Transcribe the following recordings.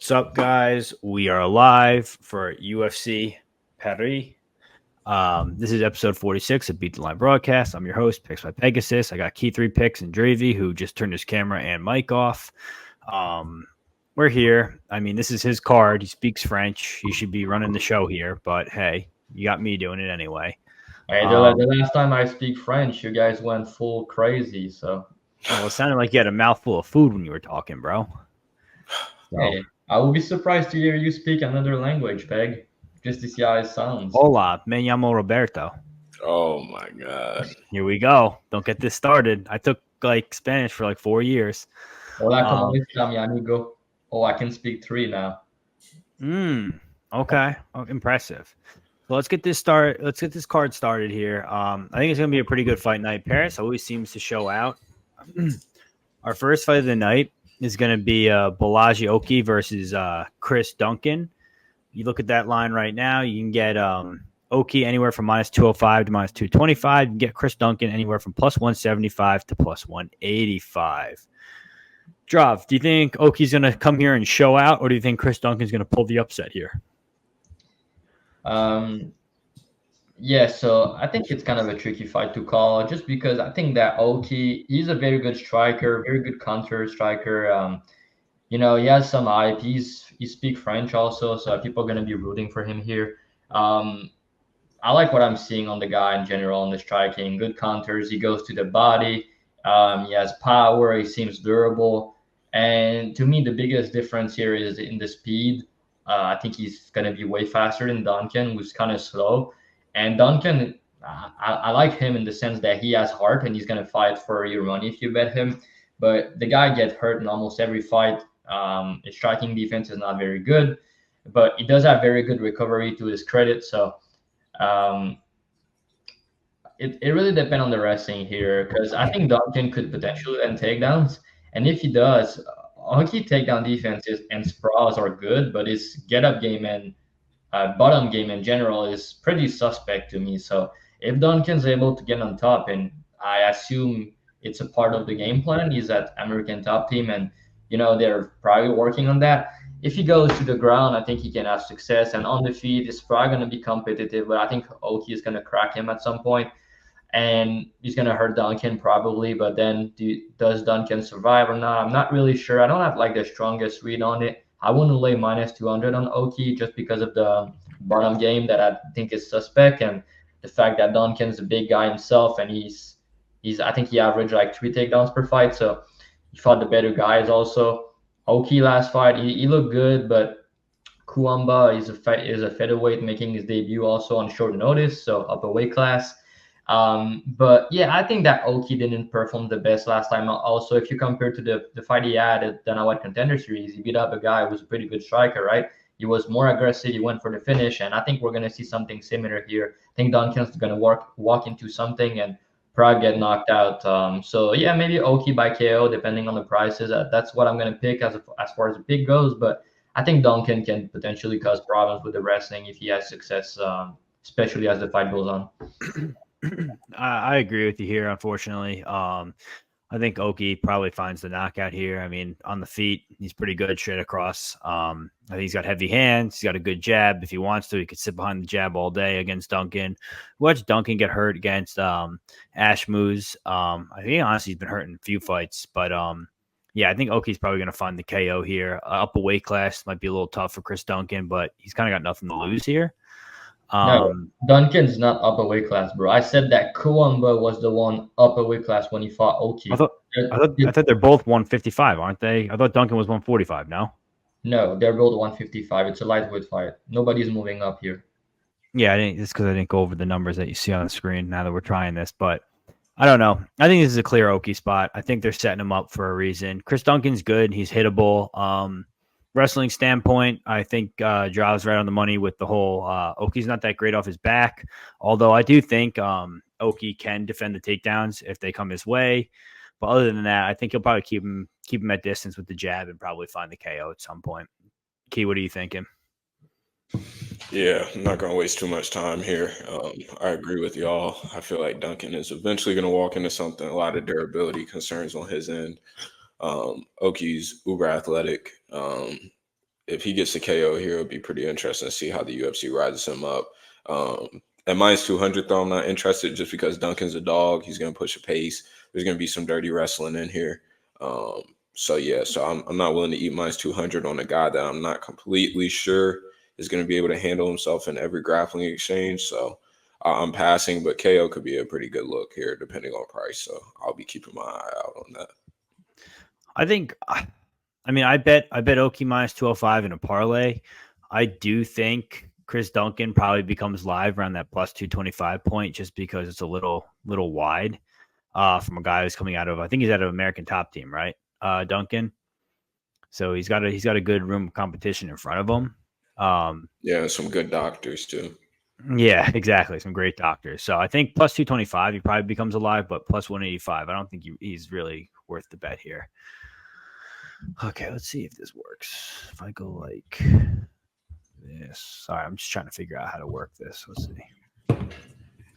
What's up, guys? We are live for UFC Paris. This is episode 46 of Beat The Line Broadcast. I'm your host, Picks by Pegasus. I got Key 3 Picks and Dravy, who just turned his camera and mic off. We're here. I mean, this is his card. He speaks French. He should be running the show here, but hey, you got me doing it anyway. Hey, the last time I speak French, you guys went full crazy. So, well, it sounded like you had a mouthful of food when you were talking, bro. So. Hey, I will be surprised to hear you speak another language, Peg. Just to see how it sounds. Hola, me llamo Roberto. Oh my god! Here we go. Don't get this started. I took Spanish for 4 years. Hola, ¿cómo está, mi amigo? Oh, I can speak 3 now. Okay. Oh, impressive. So let's get this card started here. I think it's gonna be a pretty good fight night. Paris always seems to show out. Our first fight of the night is gonna be Balaji Oki versus Chris Duncan. You look at that line right now, you can get Oki anywhere from minus 205 to minus 225. You can get Chris Duncan anywhere from plus 175 to plus 185. Drav, do you think Oki's going to come here and show out, or do you think Chris Duncan's going to pull the upset here? Yeah, so I think it's kind of a tricky fight to call just because I think that Oki, he's a very good striker, very good counter striker. He has some hype. He speaks French also, so people are going to be rooting for him here. I like what I'm seeing on the guy in general on the striking. Good counters. He goes to the body. He has power. He seems durable. And to me, the biggest difference here is in the speed. I think he's going to be way faster than Duncan, who's kind of slow. And Duncan, I like him in the sense that he has heart and he's going to fight for your money if you bet him. But the guy gets hurt in almost every fight. His striking defense is not very good, but he does have very good recovery to his credit. So it really depends on the wrestling here because I think Duncan could potentially end takedowns. And if he does, Oki takedown defenses and sprawls are good, but his get-up game and bottom game in general is pretty suspect to me. So if Duncan's able to get on top, and I assume it's a part of the game plan, he's at American Top Team, and they're probably working on that. If he goes to the ground, I think he can have success. And on the feet, it's probably going to be competitive, but I think Oki is going to crack him at some point. And he's going to hurt Duncan probably, but then does Duncan survive or not? I'm not really sure. I don't have the strongest read on it. I wouldn't lay minus 200 on Oki just because of the bottom game that I think is suspect and the fact that Duncan's a big guy himself and he's I think he averaged 3 takedowns per fight. So he fought the better guys also. Oki last fight, he looked good, but Kuamba is a featherweight making his debut also on short notice, so up a weight class. But yeah, I think that Oki didn't perform the best last time. Also, if you compare to the fight he had at the Dana Contender Series, he beat up a guy who was a pretty good striker, right? He was more aggressive. He went for the finish, and I think we're going to see something similar here. I think Duncan's going to walk into something and probably get knocked out. So yeah, maybe Oki by KO, depending on the prices. That's what I'm going to pick as far as the pick goes. But I think Duncan can potentially cause problems with the wrestling if he has success, especially as the fight goes on. I agree with you here, unfortunately. I think Oki probably finds the knockout here. I mean, on the feet, he's pretty good straight across. I think he's got heavy hands. He's got a good jab. If he wants to, he could sit behind the jab all day against Duncan. Watch Duncan get hurt against Ash Moose. I think honestly he's been hurt in a few fights, but yeah, I think Oki's probably going to find the KO here. Up a weight class might be a little tough for Chris Duncan, but he's kind of got nothing to lose here. No, Duncan's not upper weight class, bro. I said that Kuamba was the one upper weight class when he fought Oki. I thought they're both 155, aren't they? I thought Duncan was 145. No, they're both 155. It's a lightweight fight. Nobody's moving up here. Yeah, it's because I didn't go over the numbers that you see on the screen now that we're trying this, but I don't know. I think this is a clear Oki spot. I think they're setting him up for a reason. Chris Duncan's good. He's hittable. Wrestling standpoint, I think Draw's right on the money with the whole Oki's not that great off his back, although I do think Oki can defend the takedowns if they come his way. But other than that, I think he'll probably keep him at distance with the jab and probably find the KO at some point. Key, what are you thinking? Yeah, I'm not going to waste too much time here. I agree with y'all. I feel like Duncan is eventually going to walk into something, a lot of durability concerns on his end. Oki's uber athletic. if he gets the KO here, it'll be pretty interesting to see how the UFC rises him up. At minus 200, though, I'm not interested just because Duncan's a dog. He's going to push a pace. There's going to be some dirty wrestling in here. So I'm not willing to eat minus 200 on a guy that I'm not completely sure is going to be able to handle himself in every grappling exchange. So I'm passing, but KO could be a pretty good look here depending on price. So I'll be keeping my eye out on that. I bet Oki minus 205 in a parlay. I do think Chris Duncan probably becomes live around that plus 225 point just because it's a little wide from a guy who's coming out of, I think he's out of American Top Team, right? Duncan. So he's got a good room of competition in front of him. Yeah, some good doctors too. Yeah, exactly. Some great doctors. So I think plus 225, he probably becomes alive, but plus 185, I don't think he's really worth the bet here. Okay, let's see if this works. If I go like this. Sorry, I'm just trying to figure out how to work this. Let's see.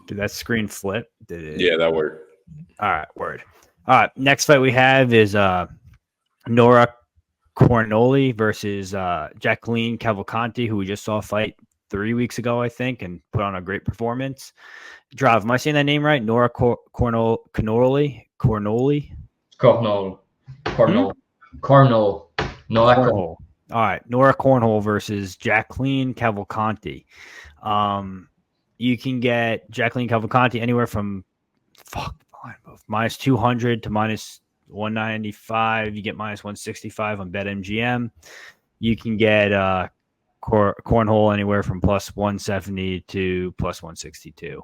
Did that screen flip? Yeah, that worked. All right, word. All right, next fight we have is Nora Cornolle versus Jacqueline Cavalcanti, who we just saw fight 3 weeks ago, I think, and put on a great performance. Drav, am I saying that name right? Nora Cornolle? Cornhole. All right, Nora Cornhole versus Jacqueline Cavalcanti. You can get Jacqueline Cavalcanti anywhere from minus 200 to minus 195. You get minus 165 on BetMGM. You can get Cornhole anywhere from plus 170 to plus 162.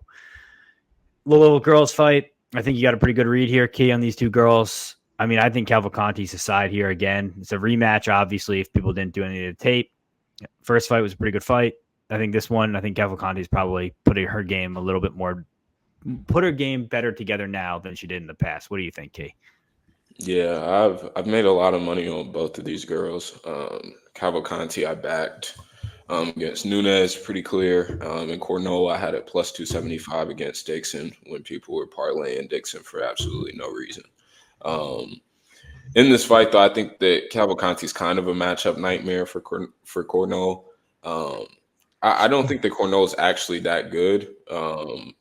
Little girls fight. I think you got a pretty good read here, Key, on these two girls. I mean, I think Cavalcanti's a side here again. It's a rematch, obviously, if people didn't do any of the tape. First fight was a pretty good fight. I think Cavalcanti's probably put her game better together now than she did in the past. What do you think, Key? Yeah, I've made a lot of money on both of these girls. Cavalcanti I backed against Nunes, pretty clear. And Cornolle, I had it plus 275 against Dixon when people were parlaying Dixon for absolutely no reason. In this fight, though, I think that Cavalcanti's kind of a matchup nightmare for Cornolle. I don't think that Cornolle's actually that good.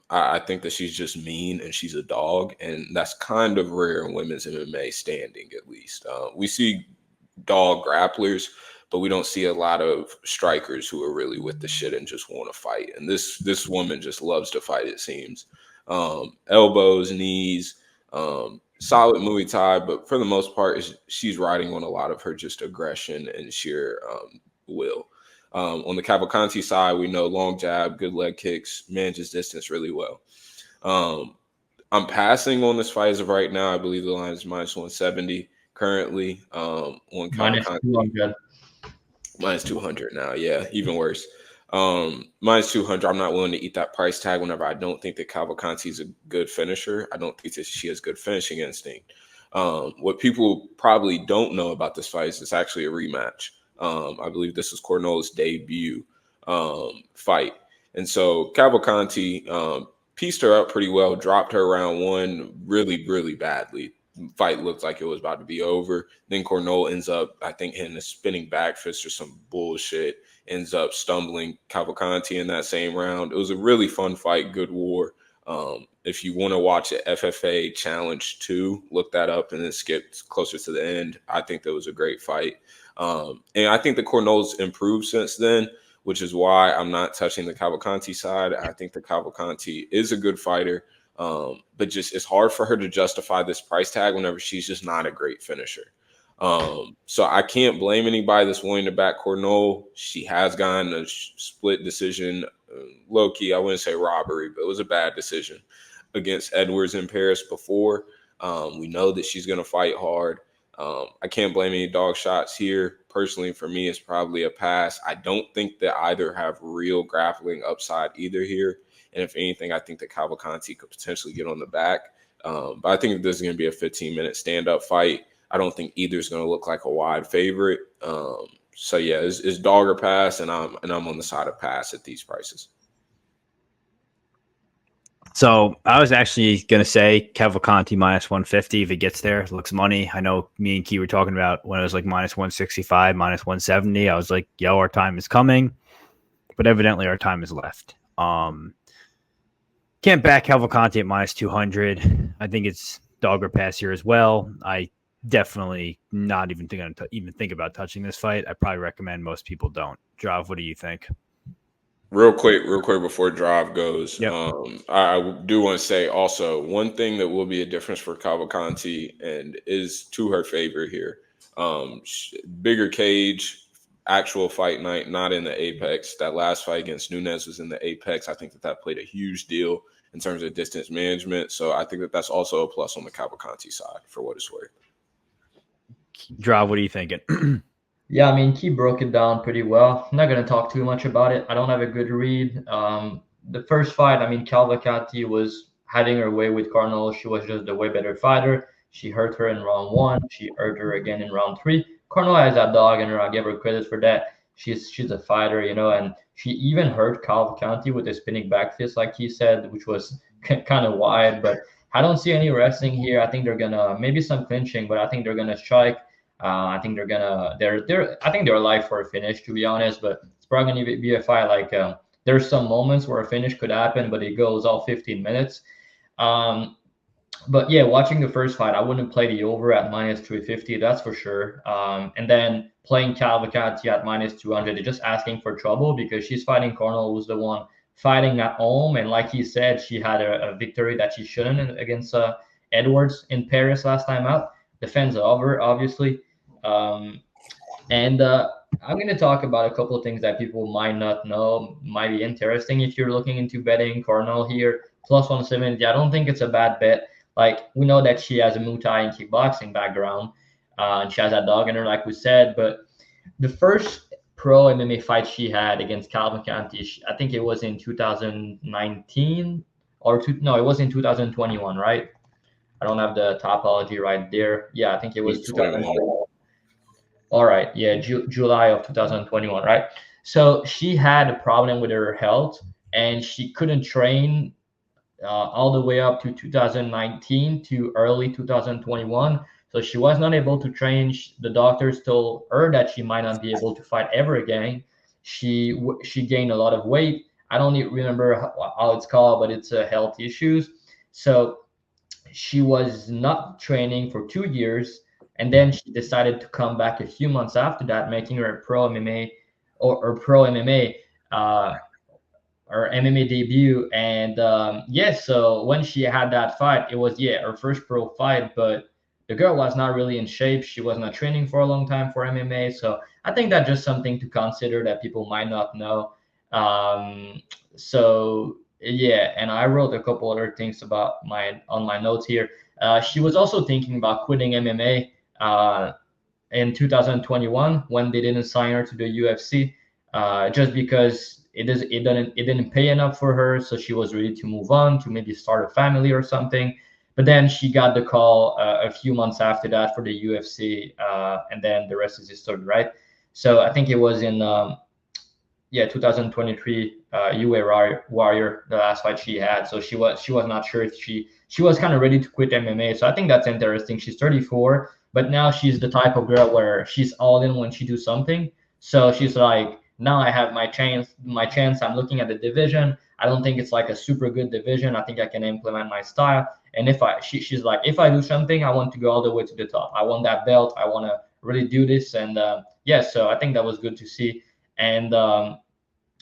I think that she's just mean and she's a dog, and that's kind of rare in women's MMA standing, at least. We see dog grapplers, but we don't see a lot of strikers who are really with the shit and just want to fight. And this woman just loves to fight, it seems. Elbows, knees, solid Muay Thai, but for the most part, she's riding on a lot of her just aggression and sheer will. On the Cavalcanti side, we know long jab, good leg kicks, manages distance really well. I'm passing on this fight as of right now. I believe the line is minus 170 currently. On Cavalcanti, minus 200 now. Yeah, even worse. Minus 200. I'm not willing to eat that price tag whenever I don't think that Cavalcanti is a good finisher. I don't think that she has good finishing instinct. What people probably don't know about this fight is it's actually a rematch. I believe this was Cornolle's debut fight. And so Cavalcanti pieced her up pretty well, dropped her round one really, really badly. Fight looked like it was about to be over. Then Cornolle ends up, I think, hitting a spinning back fist or some bullshit, ends up stumbling Cavalcanti in that same round. It was a really fun fight, good war. If you want to watch it, FFA Challenge 2, look that up and then skip closer to the end. I think that was a great fight. And I think the Cornolle's improved since then, which is why I'm not touching the Cavalcanti side. I think the Cavalcanti is a good fighter, but just it's hard for her to justify this price tag whenever she's just not a great finisher. So I can't blame anybody that's willing to back Cornolle. She has gotten a split decision, low-key, I wouldn't say robbery, but it was a bad decision against Edwards in Paris before. We know that she's going to fight hard. I can't blame any dog shots here. Personally, for me, it's probably a pass. I don't think that either have real grappling upside either here. And if anything, I think that Cavalcanti could potentially get on the back. But I think this is going to be a 15-minute stand-up fight. I don't think either is going to look like a wide favorite. So yeah, it's dog or pass, and I'm on the side of pass at these prices. So I was actually going to say Cavalcanti minus 150 if it gets there. It looks money. I know me and Key were talking about when it was like minus 165, minus 170. I was like, yo, our time is coming. But evidently our time is left. Can't back Cavalcanti at minus 200. I think it's dog or pass here as well. I definitely not even think about touching this fight. I probably recommend most people don't. Drav, what do you think? Real quick before Drive goes, Yep. I do want to say also one thing that will be a difference for Cavalcanti and is to her favor here. Bigger cage, actual fight night, not in the Apex. That last fight against Nunes was in the Apex. I think that played a huge deal in terms of distance management. So I think that's also a plus on the Cavalcanti side for what it's worth. Drav, what are you thinking? Yeah, I mean, Key broke it down pretty well. I'm not going to talk too much about it. I don't have a good read. The first fight, I mean, Cavalcanti was having her way with Cornolle. She was just the way better fighter. She hurt her in round 1. She hurt her again in round 3. Cornolle has that dog in her. I give her credit for that. She's a fighter, and she even hurt Cavalcanti with a spinning back fist, like he said, which was kind of wide. But I don't see any wrestling here. I think they're gonna maybe some clinching, but I think they're gonna strike. I think I think they're alive for a finish, to be honest. But it's probably gonna be a fight. Like there's some moments where a finish could happen, but it goes all 15 minutes. But yeah, watching the first fight, I wouldn't play the over at minus 350, that's for sure. And then playing Cavalcanti at minus 200, they're just asking for trouble because she's fighting Cornolle, who's the one fighting at home. And like he said, she had a victory that she shouldn't against Edwards in Paris last time out. The fans are over, obviously. I'm going to talk about a couple of things that people might not know, might be interesting if you're looking into betting Cornolle here. Plus 170, I don't think it's a bad bet. Like, we know that she has a Muay Thai and kickboxing background, and she has that dog in her, like we said. But the first pro MMA fight she had against Cavalcanti, I think it was in 2019 it was in 2021, right? I don't have the topology right there. Yeah, I think it was 2021. All right, yeah, July of 2021, right? So she had a problem with her health, and she couldn't train all the way up to 2019 to early 2021. So she was not able to train. The doctors told her that she might not be able to fight ever again. She gained a lot of weight. I don't even remember how it's called, but it's health issues. So she was not training for 2 years, and then she decided to come back a few months after that, making her a pro MMA or pro MMA. Her MMA debut. And so when she had that fight, it was her first pro fight, but the girl was not really in shape. She was not training for a long time for MMA. So I think that's just something to consider that people might not know. And I wrote a couple other things on my notes here. She was also thinking about quitting MMA in 2021 when they didn't sign her to the UFC, just because it didn't pay enough for her, so she was ready to move on to maybe start a family or something. But then she got the call a few months after that for the UFC, and then the rest is history, right? So I think it was in 2023 UA Warrior, the last fight she had. So she was not sure if she was kind of ready to quit MMA. So I think that's interesting. She's 34, but now she's the type of girl where she's all in when she do something. So she's like, now I have my chance. I'm looking at the division. I don't think it's like a super good division. I think I can implement my style. And she's like, if I do something, I want to go all the way to the top. I want that belt. I want to really do this. And so I think that was good to see. And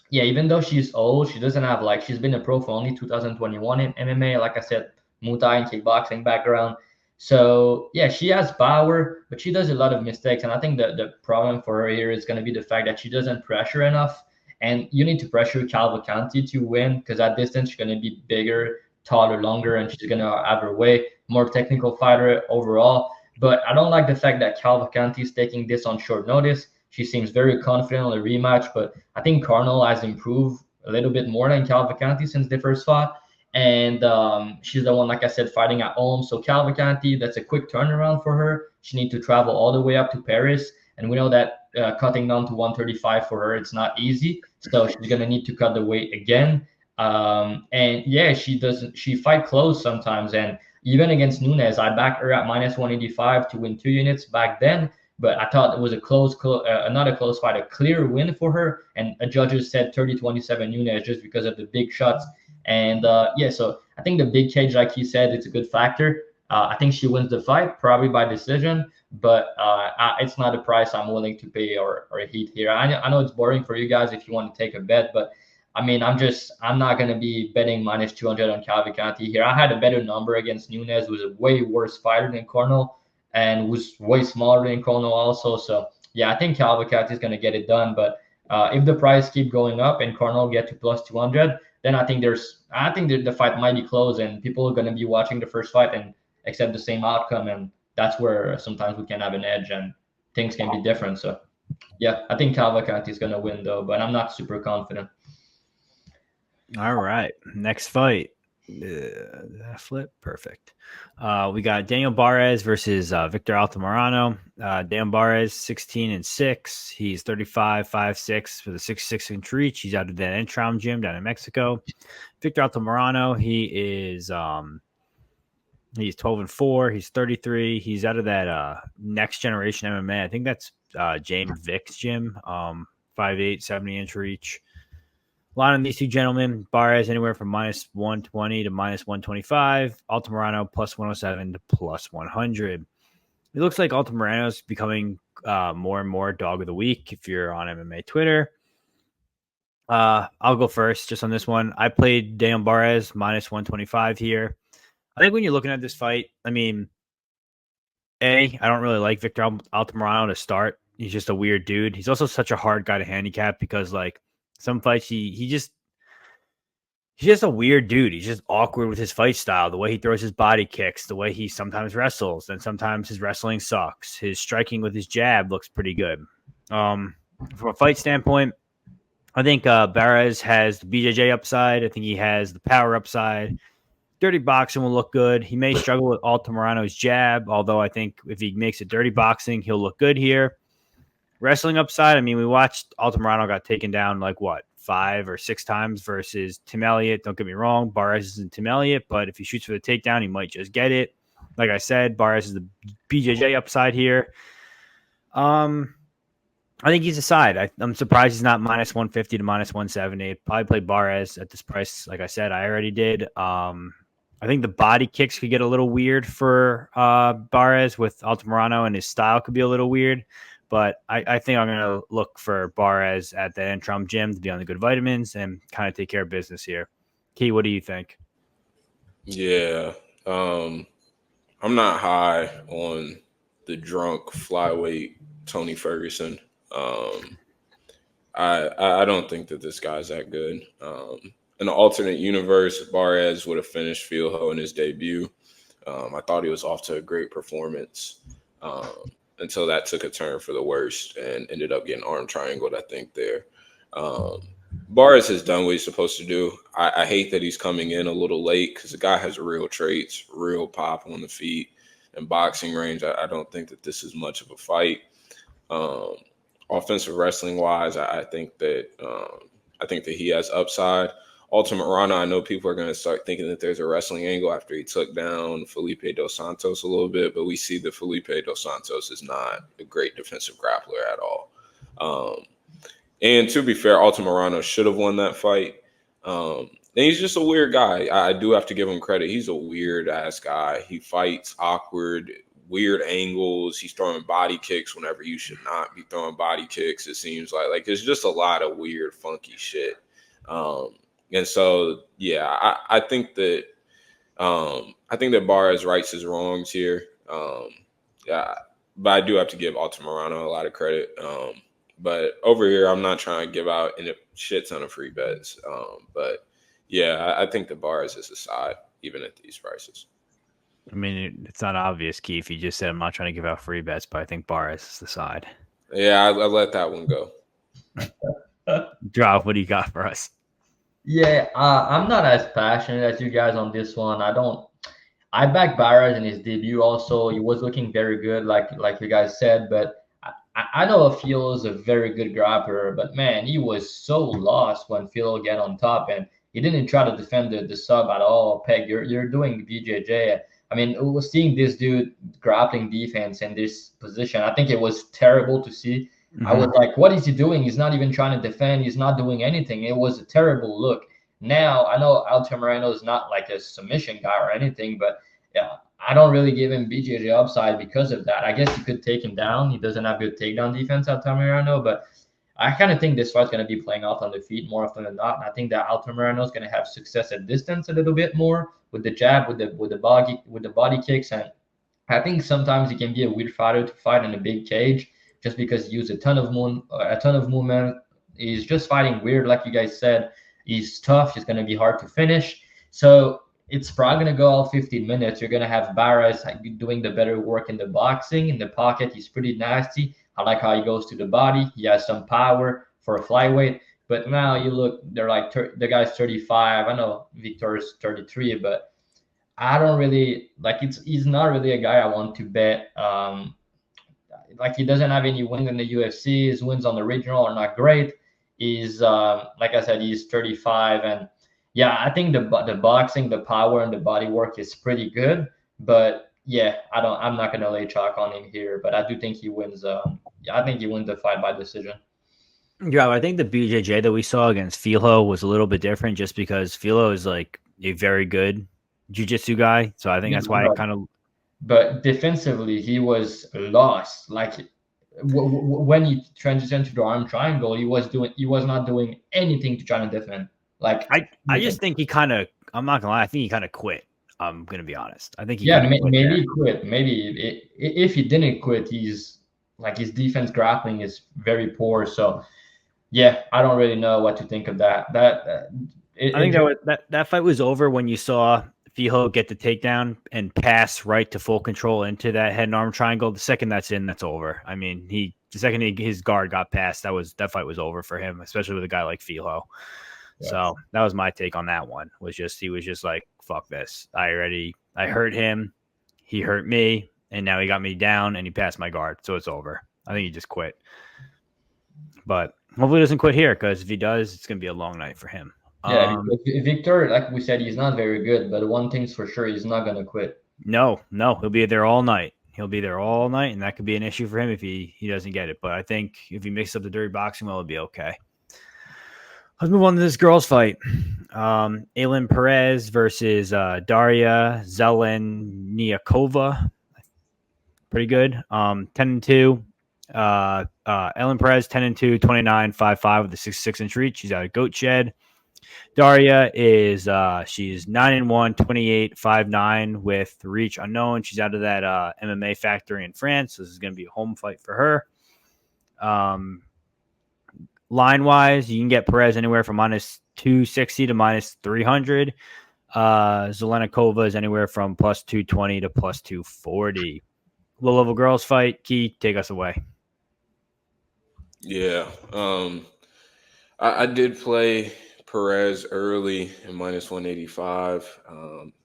even though she's old, she doesn't have she's been a pro for only 2021 in MMA. Like I said, Muay Thai and kickboxing background. So she has power, but she does a lot of mistakes. And I think the problem for her here is going to be the fact that she doesn't pressure enough. And you need to pressure Cavalcanti to win, because at distance she's going to be bigger, taller, longer, and she's going to have her way, more technical fighter overall. But I don't like the fact that Cavalcanti is taking this on short notice. She seems very confident on the rematch, but I think Cornolle has improved a little bit more than Cavalcanti since they first fought. And she's the one, like I said, fighting at home. So Cavalcanti, that's a quick turnaround for her. She needs to travel all the way up to Paris. And we know that cutting down to 135 for her, it's not easy. So she's going to need to cut the weight again. And yeah, she fight close sometimes. And even against Nunes, I backed her at minus 185 to win 2 units back then. But I thought it was a not a close fight, a clear win for her. And judges said 30-27 Nunes just because of the big shots. And yeah, so I think the big cage, like you said, it's a good factor. I think she wins the fight, probably by decision, but it's not a price I'm willing to pay or hit here. I know it's boring for you guys if you want to take a bet, but I mean, I'm not going to be betting minus 200 on Cavalcanti here. I had a better number against Nunes, who's a way worse fighter than Cornolle and was way smaller than Cornolle also. So yeah, I think Cavalcanti is going to get it done. But if the price keep going up and Cornolle get to plus 200, then I think the fight might be close and people are going to be watching the first fight and accept the same outcome. And that's where sometimes we can have an edge and things can be different. So yeah, I think Cavalcanti is going to win though, but I'm not super confident. All right, next fight. Flip, perfect. We got Daniel Barez versus Victor Altamirano. Dan Barez, 16-6. He's 35-5'6" with a 6'6" reach. He's out of that Entram gym down in Mexico. Victor Altamirano, he's 12-4. He's 33. He's out of that Next Generation MMA. I think that's James Vick's gym. 5'8", 70-inch reach. A lot on these two gentlemen. Barez anywhere from minus 120 to minus 125. Altamirano plus 107 to plus 100. It looks like Altamirano's becoming more and more dog of the week if you're on MMA Twitter. I'll go first just on this one. I played Daniel Barez minus 125 here. I think when you're looking at this fight, I mean, I don't really like Victor Altamirano to start. He's just a weird dude. He's also such a hard guy to handicap because, like, some fights he's just a weird dude. He's just awkward with his fight style, the way he throws his body kicks, the way he sometimes wrestles, and sometimes his wrestling sucks. His striking with his jab looks pretty good. From a fight standpoint, I think Barez has the BJJ upside. I think he has the power upside. Dirty boxing will look good. He may struggle with Altamirano's jab, although I think if he makes it dirty boxing, he'll look good here. Wrestling upside, I mean, we watched Altamirano got taken down 5 or 6 times versus Tim Elliott. Don't get me wrong, Barez isn't Tim Elliott, but if he shoots for the takedown, he might just get it. Like I said, Barez is the BJJ upside here. I think he's a side. I'm surprised he's not minus 150 to minus 170. Probably play Barez at this price. Like I said, I already did. I think the body kicks could get a little weird for Barez with Altamirano, and his style could be a little weird. But I think I'm going to look for Barez at the Entram gym to be on the good vitamins and kind of take care of business here. Key, what do you think? Yeah. I'm not high on the drunk flyweight Tony Ferguson. I don't think that this guy's that good. In the alternate universe, Barez would have finished Fieldho in his debut. I thought he was off to a great performance. Until that took a turn for the worst and ended up getting arm triangled, I think, there. Barez has done what he's supposed to do. I hate that he's coming in a little late because the guy has real traits, real pop on the feet and boxing range. I don't think that this is much of a fight. Offensive wrestling-wise, I think that he has upside. Altamirano, I know people are going to start thinking that there's a wrestling angle after he took down Felipe Dos Santos a little bit, but we see that Felipe Dos Santos is not a great defensive grappler at all. And to be fair, Altamirano should have won that fight. And he's just a weird guy. I do have to give him credit. He's a weird-ass guy. He fights awkward, weird angles. He's throwing body kicks whenever you should not be throwing body kicks, it seems like. It's just a lot of weird, funky shit. And so, yeah, I think that Barez rights his wrongs here. Yeah, but I do have to give Altamirano a lot of credit. But over here, I'm not trying to give out a shit ton of free bets. But yeah, I think the Barez is a side, even at these prices. I mean, it's not obvious, Keith. You just said I'm not trying to give out free bets, but I think Barez is the side. Yeah, I let that one go. Drop, what do you got for us? Yeah, I'm not as passionate as you guys on this one. I backed Barez in his debut also. He was looking very good, like you guys said, but I know Phil is a very good grappler, but man, he was so lost when Phil got on top, and He didn't try to defend the sub at all. Peg, you're doing BJJ. I mean, seeing this dude grappling defense in this position, I think it was terrible to see. I was like, what is he doing? He's not even trying to defend. He's not doing anything. It was a terrible look. Now, I know Altamirano is not like a submission guy or anything, but yeah, I don't really give him BJJ upside because of that. I guess you could take him down. He doesn't have good takedown defense, Altamirano, but I kind of think this fight's going to be playing off on the feet more often than not. And I think that Altamirano is going to have success at distance a little bit more with the jab, with the body kicks, and I think sometimes he can be a weird fighter to fight in a big cage just because he uses a ton of movement. He's just fighting weird, like you guys said. He's tough. He's going to be hard to finish. So it's probably going to go all 15 minutes. You're going to have Barez doing the better work in the boxing. In the pocket, he's pretty nasty. I like how he goes to the body. He has some power for a flyweight. But now you look, they're like, the guy's 35. I know Victor's 33, but I don't really, like, he's not really a guy I want to bet. Like, he doesn't have any wins in the UFC. His wins on the regional are not great. He's, like I said, he's 35. And yeah, I think the boxing, the power, and the body work is pretty good. But yeah, I'm not gonna lay chalk on him here, but I do think he wins. I think he wins the fight by decision. Yeah, I think the BJJ that we saw against Filo was a little bit different, just because Filo is like a very good jiu-jitsu guy, so I think that's why it kind of. But defensively, he was lost. Like when he transitioned to the arm triangle, he was not doing anything to try to defend. Like I just think he kind of. I'm not gonna lie. I think he kind of quit. I'm gonna be honest. I think he maybe he quit. Maybe if he didn't quit, he's like, his defense grappling is very poor. So yeah, I don't really know what to think of that. I think that fight was over when you saw Fijo get the takedown and pass right to full control into that head and arm triangle. The second that's in, that's over. I mean, the second his guard got past, that fight was over for him, especially with a guy like Fijo. Yes. So that was my take on that one. He was just like, fuck this. I hurt him. He hurt me. And now he got me down and he passed my guard. So it's over. I think he just quit. But hopefully he doesn't quit here, because if he does, it's going to be a long night for him. Yeah, Victor, like we said, he's not very good. But one thing's for sure, he's not going to quit. No. He'll be there all night. And that could be an issue for him if he doesn't get it. But I think if he mixes up the dirty boxing, well, it'll be okay. Let's move on to this girls' fight. Aylin Perez versus Daria Zheleznyakova. Pretty good. 10-2. Aylin Perez 10-2, 29-5-5 with a 6'6" reach. She's out of Goat Shed. Daria is she's 9-1, 28-5-9 with reach unknown. She's out of that MMA factory in France. So this is going to be a home fight for her. Line-wise, you can get Perez anywhere from -260 to -300. Zheleznyakova is anywhere from +220 to +240. Low-level girls fight. Key, take us away. Yeah. I did play Perez early in -185.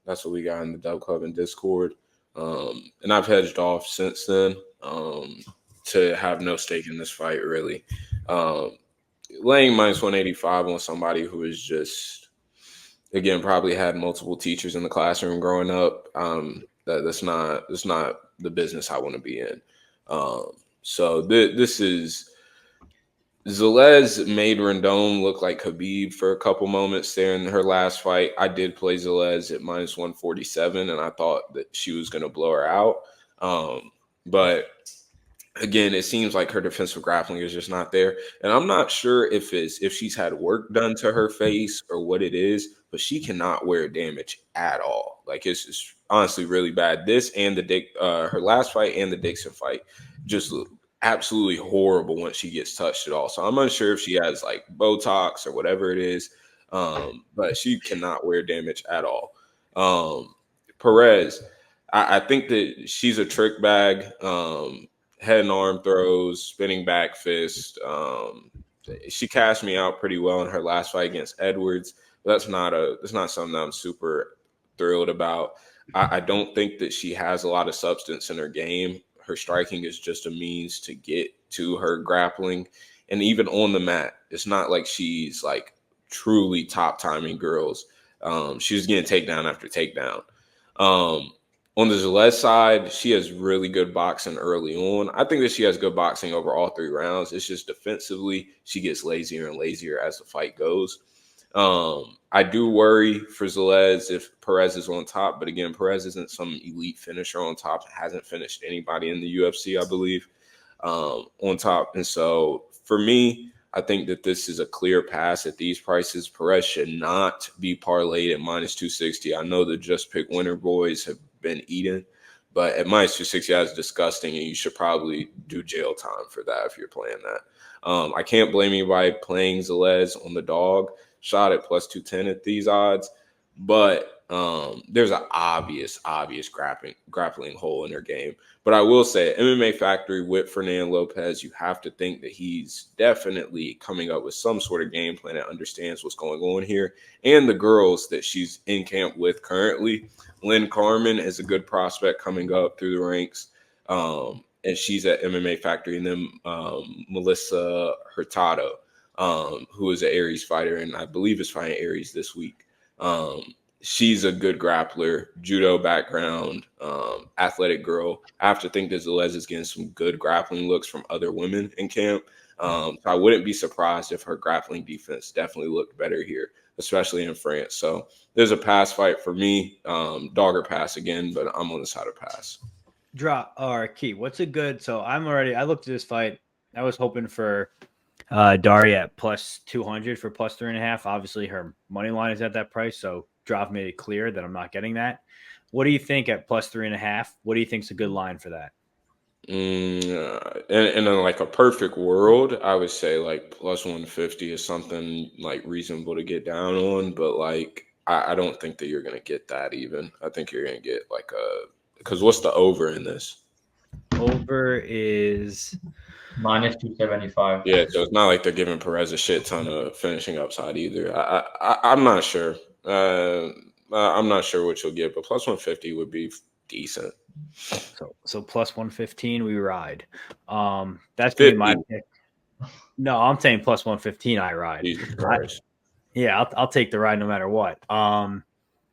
That's what we got in the Dub Club and Discord. And I've hedged off since then to have no stake in this fight, really. Laying -185 on somebody who is just, again, probably had multiple teachers in the classroom growing up. That's not the business I want to be in. So this is Zhelez made Rendon look like Khabib for a couple moments there in her last fight. I did play Zhelez at -147, and I thought that she was going to blow her out. But again, it seems like her defensive grappling is just not there. And I'm not sure if she's had work done to her face or what it is, but she cannot wear damage at all. Like, it's just honestly really bad. This and her last fight and the Dixon fight just look absolutely horrible when she gets touched at all. So I'm unsure if she has like Botox or whatever it is, but she cannot wear damage at all. Perez, I think that she's a trick bag. Head and arm throws, spinning back fist. She cashed me out pretty well in her last fight against Edwards. But that's not something that I'm super thrilled about. I don't think that she has a lot of substance in her game. Her striking is just a means to get to her grappling. And even on the mat, it's not like she's like truly top timing girls. She was getting takedown after takedown. On the Zhelez side, she has really good boxing early on. I think that she has good boxing over all 3 rounds. It's just defensively, she gets lazier and lazier as the fight goes. I do worry for Zhelez if Perez is on top, but again, Perez isn't some elite finisher on top. Hasn't finished anybody in the UFC, I believe, on top. And so for me, I think that this is a clear pass at these prices. Perez should not be parlayed at minus 260. I know the Just Pick Winner boys have been eating, but at minus 260, that's disgusting, and you should probably do jail time for that if you're playing that. I can't blame anybody playing Zhelez on the dog shot at plus 210 at these odds, but there's an obvious grappling hole in their game. But I will say, MMA Factory with Fernando Lopez, you have to think that he's definitely coming up with some sort of game plan that understands what's going on here. And the girls that she's in camp with currently, Lynn Carmen is a good prospect coming up through the ranks. And she's at MMA Factory. And then Melissa Hurtado, who is an Aries fighter, and I believe is fighting Aries this week. She's a good grappler, judo background, athletic girl. I have to think that Zhelez is getting some good grappling looks from other women in camp. So I wouldn't be surprised if her grappling defense definitely looked better here, especially in France. So there's a pass fight for me. Dogger pass again, but I'm on the side of pass. Drop or Key. What's a good? So I looked at this fight. I was hoping for Daria at plus 200 for plus 3.5. Obviously, her money line is at that price, so Drop made it clear that I'm not getting that. What do you think at plus 3.5? What do you think is a good line for that? In like a perfect world, I would say like plus 150 is something like reasonable to get down on, but like I don't think that you're gonna get that even. I think you're gonna get like because what's the over in this? Over is minus 275. Yeah, so it's not like they're giving Perez a shit ton of finishing upside either. I'm not sure. I'm not sure what you'll get, but plus 150 would be decent. So plus 115, we ride. That's gonna be my pick. No, I'm saying plus 115, I ride. Jesus Christ. I'll take the ride no matter what.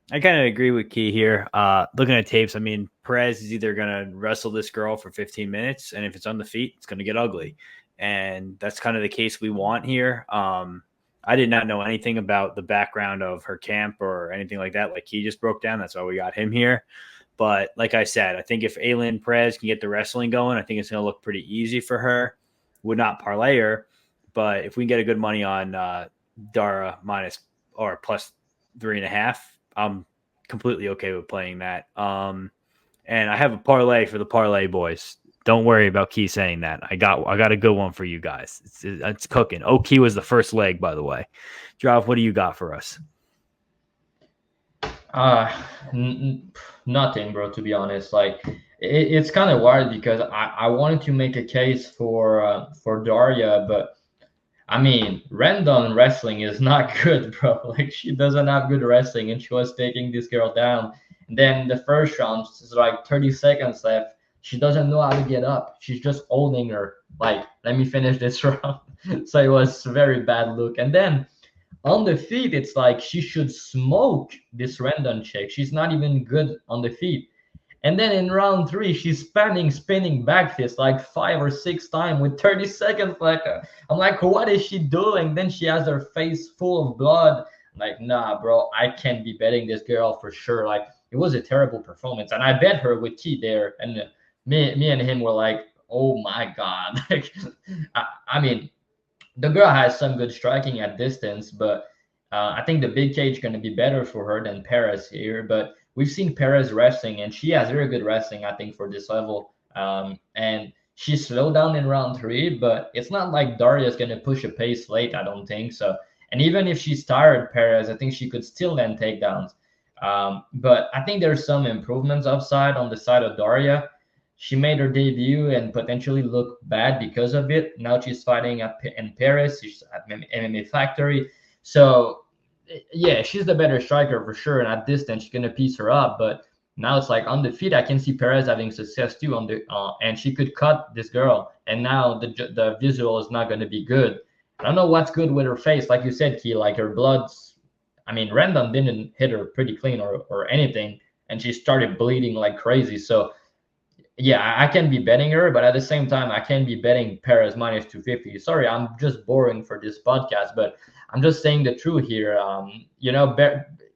I kind of agree with Key here. Looking at tapes, I mean, Perez is either going to wrestle this girl for 15 minutes, and if it's on the feet, it's going to get ugly. And that's kind of the case we want here. I did not know anything about the background of her camp or anything like that, like Key just broke down. That's why we got him here. But like I said, I think if Aylin Perez can get the wrestling going, I think it's going to look pretty easy for her. Would not parlay her, but if we can get a good money on Dara minus or plus 3.5, I'm completely okay with playing that. And I have a parlay for the parlay boys. Don't worry about Key saying that. I got a good one for you guys. It's cooking. Oh, Key was the first leg, by the way. Drop, what do you got for us? Nothing, bro, to be honest. Like it's kind of wild because I wanted to make a case for Daria, but I mean, Rendon wrestling is not good, bro. Like, she doesn't have good wrestling, and she was taking this girl down. And then the first round, it's like 30 seconds left. She doesn't know how to get up. She's just holding her. Like, let me finish this round. So it was a very bad look. And then on the feet, it's like she should smoke this Rendon chick. She's not even good on the feet. And then in round 3, she's spinning back fist like 5 or 6 times with 30 seconds left. I'm like, what is she doing? Then she has her face full of blood. I'm like, nah, bro, I can't be betting this girl for sure. Like, it was a terrible performance. And I bet her with T there. And me and him were like, oh my God. Like, I mean, the girl has some good striking at distance, but I think the big cage is going to be better for her than Perez here. But we've seen Perez wrestling, and she has very good wrestling, I think, for this level. And she slowed down in round 3, but it's not like Daria is going to push a pace late, I don't think so. And even if she's tired, Perez, I think she could still land takedowns. But I think there's some improvements upside on the side of Daria. She made her debut and potentially looked bad because of it. Now she's fighting in Paris. She's at MMA Factory. So, yeah, she's the better striker for sure. And at distance, she's going to piece her up. But now it's like on the feet, I can see Perez having success too. And she could cut this girl. And now the visual is not going to be good. I don't know what's good with her face. Like you said, Key, like her blood's. I mean, Random didn't hit her pretty clean or anything, and she started bleeding like crazy. So yeah, I can be betting her, but at the same time, I can be betting Perez minus 250. Sorry, I'm just boring for this podcast, but I'm just saying the truth here.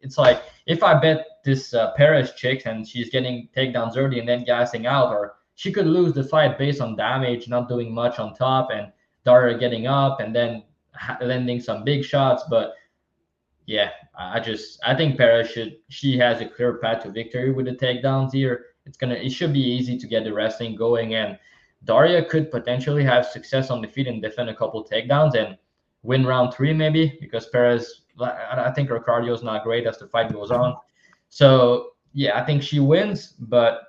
It's like if I bet this Perez chick and she's getting takedowns early and then gassing out, or she could lose the fight based on damage, not doing much on top, and Daria getting up and then landing some big shots. But yeah, I think Perez she has a clear path to victory with the takedowns here. It should be easy to get the wrestling going, and Daria could potentially have success on the feet and defend a couple takedowns and win round 3 maybe, because Perez, I think her cardio is not great as the fight goes on. So yeah, I think she wins, but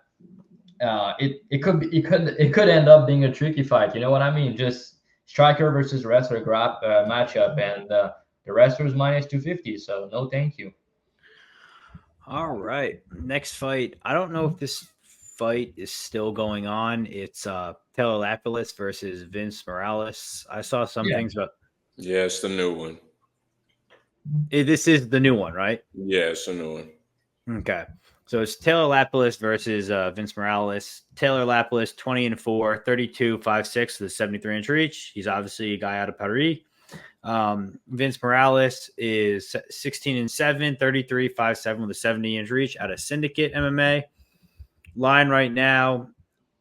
it could end up being a tricky fight. You know what I mean? Just striker versus wrestler matchup, and the wrestler's minus 250. So no, thank you. All right. Next fight. I don't know if this fight is still going on. It's Lapilus versus Vince Morales. I saw some things about. Yeah, it's the new one. This is the new one, right? Yeah, it's the new one. Okay. So it's Lapilus versus Vince Morales. Lapilus, 20-4, 32, 5'6", with a 73-inch reach. He's obviously a guy out of Paris. Vince Morales is 16-7, 33, 5'7", with a 70-inch reach out of Syndicate MMA. Line right now,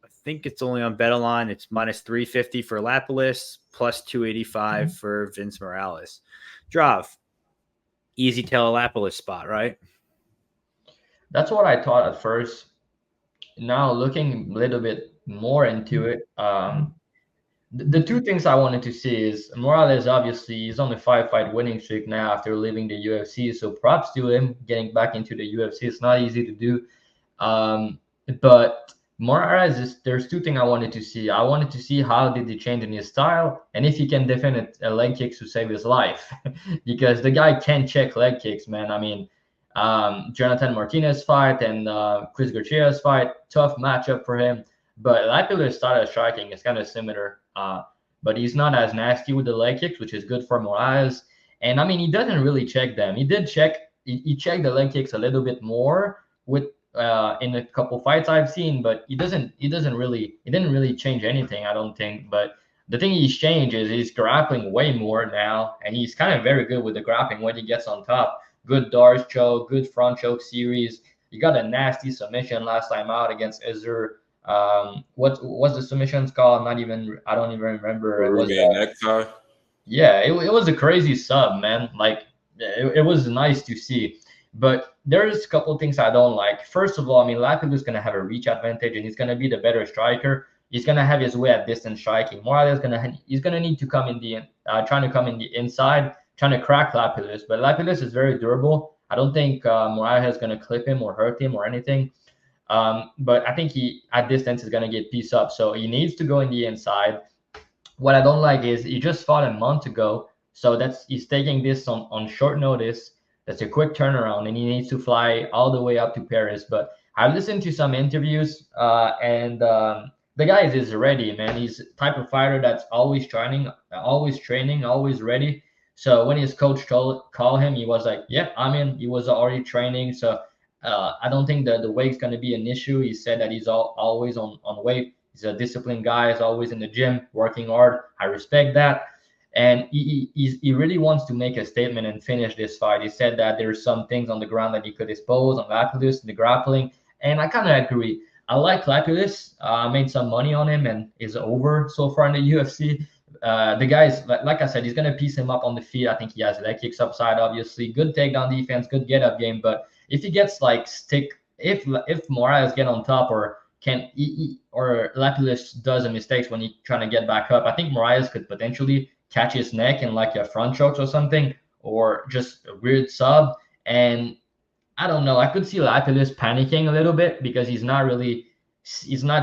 I think it's only on BetOnline. It's minus 350 for Lapilus, plus 285 for Vince Morales. Drav, easy Lapilus spot, right? That's what I thought at first. Now looking a little bit more into it, the two things I wanted to see is Morales, obviously, he's on a 5-fight winning streak now after leaving the UFC. So props to him getting back into the UFC. It's not easy to do. But Morales, there's two things I wanted to see. I wanted to see how did he change in his style and if he can defend a leg kicks to save his life. Because the guy can check leg kicks, man. I mean, Jonathan Martinez fight and Chris Garcia's fight, tough matchup for him. But Lapilus started striking is kind of similar, but he's not as nasty with the leg kicks, which is good for Morales. And I mean, he doesn't really check them. He did check. He checked the leg kicks a little bit more with in a couple fights I've seen, but he didn't really change anything, I don't think. But the thing he's changed is he's grappling way more now, and he's kind of very good with the grappling when he gets on top. Good Darce choke, good front choke series. He got a nasty submission last time out against Ezra. What was the submissions called? I don't even remember. It was necktie. Yeah, it was a crazy sub, man. Like it was nice to see. But there's a couple of things I don't like. First of all, I mean, Lapilus is going to have a reach advantage, and he's going to be the better striker. He's going to have his way at distance striking. Morales he's going to need to come in trying to come in the inside, trying to crack Lapilus. But Lapilus is very durable. I don't think Morales is going to clip him or hurt him or anything. But I think he at distance is going to get pieced up. So he needs to go in the inside. What I don't like is he just fought a month ago. So he's taking this on short notice. That's a quick turnaround, and he needs to fly all the way up to Paris. But I've listened to some interviews, and the guy is ready, man. He's the type of fighter that's always training, always ready. So when his coach called him, he was like, yeah, I'm in. He was already training. So I don't think that the weight's going to be an issue. He said that he's always on weight. He's a disciplined guy. He's always in the gym, working hard. I respect that. And he really wants to make a statement and finish this fight. He said that there's some things on the ground that he could expose on Lapilus, the grappling. And I kind of agree. I like Lapilus. I made some money on him and is over so far in the UFC. The guy's, like I said, he's going to piece him up on the feet. I think he has leg kicks upside, obviously. Good takedown defense, good get-up game. But if he gets if Morales get on top or Lapilus does a mistake when he's trying to get back up, I think Morales could potentially catch his neck in like a front choke or something, or just a weird sub. And I don't know. I could see Lapilus panicking a little bit because he's not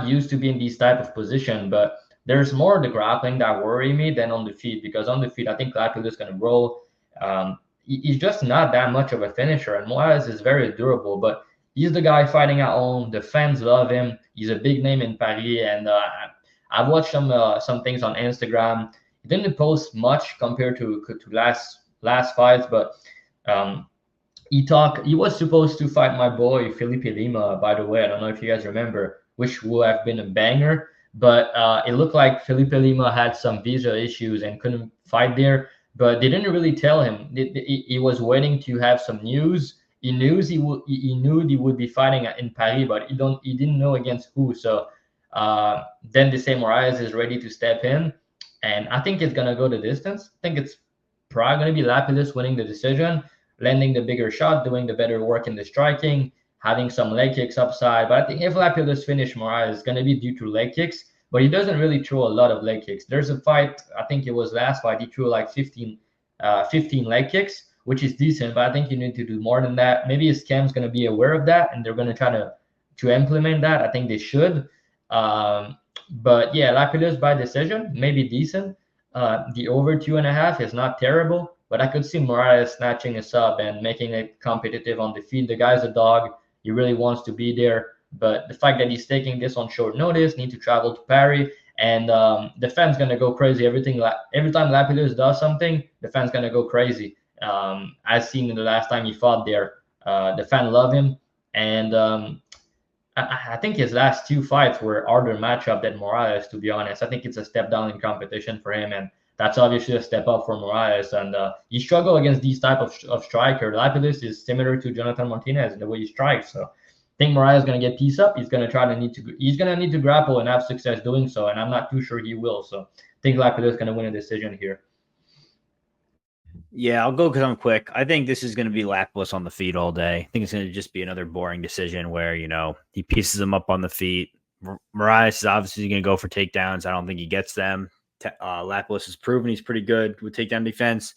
used to being in these type of position. But there's more the grappling that worry me than on the feet, because on the feet, I think Lapilus is going to roll. He's just not that much of a finisher, and Morales is very durable, but he's the guy fighting at home. The fans love him. He's a big name in Paris, and I've watched some things on Instagram. didn't post much compared to last fights, but he was supposed to fight my boy Felipe Lima, by the way. I don't know if you guys remember, which would have been a banger. But it looked like Felipe Lima had some visa issues and couldn't fight there. But they didn't really tell him. He was waiting to have some news. He knew he would be fighting in Paris, but he didn't know against who. So then they say Moraes is ready to step in, and I think it's gonna go the distance. I think it's probably gonna be Lapilus winning the decision, landing the bigger shot, doing the better work in the striking, having some leg kicks upside. But I think if Lapilus finish Moraes, it's going to be due to leg kicks. But he doesn't really throw a lot of leg kicks. There's a fight, I think it was last fight, he threw like 15 leg kicks, which is decent. But I think you need to do more than that. Maybe his cam's going to be aware of that, and they're going to try to implement that. I think they should. But yeah, Lapilus by decision, maybe decent. The over 2.5 is not terrible. But I could see Moraes snatching a sub and making it competitive on the field. The guy's a dog. He really wants to be there. But the fact that he's taking this on short notice, need to travel to Paris, and the fans going to go crazy. Every time Lapilus does something, the fans going to go crazy. As seen in the last time he fought there, the fan love him. And I think his last 2 fights were harder matchup than Moraes, to be honest. I think it's a step down in competition for him. And that's obviously a step up for Moraes, and he struggle against these type of striker. Lapilus is similar to Jonathan Martinez in the way he strikes. So I think Moraes is going to get piece up. He's going to need to grapple and have success doing so, and I'm not too sure he will. So I think Lapilus is going to win a decision here. Yeah, I'll go because I'm quick. I think this is going to be Lapilus on the feet all day. I think it's going to just be another boring decision where, he pieces them up on the feet. Moraes is obviously going to go for takedowns. I don't think he gets them. Lapilus has proven he's pretty good with takedown defense.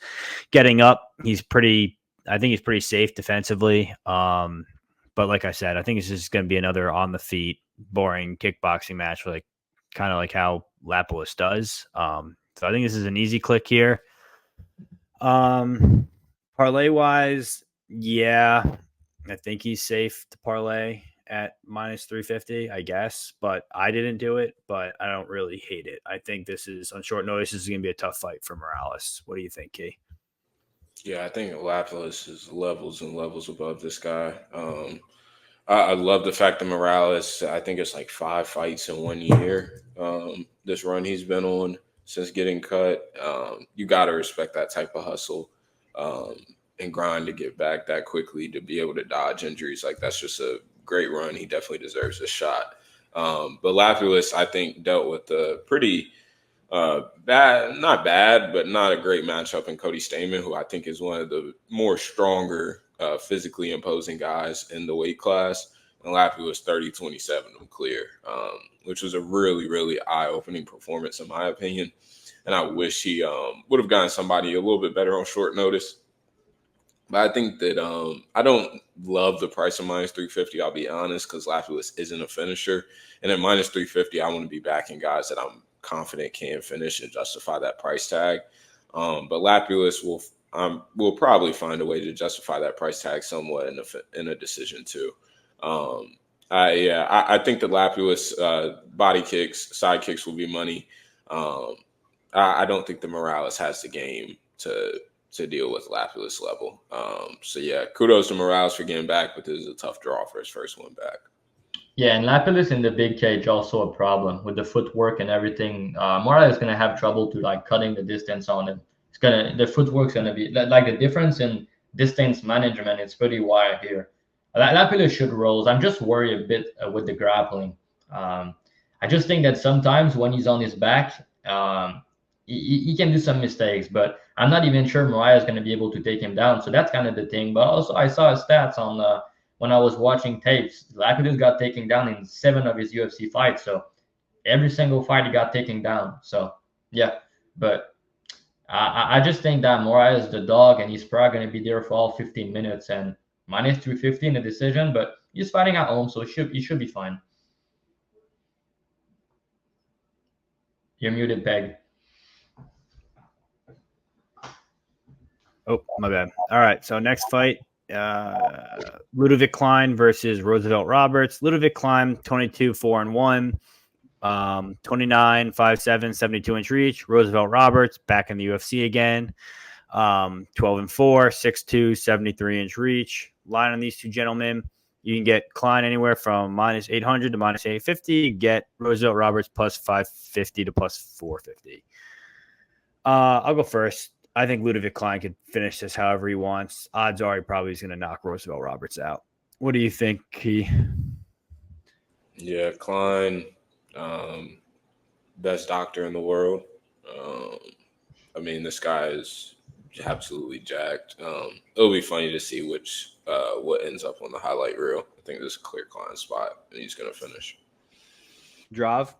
Getting up, I think he's pretty safe defensively. But like I said, I think it's just going to be another on the feet, boring kickboxing match, kind of like how Lapilus does. So I think this is an easy click here. Parlay wise, yeah, I think he's safe to parlay at minus 350, I guess, but I didn't do it, but I don't really hate it. I think this is on short notice. This is going to be a tough fight for Morales. What do you think, Key? Yeah, I think Lapilus is levels and levels above this guy. I love the fact that Morales, I think it's like 5 fights in 1 year. This run he's been on since getting cut. You got to respect that type of hustle and grind to get back that quickly, to be able to dodge injuries. Like, that's just a great run. He definitely deserves a shot. But Lapilus, I think, dealt with a pretty not bad, but not a great matchup in Cody Stamen, who I think is one of the more stronger, physically imposing guys in the weight class. And Lapilus 30-27, I'm clear, which was a really, really eye-opening performance in my opinion. And I wish he would have gotten somebody a little bit better on short notice. But I think that I don't love the price of minus 350, I'll be honest, because Lapilus isn't a finisher. And at minus 350, I want to be backing guys that I'm confident can finish and justify that price tag. But Lapilus will probably find a way to justify that price tag somewhat in a decision too. I think the Lapilus body kicks, side kicks will be money. I don't think the Morales has the game to deal with Lapilus level. So yeah, kudos to Morales for getting back, but this is a tough draw for his first one back. Yeah, and Lapilus in the big cage also a problem with the footwork and everything. Morales is gonna have trouble to cutting the distance on him. The footwork's gonna be like the difference in distance management. It's pretty wide here. Lapilus should rolls. I'm just worried a bit with the grappling. I just think that sometimes when he's on his back, he can do some mistakes, but I'm not even sure Mariah is going to be able to take him down. So that's kind of the thing. But also, I saw his stats on when I was watching tapes. Lapilus got taken down in 7 of his UFC fights. So every single fight he got taken down. So yeah, but I just think that Mariah is the dog, and he's probably going to be there for all 15 minutes and minus 350 in the decision. But he's fighting at home, so he should be fine. You're muted, Peg. Oh, my bad. All right, so next fight, Ludovic Klein versus Roosevelt Roberts. Ludovic Klein, 22-4-1. 29, 5'7", 72-inch reach. Roosevelt Roberts back in the UFC again. 12-4, 6'2", 73-inch reach. Line on these two gentlemen. You can get Klein anywhere from minus 800 to minus 850. You get Roosevelt Roberts plus 550 to plus 450. I'll go first. I think Ludovic Klein could finish this however he wants. Odds are he probably is going to knock Roosevelt Roberts out. What do you think, Key? Yeah, Klein, best doctor in the world. I mean, this guy is absolutely jacked. It'll be funny to see what ends up on the highlight reel. I think this is a clear Klein spot, and he's going to finish. Drav?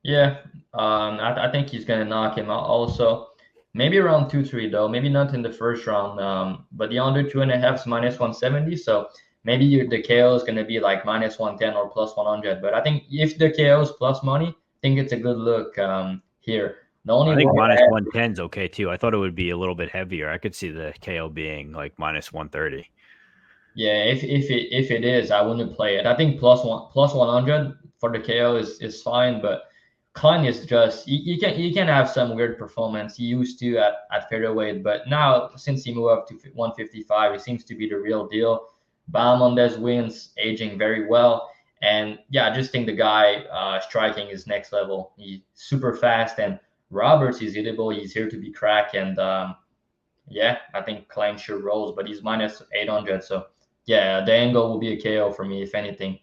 Yeah, I think he's going to knock him out also. Maybe around 2-3 though. Maybe not in the first round. But the under 2.5 is minus 170. So maybe the KO is going to be like minus 110 or plus 100. But I think if the KO is plus money, I think it's a good look here. I think minus 110 is okay too. I thought it would be a little bit heavier. I could see the KO being like minus 130. Yeah, if it is, I wouldn't play it. I think plus 100 for the KO is fine, but Klein is just you can have some weird performance he used to at featherweight, but now since he moved up to 155, he seems to be the real deal. Bahamondes wins, aging very well, and yeah, I just think the guy striking is next level. He's super fast, and Roberts is hittable. He's here to be cracked, and yeah, I think Klein sure rolls, but he's minus 800, so yeah, the angle will be a KO for me if anything.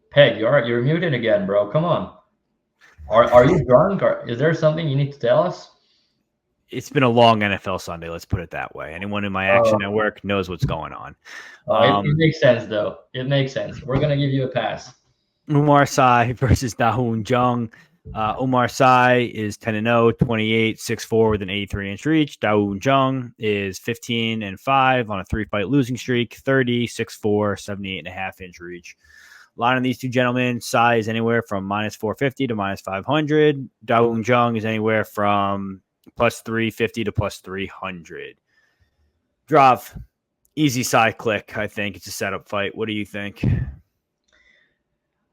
Peg, you're muted again, bro. Come on. Are you drunk? Or is there something you need to tell us? It's been a long NFL Sunday. Let's put it that way. Anyone in my Action Network knows what's going on. It makes sense, though. It makes sense. We're gonna give you a pass. Umar Sy versus WoonJung. Umar Sy is 10-0, 28, 6'4" with an 83-inch reach. WoonJung is 15-5 on a 3-fight losing streak, 30, 6'4", 78.5-inch reach. Line on these two gentlemen, Sy is anywhere from minus 450 to minus 500. WoonJung is anywhere from plus 350 to plus 300. Drav, easy Sy click. I think it's a setup fight. What do you think?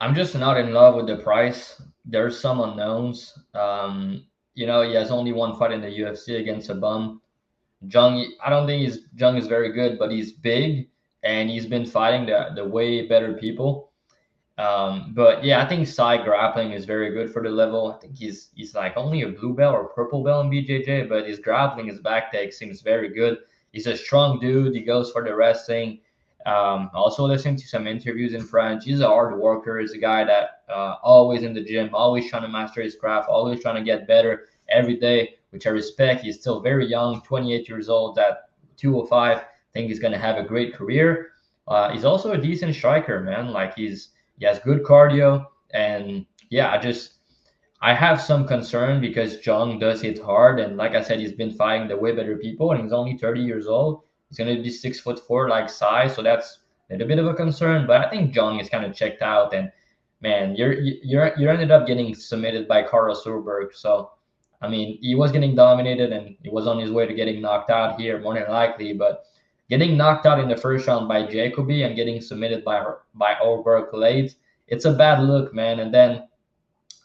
I'm just not in love with the price. There's some unknowns. He has only one fight in the UFC against a bum. I don't think Jung is very good, but he's big and he's been fighting the way better people. But yeah, I think Sy grappling is very good for the level. I think he's like only a blue belt or purple belt in BJJ, but his grappling, his back take seems very good. He's a strong dude. He goes for the wrestling. Also listening to some interviews in French. He's a hard worker. He's a guy that always in the gym, always trying to master his craft, always trying to get better every day, which I respect. He's still very young, 28 years old at 205. I think he's going to have a great career. He's also a decent striker, man. Like he has good cardio. And yeah, I have some concern because Jung does hit hard. And like I said, he's been fighting the way better people and he's only 30 years old. He's going to be 6'4" like Sy, so that's a little bit of a concern. But I think Jung is kind of checked out, and man, you ended up getting submitted by Carlos Urberg. So I mean, he was getting dominated, and he was on his way to getting knocked out here, more than likely. But getting knocked out in the first round by Jacoby and getting submitted by Urberg late, it's a bad look, man. And then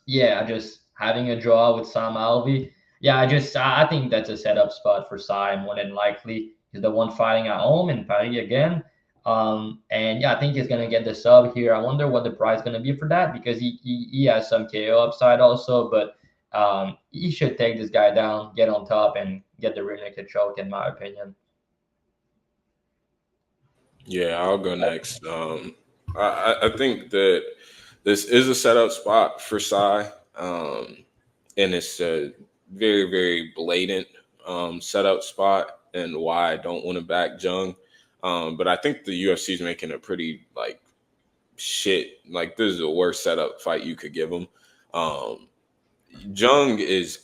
yeah, just having a draw with Sam Alvey. Yeah, I think that's a setup spot for Sy, more than likely. He's the one fighting at home in Paris again. And yeah, I think he's going to get the sub here. I wonder what the price is going to be for that because he has some KO upside also. But he should take this guy down, get on top, and get the rear naked choke, in my opinion. Yeah, I'll go next. I think that this is a setup spot for Sy. And it's a very, very blatant setup spot. And why I don't want to back Jung. But I think the UFC is making a pretty shit. Like this is the worst setup fight you could give him. Jung has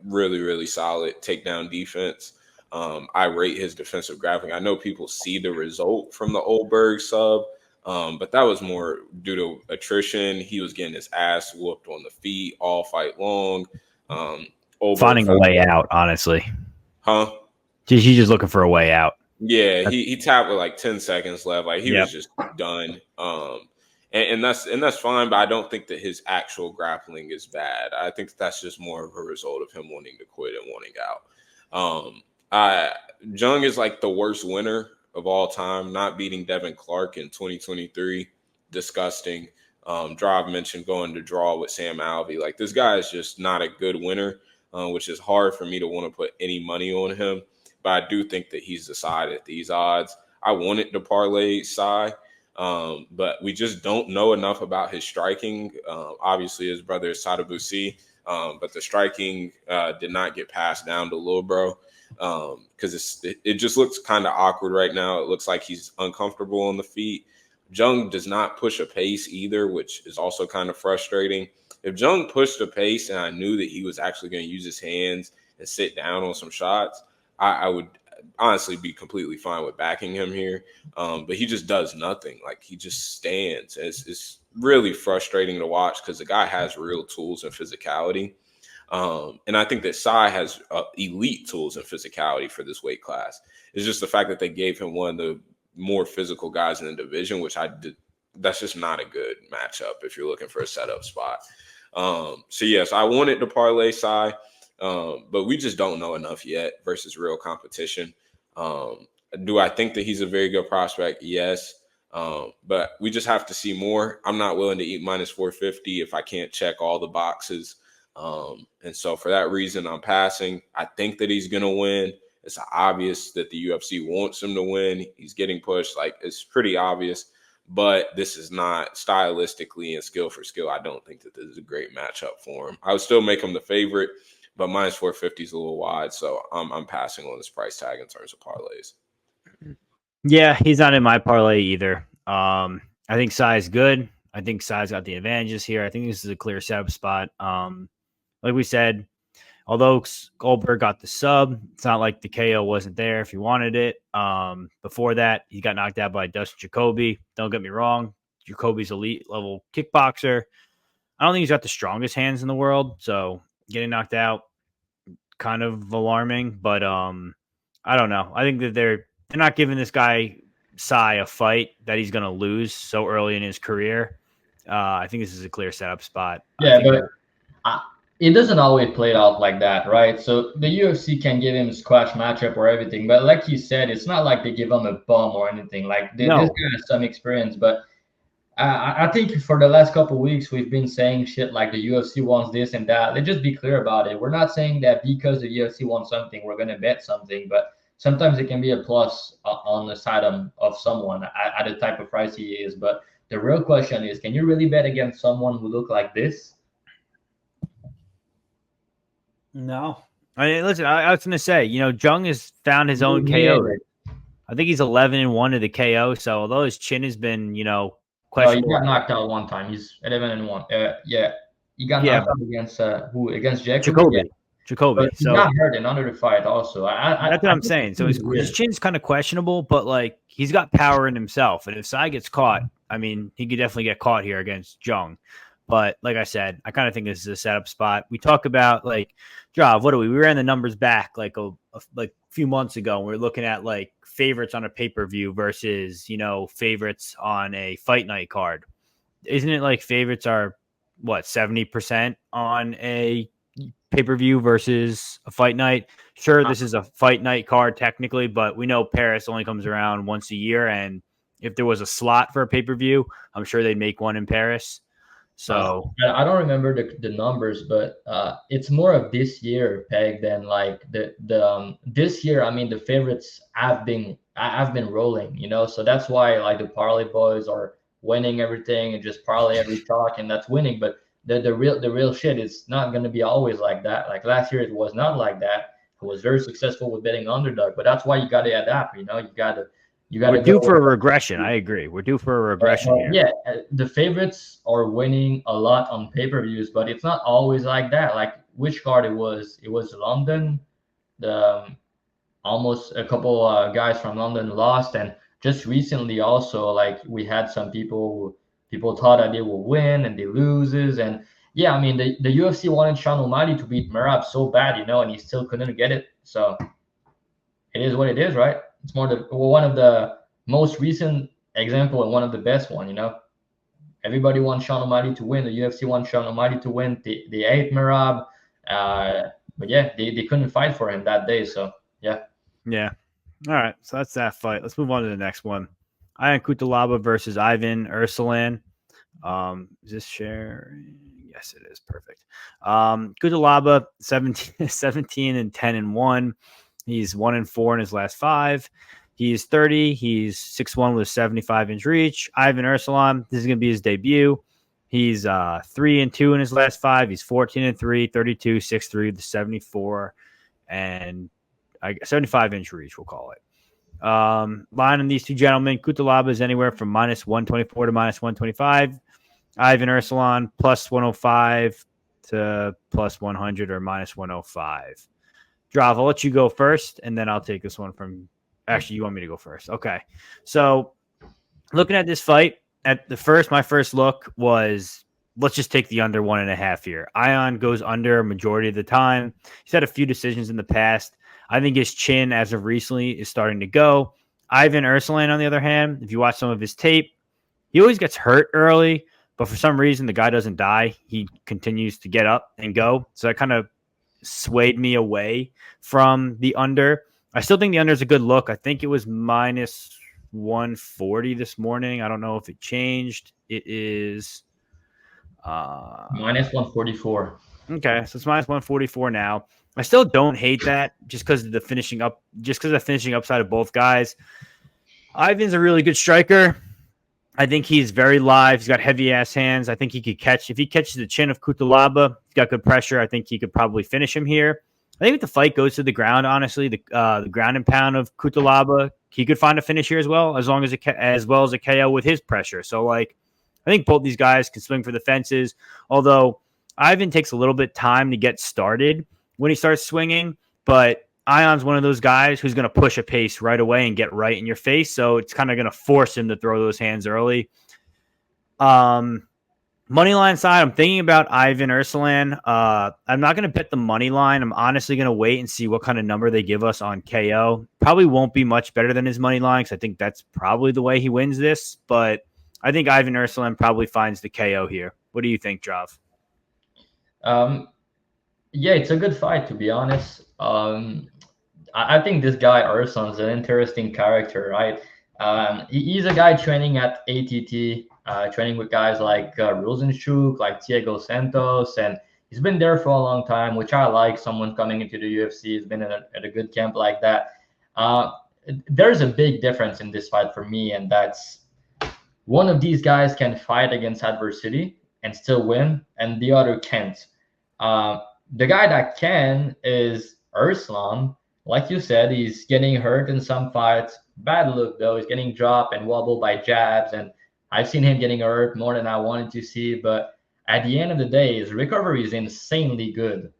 really, really solid takedown defense. I rate his defensive grappling. I know people see the result from the Oldberg sub, but that was more due to attrition. He was getting his ass whooped on the feet all fight long. Finding a way out, honestly. Huh? He's just looking for a way out. Yeah, he tapped with like 10 seconds left. Like he Yep. was just done. And that's fine, but I don't think that his actual grappling is bad. I think that's just more of a result of him wanting to quit and wanting out. Jung is like the worst winner of all time, not beating Devin Clark in 2023. Disgusting. Drive mentioned going to draw with Sam Alvey. Like this guy is just not a good winner, which is hard for me to want to put any money on him. But I do think that he's the side at these odds. I wanted to parlay Sai, but we just don't know enough about his striking. Obviously, his brother is Sadabusi, but the striking did not get passed down to Lil Bro because it just looks kind of awkward right now. It looks like he's uncomfortable on the feet. Jung does not push a pace either, which is also kind of frustrating. If Jung pushed a pace and I knew that he was actually going to use his hands and sit down on some shots, I would honestly be completely fine with backing him here. But he just does nothing. Like he just stands. It's really frustrating to watch because the guy has real tools and physicality. And I think that Sai has elite tools and physicality for this weight class. It's just the fact that they gave him one of the more physical guys in the division, which that's just not a good matchup if you're looking for a setup spot. So yes, I wanted to parlay Sai. But we just don't know enough yet versus real competition. Do I think that he's a very good prospect? Yes. But we just have to see more. I'm not willing to eat minus 450 if I can't check all the boxes. And so for that reason, I'm passing. I think that he's going to win. It's obvious that the UFC wants him to win. He's getting pushed. Like it's pretty obvious. But this is not stylistically and skill for skill. I don't think that this is a great matchup for him. I would still make him the favorite. But minus 450 is a little wide, so I'm passing on this price tag in terms of parlays. Yeah, he's not in my parlay either. I think Sai is good. I think Sai's got the advantages here. I think this is a clear setup spot. Like we said, although Goldberg got the sub, it's not like the KO wasn't there if he wanted it. Before that, he got knocked out by Dustin Jacoby. Don't get me wrong. Jacoby's elite level kickboxer. I don't think he's got the strongest hands in the world, so getting knocked out, kind of alarming, but I don't know. I think that they're not giving this guy Sai a fight that he's going to lose so early in his career. I think this is a clear setup spot. Yeah, but it doesn't always play out like that, right? So the UFC can give him a squash matchup or everything, but like you said, it's not like they give him a bum or anything. Like this guy has some experience, but I think for the last couple of weeks, we've been saying shit like the UFC wants this and that. Let's just be clear about it. We're not saying that because the UFC wants something, we're going to bet something, but sometimes it can be a plus on the side of someone at the type of price he is. But the real question is, can you really bet against someone who look like this? No. I mean, listen, I was going to say, Jung has found his own KO. I think he's 11-1 to the KO. So although his chin has been, questionable. He got knocked out one time. He's 11-1. Yeah, he got knocked out against who? Against Jacoby. Yeah. Jacoby. But he got hurt in under the fight also. That's what I'm saying. So his chin's kind of questionable, but like he's got power in himself. And if Sai gets caught, I mean, he could definitely get caught here against Jung. But like I said, I kind of think this is a setup spot. We talk about like, Jav, what do we ran the numbers back like a few months ago. And we were looking at like favorites on a pay-per-view versus, favorites on a fight night card. Isn't it like favorites are 70% on a pay-per-view versus a fight night? Sure, this is a fight night card technically, but we know Paris only comes around once a year. And if there was a slot for a pay-per-view, I'm sure they'd make one in Paris. So I don't remember the numbers, but it's more of this year, Peg, than like the this year. I mean, the favorites have been rolling, so that's why like the parlay boys are winning everything and just parlay every talk, and that's winning. But the real shit is not going to be always like that. Like last year, it was not like that. It was very successful with betting underdog, but that's why you got to adapt. We're due for a regression. I agree. We're due for a regression here. Yeah, the favorites are winning a lot on pay-per-views, but it's not always like that. Like which card it was London. Almost a couple guys from London lost, and just recently also like we had some people thought that they will win and they loses, and yeah, I mean the UFC wanted Sean O'Malley to beat Merab so bad, and he still couldn't get it. So it is what it is, right? it's more one of the most recent example and one of the best one. Everybody wants Sean O'Malley to win. The UFC wants Sean O'Malley to win. They hate Merab, but yeah, they couldn't fight for him that day. So yeah. Yeah. All right. So that's that fight. Let's move on to the next one. Ion Cutelaba versus Ivan Erslan. Is this share? Yes, it is. Perfect. Cutelaba 17 and 10 and 1. He's 1-4 in his last 5. He's 30. He's 6'1" with a 75-inch reach. Ivan Erslan, this is going to be his debut. He's 3-2 in his last 5. He's 14-3, 32, 6'3 with a 74 and 75-inch reach, we'll call it. Line on these two gentlemen, Cutelaba is anywhere from -124 to -125. Ivan Erslan +105 to +100 or -105. Drav, I'll let you go first, and then I'll take this one from. Actually, you want me to go first? Okay. So, looking at this fight, my first look was, let's just take the under 1.5 here. Ion goes under majority of the time. He's had a few decisions in the past. I think his chin, as of recently, is starting to go. Ivan Erslan, on the other hand, if you watch some of his tape, he always gets hurt early, but for some reason, the guy doesn't die. He continues to get up and go. So that kind of swayed me away from the under. I still think the under is a good look. I think it was -140 this morning. I don't know if it changed. It is -144. Okay, so it's -144 now. I still don't hate that just because of the finishing upside of both guys. Ivan's a really good striker. I think he's very live. He's got heavy ass hands. I think he could catch, if he catches the chin of Cutelaba, he's got good pressure. I think he could probably finish him here. I think if the fight goes to the ground, honestly, the ground and pound of Cutelaba, he could find a finish here as well as well as a KO with his pressure. So I think both these guys can swing for the fences. Although Ivan takes a little bit time to get started when he starts swinging, but Ion's one of those guys who's going to push a pace right away and get right in your face. So it's kind of going to force him to throw those hands early. Money line side, I'm thinking about Ivan Erslan. I'm not going to bet the money line. I'm honestly going to wait and see what kind of number they give us on KO. Probably won't be much better than his money line because I think that's probably the way he wins this. But I think Ivan Erslan probably finds the KO here. What do you think, Drav? Yeah, it's a good fight, to be honest. I think this guy Erslan's an interesting character, right? He's a guy training at ATT, training with guys like Rosenstruck, like Diego Santos, and he's been there for a long time, which I like. Someone coming into the UFC has been at a good camp like that. There's a big difference in this fight for me, and that's one of these guys can fight against adversity and still win, and the other can't. The guy that can is Erslan. Like you said, he's getting hurt in some fights. Bad look, though. He's getting dropped and wobbled by jabs, and I've seen him getting hurt more than I wanted to see. But at the end of the day, his recovery is insanely good.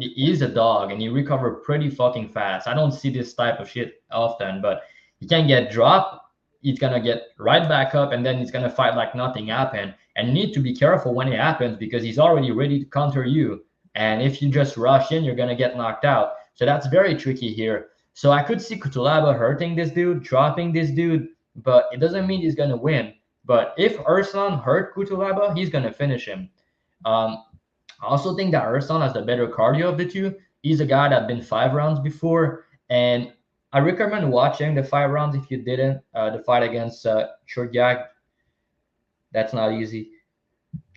He's a dog, and he recovered pretty fucking fast. I don't see this type of shit often, but he can get dropped. He's going to get right back up, and then he's going to fight like nothing happened. And you need to be careful when it happens because he's already ready to counter you. And if you just rush in, you're going to get knocked out. So that's very tricky here. So I could see Cutelaba hurting this dude, dropping this dude, but it doesn't mean he's going to win. But if Erslan hurt Cutelaba, he's going to finish him. I also think that Erslan has the better cardio of the two. He's a guy that's been 5 rounds before. And I recommend watching the 5 rounds if you didn't. The fight against Churgyak. That's not easy.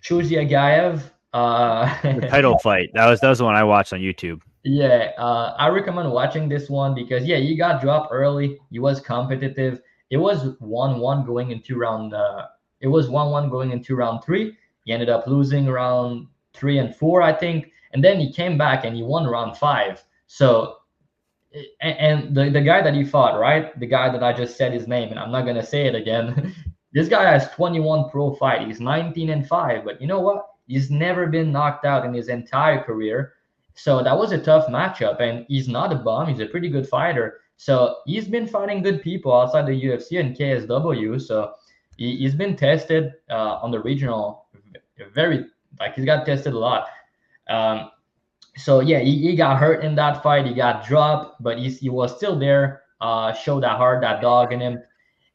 Chuziagayev. The title fight. That was the one I watched on YouTube. Yeah, I recommend watching this one because he got dropped early. He was competitive. It was 1-1 going into round. It was 1-1 going into round 3. He ended up losing round 3 and 4, I think, and then he came back and he won round 5. So, and the guy that he fought, right? The guy that I just said his name, and I'm not gonna say it again. This guy has 21 pro fight. He's 19-5, but you know what? He's never been knocked out in his entire career. So that was a tough matchup, and he's not a bum. He's a pretty good fighter. So he's been fighting good people outside the UFC and KSW. So he's been tested on the regional, he's got tested a lot. So yeah, he got hurt in that fight. He got dropped, but he was still there. show that heart, that dog in him.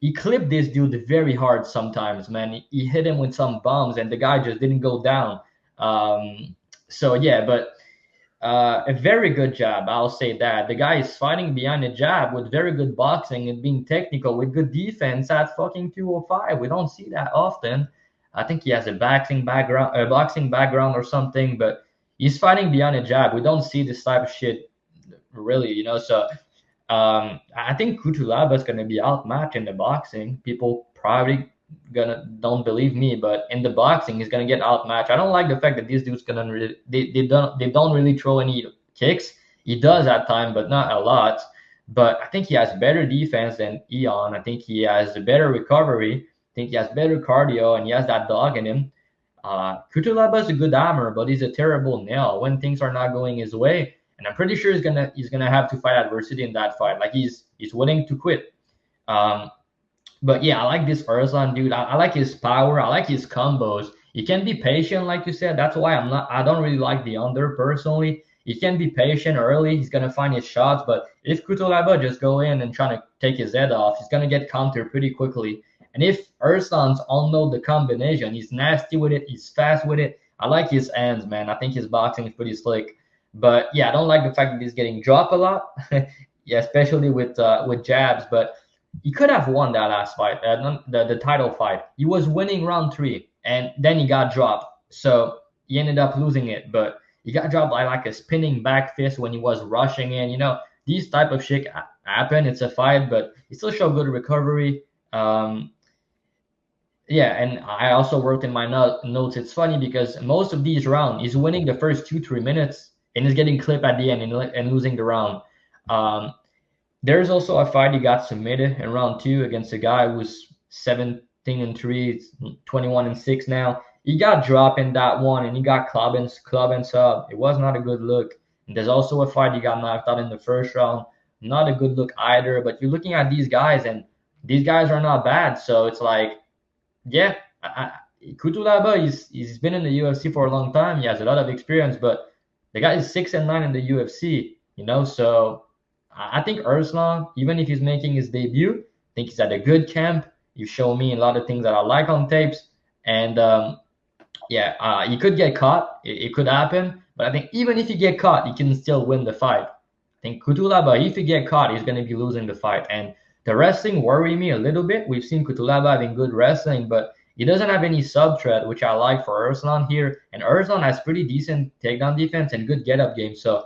He clipped this dude very hard sometimes, man. He hit him with some bombs, and the guy just didn't go down. So yeah, but a very good jab, I'll say that. The guy is fighting behind a jab with very good boxing and being technical with good defense at fucking 205. We don't see that often. I think he has a boxing background or something, but he's fighting behind a jab. We don't see this type of shit really, you know. So I think Cutelaba is gonna be outmatched in the boxing. People probably don't believe me, but in the boxing, he's gonna get outmatched. I don't like the fact that these dudes gonna really they don't really throw any kicks. He does at time, but not a lot. But I think he has better defense than Ion. I think he has a better recovery. I think he has better cardio, and he has that dog in him. Cutelaba is a good hammer, but he's a terrible nail when things are not going his way. And I'm pretty sure he's gonna have to fight adversity in that fight. Like he's willing to quit. But yeah, I like this Erslan dude. I like his power. I like his combos. He can be patient, like you said. That's why I don't really like the under personally. He can be patient early. He's gonna find his shots. But if Cutelaba just go in and trying to take his head off, he's gonna get countered pretty quickly. And if Erslan's all know the combination, he's nasty with it. He's fast with it. I like his hands, man. I think his boxing is pretty slick. But yeah, I don't like the fact that he's getting dropped a lot. Yeah, especially with jabs. But he could have won that last fight, the title fight. He was winning round 3, and then he got dropped. So he ended up losing it. But he got dropped by like a spinning back fist when he was rushing in. You know, these type of shit happen. It's a fight, but he still showed good recovery. Yeah, and I also wrote in my notes, it's funny because most of these rounds, he's winning the first 2-3 minutes, and he's getting clipped at the end and losing the round. There's also a fight he got submitted in round 2 against a guy who's 17-3, 21-6 now. He got dropped in that one, and he got club and sub. It was not a good look. And there's also a fight he got knocked out in the first round. Not a good look either. But you're looking at these guys, and these guys are not bad. So it's like, yeah, Cutelaba, he's been in the UFC for a long time. He has a lot of experience, but the guy is 6-9 in the UFC, you know. So I think Erslan, even if he's making his debut, I think he's at a good camp. You show me a lot of things that I like on tapes, and he could get caught. It could happen, but I think even if he get caught, he can still win the fight. I think Cutelaba, if he get caught, he's going to be losing the fight. And the wrestling worry me a little bit. We've seen Cutelaba having good wrestling, but he doesn't have any sub-threat, which I like for Erslan here. And Erslan has pretty decent takedown defense and good get-up game. So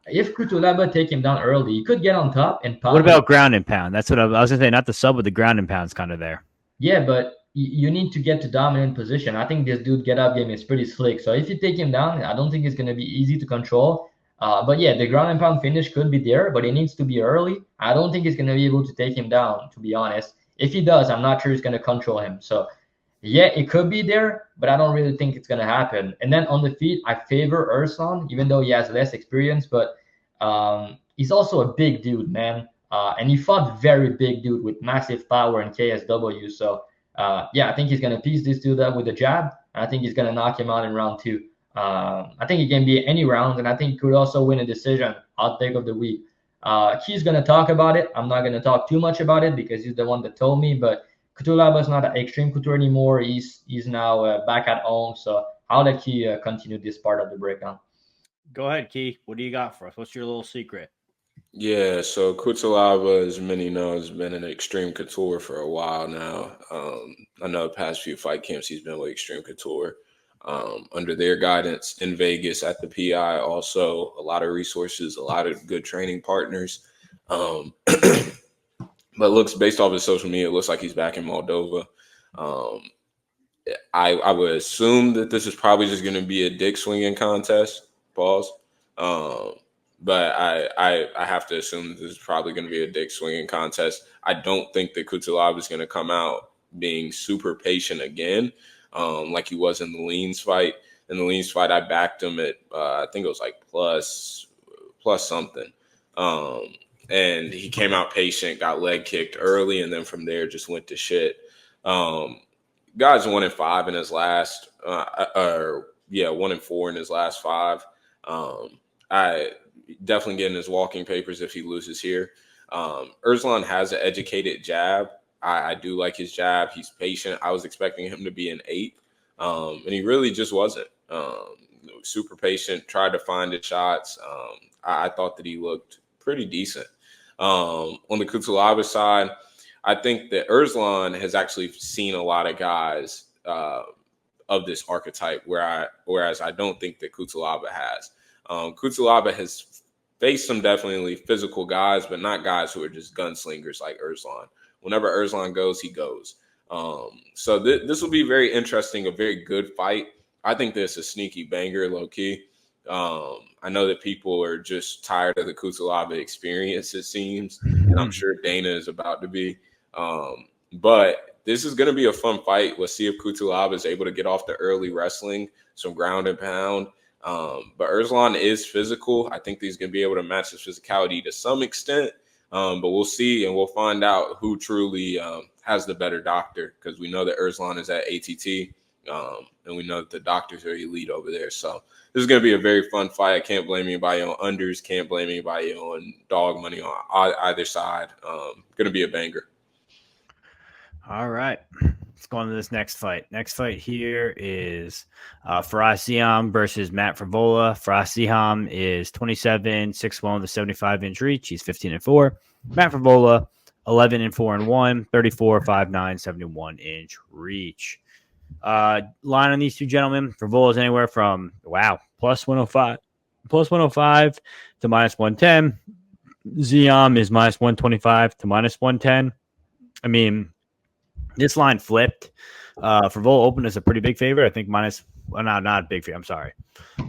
if Cutelaba take him down early, he could get on top and pound. What about ground and pound? That's what I was going to say. Not the sub, but the ground and pound's kind of there. Yeah, but you need to get to dominant position. I think this dude get-up game is pretty slick. So if you take him down, I don't think it's going to be easy to control. But yeah, the ground and pound finish could be there, but it needs to be early. I don't think he's going to be able to take him down, to be honest. If he does, I'm not sure he's going to control him. So yeah, it could be there, but I don't really think it's going to happen. And then on the feet, I favor Erslan, even though he has less experience, but he's also a big dude, man. And he fought very big dude with massive power and KSW. So I think he's going to piece this dude up with a jab, and I think he's going to knock him out in round 2. I think he can be any round, and I think he could also win a decision. Hot take of the week. He's going to talk about it. I'm not going to talk too much about it because he's the one that told me, but Cutelaba is not an extreme couture anymore. He's now back at home, so I'll let Key continue this part of the breakdown. Go ahead, Key. What do you got for us? What's your little secret? Yeah, so Cutelaba, as many know, has been an extreme couture for a while now. I know the past few fight camps he's been with extreme couture. Under their guidance in Vegas at the PI, also a lot of resources, a lot of good training partners. But looks based off his social media, it looks like he's back in Moldova. I would assume that this is probably just going to be a dick swinging contest. Pause. But I have to assume that this is probably going to be a dick swinging contest. I don't think that Cutelaba is going to come out being super patient again, like he was in the Leans fight. In the Leans fight, I backed him at I think it was like plus something. And he came out patient, got leg kicked early, and then from there just went to shit. Guy's 1-5 in his last, 1-4 in his last 5. I definitely getting his walking papers if he loses here. Erslan has an educated jab. I do like his jab. He's patient. I was expecting him to be an 8, and he really just wasn't. Super patient, tried to find his shots. I thought that he looked pretty decent. On the Cutelaba side, I think that Erslan has actually seen a lot of guys of this archetype, whereas I don't think that Cutelaba has. Cutelaba has faced some definitely physical guys, but not guys who are just gunslingers like Erslan. Whenever Erslan goes, he goes. So this will be very interesting, a very good fight. I think this is a sneaky banger, low key. I know that people are just tired of the Cutelaba experience, it seems, and I'm sure Dana is about to be. But this is going to be a fun fight. Let's see if Cutelaba is able to get off the early wrestling, some ground and pound. But Erslan is physical. I think he's going to be able to match his physicality to some extent. But we'll see, and we'll find out who truly has the better doctor, because we know that Erslan is at ATT. And we know that the doctors are elite over there. So this is going to be a very fun fight. I can't blame anybody on unders. Can't blame anybody on dog money on either side. Going to be a banger. All right. Let's go on to this next fight. Next fight here is Ziam versus Matt Frevola. Ziam is 27, 6'1", with a 75-inch reach. He's 15-4. Matt Frevola, 11-4-1, 34, 5'9", 71-inch reach. Line on these two gentlemen, Frevola is anywhere from plus 105 to minus 110. Ziam is minus 125 to minus 110. I mean, this line flipped. Frevola opened as a pretty big favorite. I think not a big favorite. I'm sorry,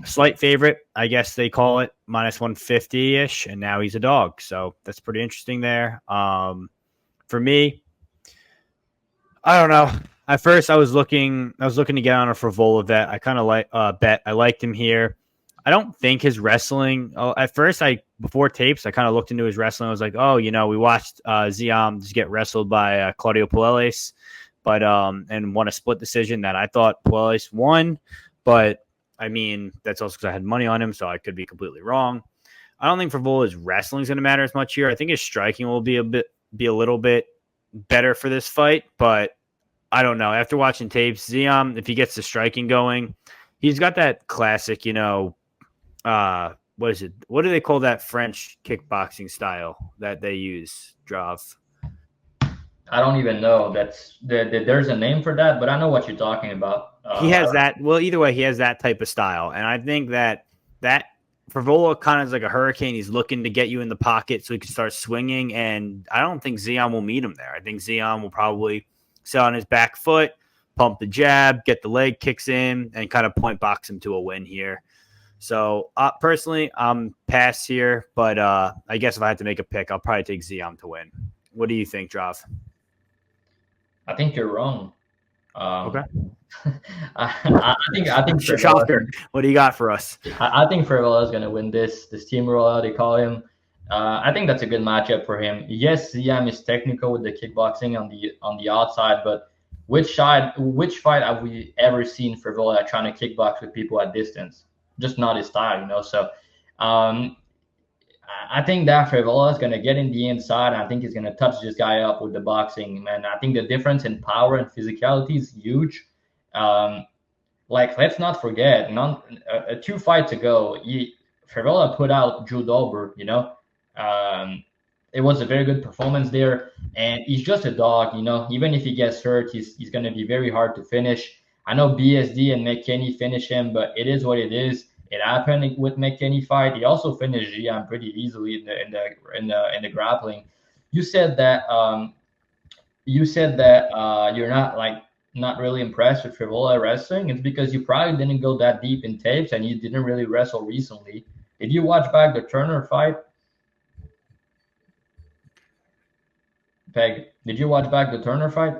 a slight favorite, I guess they call it, minus 150-ish, and now he's a dog. So that's pretty interesting there. For me, I don't know. At first, I was looking to get on a Frevola bet. I kind of bet. I liked him here. I don't think his wrestling. At first, before tapes, I kind of looked into his wrestling. I was like, we watched Ziam just get wrestled by Claudio Puelles, but and won a split decision that I thought Puelles won. But I mean, that's also because I had money on him, so I could be completely wrong. I don't think Frevola's wrestling is going to matter as much here. I think his striking will be a little bit better for this fight, but I don't know. After watching tapes, Ziam, if he gets the striking going, he's got that classic, what is it? What do they call that French kickboxing style that they use, Drav? I don't even know. There's a name for that, but I know what you're talking about. He has that. Well, either way, he has that type of style. And I think that Frevola kind of is like a hurricane. He's looking to get you in the pocket so he can start swinging. And I don't think Ziam will meet him there. I think Ziam will probably sit on his back foot, pump the jab, get the leg kicks in, and kind of point box him to a win here. So personally, I'm pass here, but I guess if I had to make a pick, I'll probably take Ziam to win. What do you think, Drav? I think you're wrong. Okay. I think Shocker. What do you got for us? I think Frevola is going to win this steamroller, they call him. I think that's a good matchup for him. Yes, Ziam is technical with the kickboxing on the outside, but which fight have we ever seen Frevola trying to kickbox with people at distance? Just not his style, So I think that Frevola is going to get in the inside. And I think he's going to touch this guy up with the boxing. Man, I think the difference in power and physicality is huge. Let's not forget, 2 fights ago, Frevola put out Drew Dober, It was a very good performance there, and he's just a dog, Even if he gets hurt, he's going to be very hard to finish. I know BSD and McKinney finish him, but it is what it is. It happened with McKinney fight. He also finished Ziam pretty easily in the grappling. You said that you're not really impressed with Frevola wrestling. It's because you probably didn't go that deep in tapes and you didn't really wrestle recently. Did you watch back the Turner fight? Peg, did you watch back the Turner fight?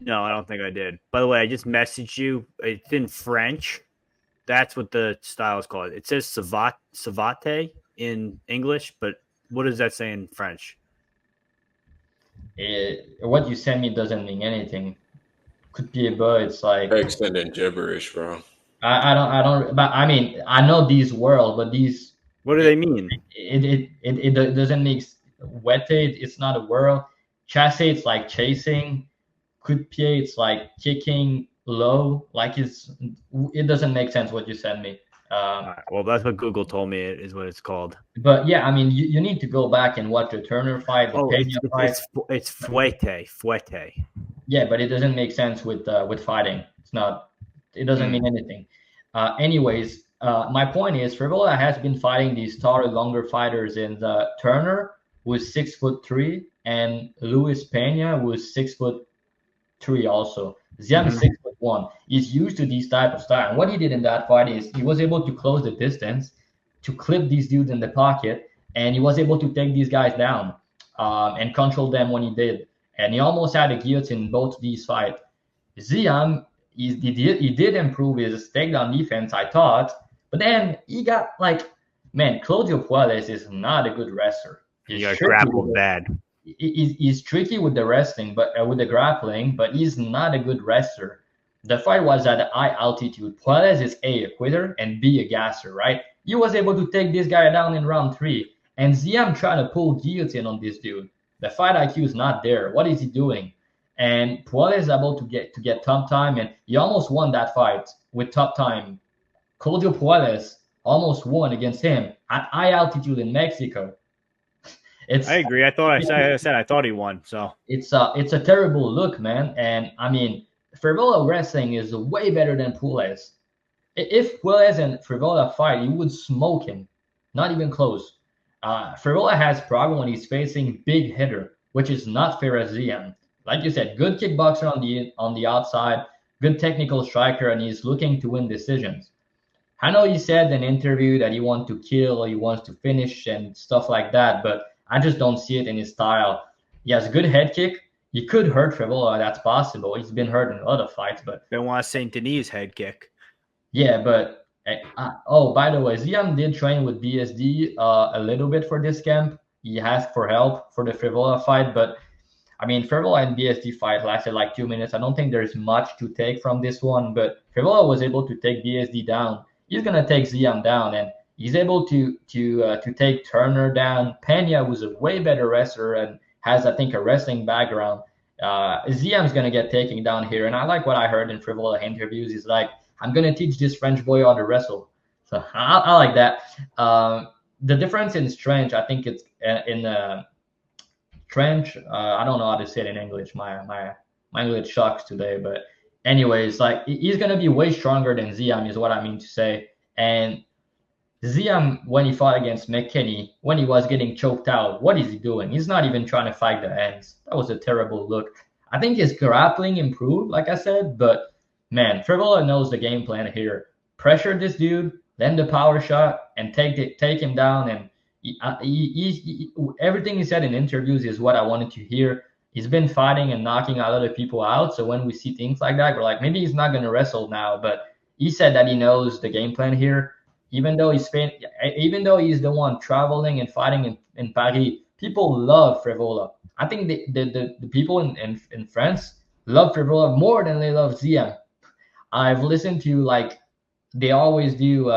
No, I don't think I did. By the way, I just messaged you. It's in French. That's what the style is called. It says savate in English, but what does that say in French? What you sent me doesn't mean anything. Could be a but it's like extended gibberish, bro. I don't. But I mean, I know these words, but these What do they mean? It doesn't make wete. It's not a word. Chasse, it's like chasing. Coup de pied, it's like kicking low. Like it doesn't make sense what you sent me. All right, well, that's what Google told me it is what it's called. But yeah, I mean, you need to go back and watch the Turner fight, the Pena fight. It's fuete. Yeah, but it doesn't make sense with fighting. It's not. It doesn't mean anything. Anyways, my point is, Frevola has been fighting these taller, longer fighters in the Turner, who's 6'3", and Luis Pena, who's 6'3" also. Ziam is 6'1". He's used to these type of style. And what he did in that fight is he was able to close the distance, to clip these dudes in the pocket, and he was able to take these guys down and control them when he did. And he almost had a guillotine in both these fights. Ziam, he did improve his takedown defense, I thought, but then he got Claudio Puelles is not a good wrestler. He got grappled bad. He's tricky with the wrestling, but with the grappling, but he's not a good wrestler. The fight was at high altitude. Puelles is A, a quitter, and B, a gasser, right? He was able to take this guy down in round 3, and Ziam trying to pull guillotine on this dude. The fight IQ is not there. What is he doing? And Puelles is able to get top time, and he almost won that fight with top time. Claudio Puelles almost won against him at high altitude in Mexico. I agree. I thought he won. So it's a terrible look, man. And I mean, Frevola wrestling is way better than Puelles. If Puelles and Frevola fight, you would smoke him. Not even close. Frevola has problem when he's facing big hitter, which is not fair as Ziam. Like you said, good kickboxer on the outside, good technical striker, and he's looking to win decisions. I know he said in an interview that he wants to kill, he wants to finish and stuff like that, but I just don't see it in his style. He has a good head kick. He could hurt Frevola. That's possible. He's been hurt in a lot of fights, but Benoit Saint Denis head kick. Yeah, but by the way, Ziam did train with BSD a little bit for this camp. He asked for help for the Frevola fight, but I mean, Frevola and BSD fight lasted like 2 minutes. I don't think there's much to take from this one, but Frevola was able to take BSD down. He's gonna take Ziam down, and he's able to take Turner down. Pena was a way better wrestler and has, I think, a wrestling background. Ziam's going to get taken down here. And I like what I heard in Frevola interviews. He's like, I'm going to teach this French boy how to wrestle. So I like that. The difference in strength, I think it's in trench. I don't know how to say it in English. My English sucks today. But anyways, he's going to be way stronger than Ziam is what I mean to say. And Ziam, when he fought against McKinney, when he was getting choked out, what is he doing? He's not even trying to fight the ends. That was a terrible look. I think his grappling improved, like I said, but man, Frevola knows the game plan here. Pressure this dude, land the power shot, and take him down. And everything he said in interviews is what I wanted to hear. He's been fighting and knocking a lot of people out. So when we see things like that, we're like, maybe he's not going to wrestle now. But he said that he knows the game plan here. Even though he's the one traveling and fighting in Paris, people love Frevola. I think the people in France love Frevola more than they love Ziam. I've listened to they always do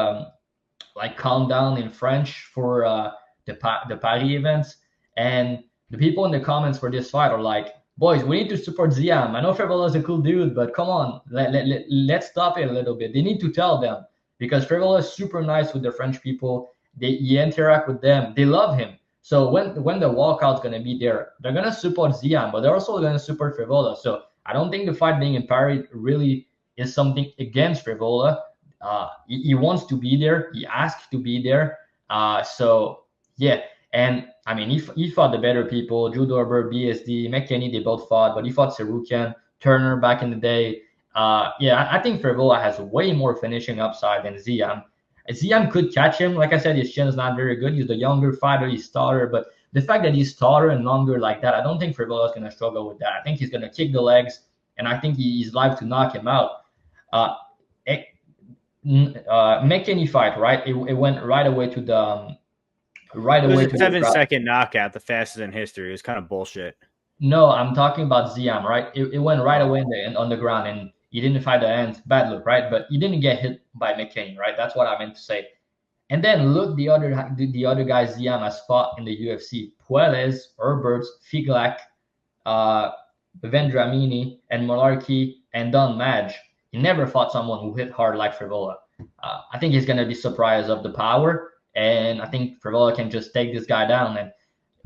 countdown in French for the Paris events, and the people in the comments for this fight are like, boys, we need to support Ziam. I know Frevola is a cool dude, but come on, let's stop it a little bit. They need to tell them. Because Frevola is super nice with the French people. He interact with them. They love him. So when the walkout's going to be there, they're going to support Ziam, but they're also going to support Frevola. So I don't think the fight being in Paris really is something against Frevola. He wants to be there. He asked to be there. So, yeah. And, I mean, he fought the better people. Drew Dorber, BSD, McKinney, they both fought. But he fought Sarukian, Turner back in the day. I think Frevola has way more finishing upside than Ziam. Ziam could catch him. Like I said, his chin is not very good. He's the younger fighter. He's taller. But the fact that he's taller and longer like that, I don't think Frevola is going to struggle with that. I think he's going to kick the legs, and I think he's live to knock him out. McKinney fight, right? It went right away to the right away. It was a 7-second knockout, the fastest in history. It was kind of bullshit. No, I'm talking about Ziam, right? It went right away on the ground, and he didn't fight the ends. Bad look, right? But he didn't get hit by McKinney, right? That's what I meant to say. And then look the other guys Ziam has fought in the UFC: Perez, Herberts, Figlak, Vendramini, and Malarkey, and Don Madge. He never fought someone who hit hard like Frevola. I think he's going to be surprised of the power, and I think Frevola can just take this guy down. And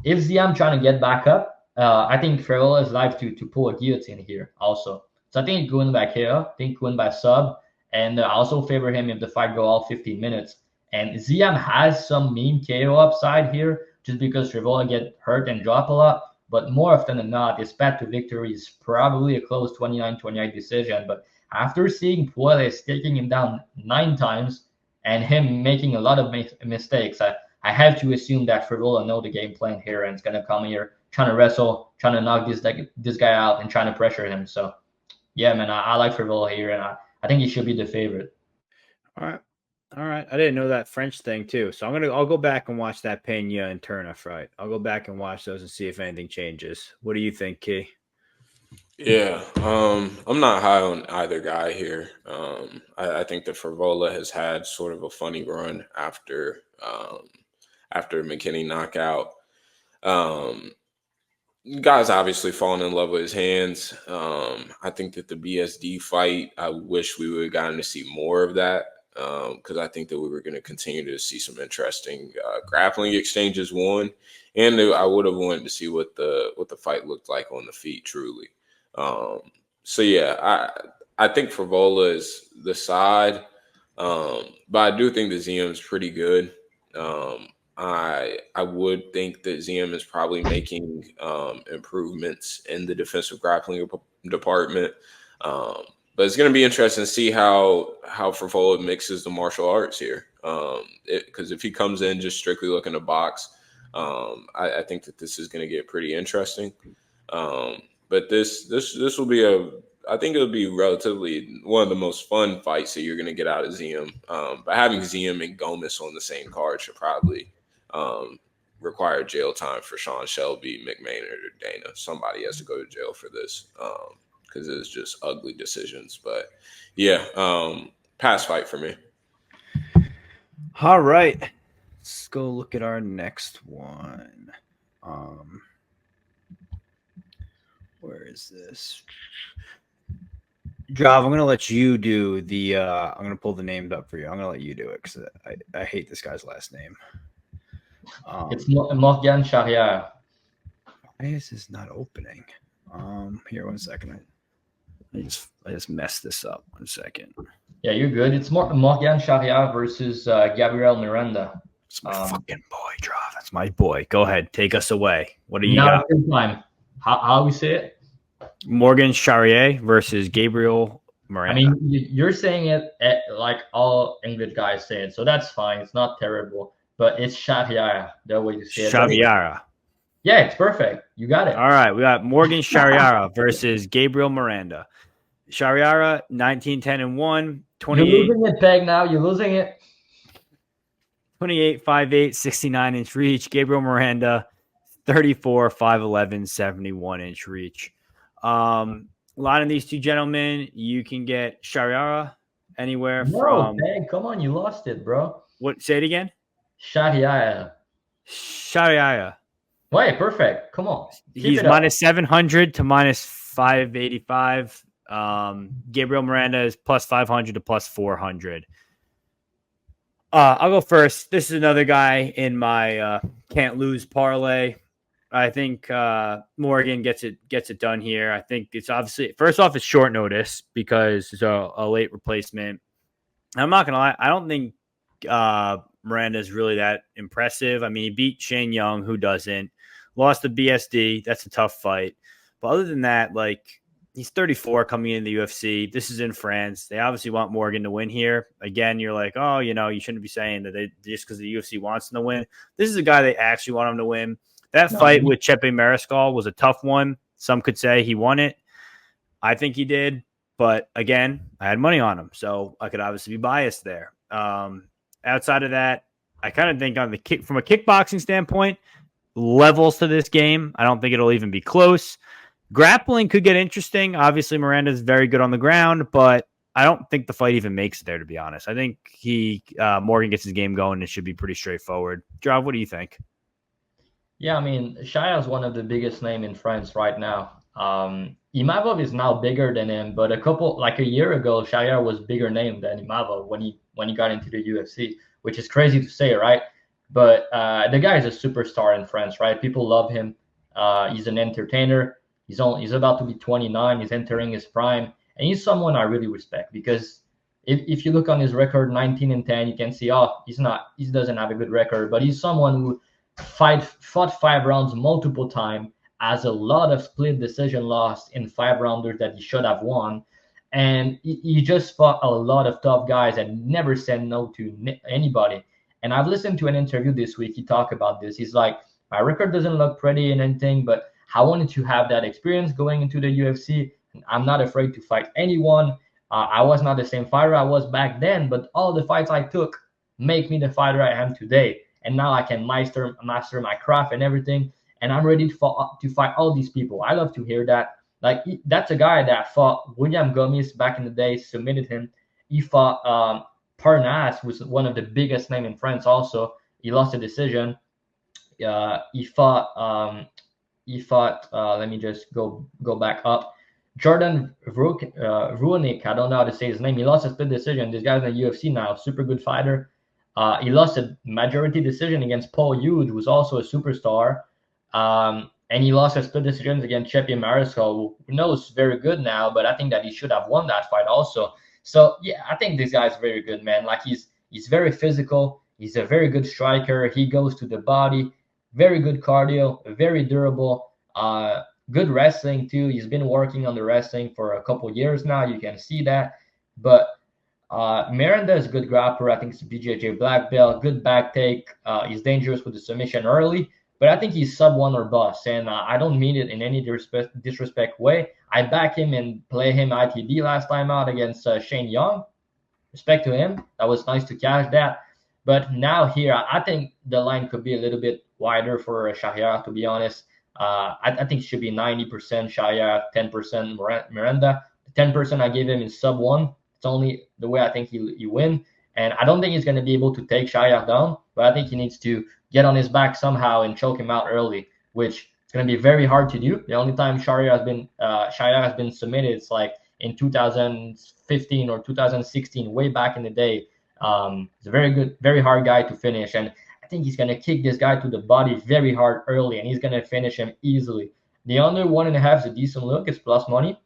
if Ziam trying to get back up, I think Frevola is live to pull a guillotine here also. So I think he could win by KO. I think he could win by sub, and I also favor him if the fight go all 15 minutes. And Ziam has some mean KO upside here, just because Frevola get hurt and drop a lot. But more often than not, his path to victory is probably a close 29-28 decision. But after seeing Puelles taking him down 9 times and him making a lot of mistakes, I have to assume that Frevola know the game plan here and is going to come here trying to wrestle, trying to knock this guy out and trying to pressure him. So, yeah, man, I like Frevola here, and I think he should be the favorite. All right. I didn't know that French thing too. So I'll go back and watch that Pena and Turner fight. I'll go back and watch those and see if anything changes. What do you think, Key? Yeah, I'm not high on either guy here. I think that Frevola has had sort of a funny run after McKinney knockout. Guy's obviously fallen in love with his hands. I think that the BSD fight, I wish we would have gotten to see more of that. Because I think that we were going to continue to see some interesting grappling exchanges. One, and I would have wanted to see what the fight looked like on the feet, truly. So yeah, I think Frevola is the side, but I do think that Ziam is pretty good. I would think that Ziam is probably making improvements in the defensive grappling department. But it's going to be interesting to see how Frevola mixes the martial arts here. Because if he comes in just strictly looking to box, I think that this is going to get pretty interesting. But this will be I think it'll be relatively one of the most fun fights that you're going to get out of Ziam. But having Ziam and Gomis on the same card should probably require jail time for Sean Shelby, McMahon, or Dana. Somebody has to go to jail for this. Because it's just ugly decisions. But yeah, pass fight for me. All right. Let's go look at our next one. Where is this? Jav, I'm going to let you do the I'm going to pull the names up for you. I'm going to let you do it because I hate this guy's last name. It's Morgan Charriere. Why is this not opening? Here, 1 second. I just messed this up. 1 second. Yeah, you're good. It's Morgan Charriere versus Gabriel Miranda. It's my fucking boy, Draw. That's my boy. Go ahead. Take us away. What do you got? Time. How we say it? Morgan Charriere versus Gabriel Miranda. I mean, you're saying it like all English guys say it, so that's fine. It's not terrible. But it's Charriere, the way you say it. Charriere. Yeah, it's perfect. You got it. All right. We got Morgan Charriere versus Gabriel Miranda. Charriere, 19-10-1, 28. You're losing it, Peg, now. You're losing it. 28, 5'8", 69-inch reach. Gabriel Miranda, 34, 5'11", 71-inch reach. A lot of these two gentlemen, you can get Charriere anywhere from... Peg, come on. You lost it, bro. What? Say it again. Charriere. Wait, perfect. Come on. He's minus 700 to minus 585. Gabriel Miranda is plus 500 to plus 400. I'll go first. This is another guy in my can't lose parlay. I think Morgan gets it done here. I think it's obviously, first off, it's short notice because it's a late replacement. I'm not gonna lie, I don't think Miranda is really that impressive. I mean, he beat Shane Young, who doesn't. Lost to BSD. That's a tough fight. But other than that, like, he's 34 coming into the UFC. This is in France. They obviously want Morgan to win here. Again, you're like, oh, you shouldn't be saying that they just because the UFC wants him to win. This is a guy they actually want him to win. That fight with Chepe Mariscal was a tough one. Some could say he won it. I think he did. But again, I had money on him, so I could obviously be biased there. Outside of that, I kind of think from a kickboxing standpoint, levels to this game. I don't think it'll even be close. Grappling could get interesting. Obviously, Miranda is very good on the ground, but I don't think the fight even makes it there, to be honest. I think Morgan gets his game going. It should be pretty straightforward. Jav, what do you think? Yeah, I mean, Shaya is one of the biggest names in France right now. Imavov is now bigger than him, but a year ago, Shaya was bigger name than Imavov when he got into the UFC, which is crazy to say, right? But the guy is a superstar in France, right? People love him. He's an entertainer. He's about to be 29. He's entering his prime, and he's someone I really respect because if you look on his record, 19-10, you can see, he doesn't have a good record, but he's someone who fought 5 rounds multiple times, has a lot of split decision lost in 5 rounders that he should have won, and he just fought a lot of tough guys and never said no to anybody. And I've listened to an interview this week. He talked about this. He's like, my record doesn't look pretty and anything, but I wanted to have that experience going into the UFC. I'm not afraid to fight anyone. I was not the same fighter I was back then, but all the fights I took make me the fighter I am today. And now I can master my craft and everything. And I'm ready to fight all these people. I love to hear that. Like, that's a guy that fought William Gomis back in the day, submitted him. He fought Parnas, who's one of the biggest names in France also. He lost a decision. He fought, let me just go back up. Jordan Runik, I don't know how to say his name. He lost a split decision. This guy's in the UFC now, super good fighter. He lost a majority decision against Paul Huge, who's also a superstar. And he lost a split decision against Chepi Mariscal, who knows very good now, but I think that he should have won that fight also. So, yeah, I think this guy's very good, man. Like, he's very physical. He's a very good striker. He goes to the body. Very good cardio, very durable. Good wrestling, too. He's been working on the wrestling for a couple years now. You can see that. But Miranda is a good grappler. I think it's a BJJ black belt. Good back take. He's dangerous with the submission early. But I think he's sub-1 or bust. And I don't mean it in any disrespect way. I back him and play him ITD last time out against Shane Young. Respect to him. That was nice to cash that. But now here, I think the line could be a little bit wider for Charriere, to be honest. I think it should be 90% Charriere, 10% Miranda. The 10% I gave him is sub-1. It's only the way I think he win. And I don't think he's going to be able to take Charriere down, but I think he needs to get on his back somehow and choke him out early, which is going to be very hard to do. The only time Charriere has been submitted is like in 2015 or 2016, way back in the day. He's a very hard guy to finish, and I think he's going to kick this guy to the body very hard early, and he's going to finish him easily. The under 1.5 is a decent look. It's plus money.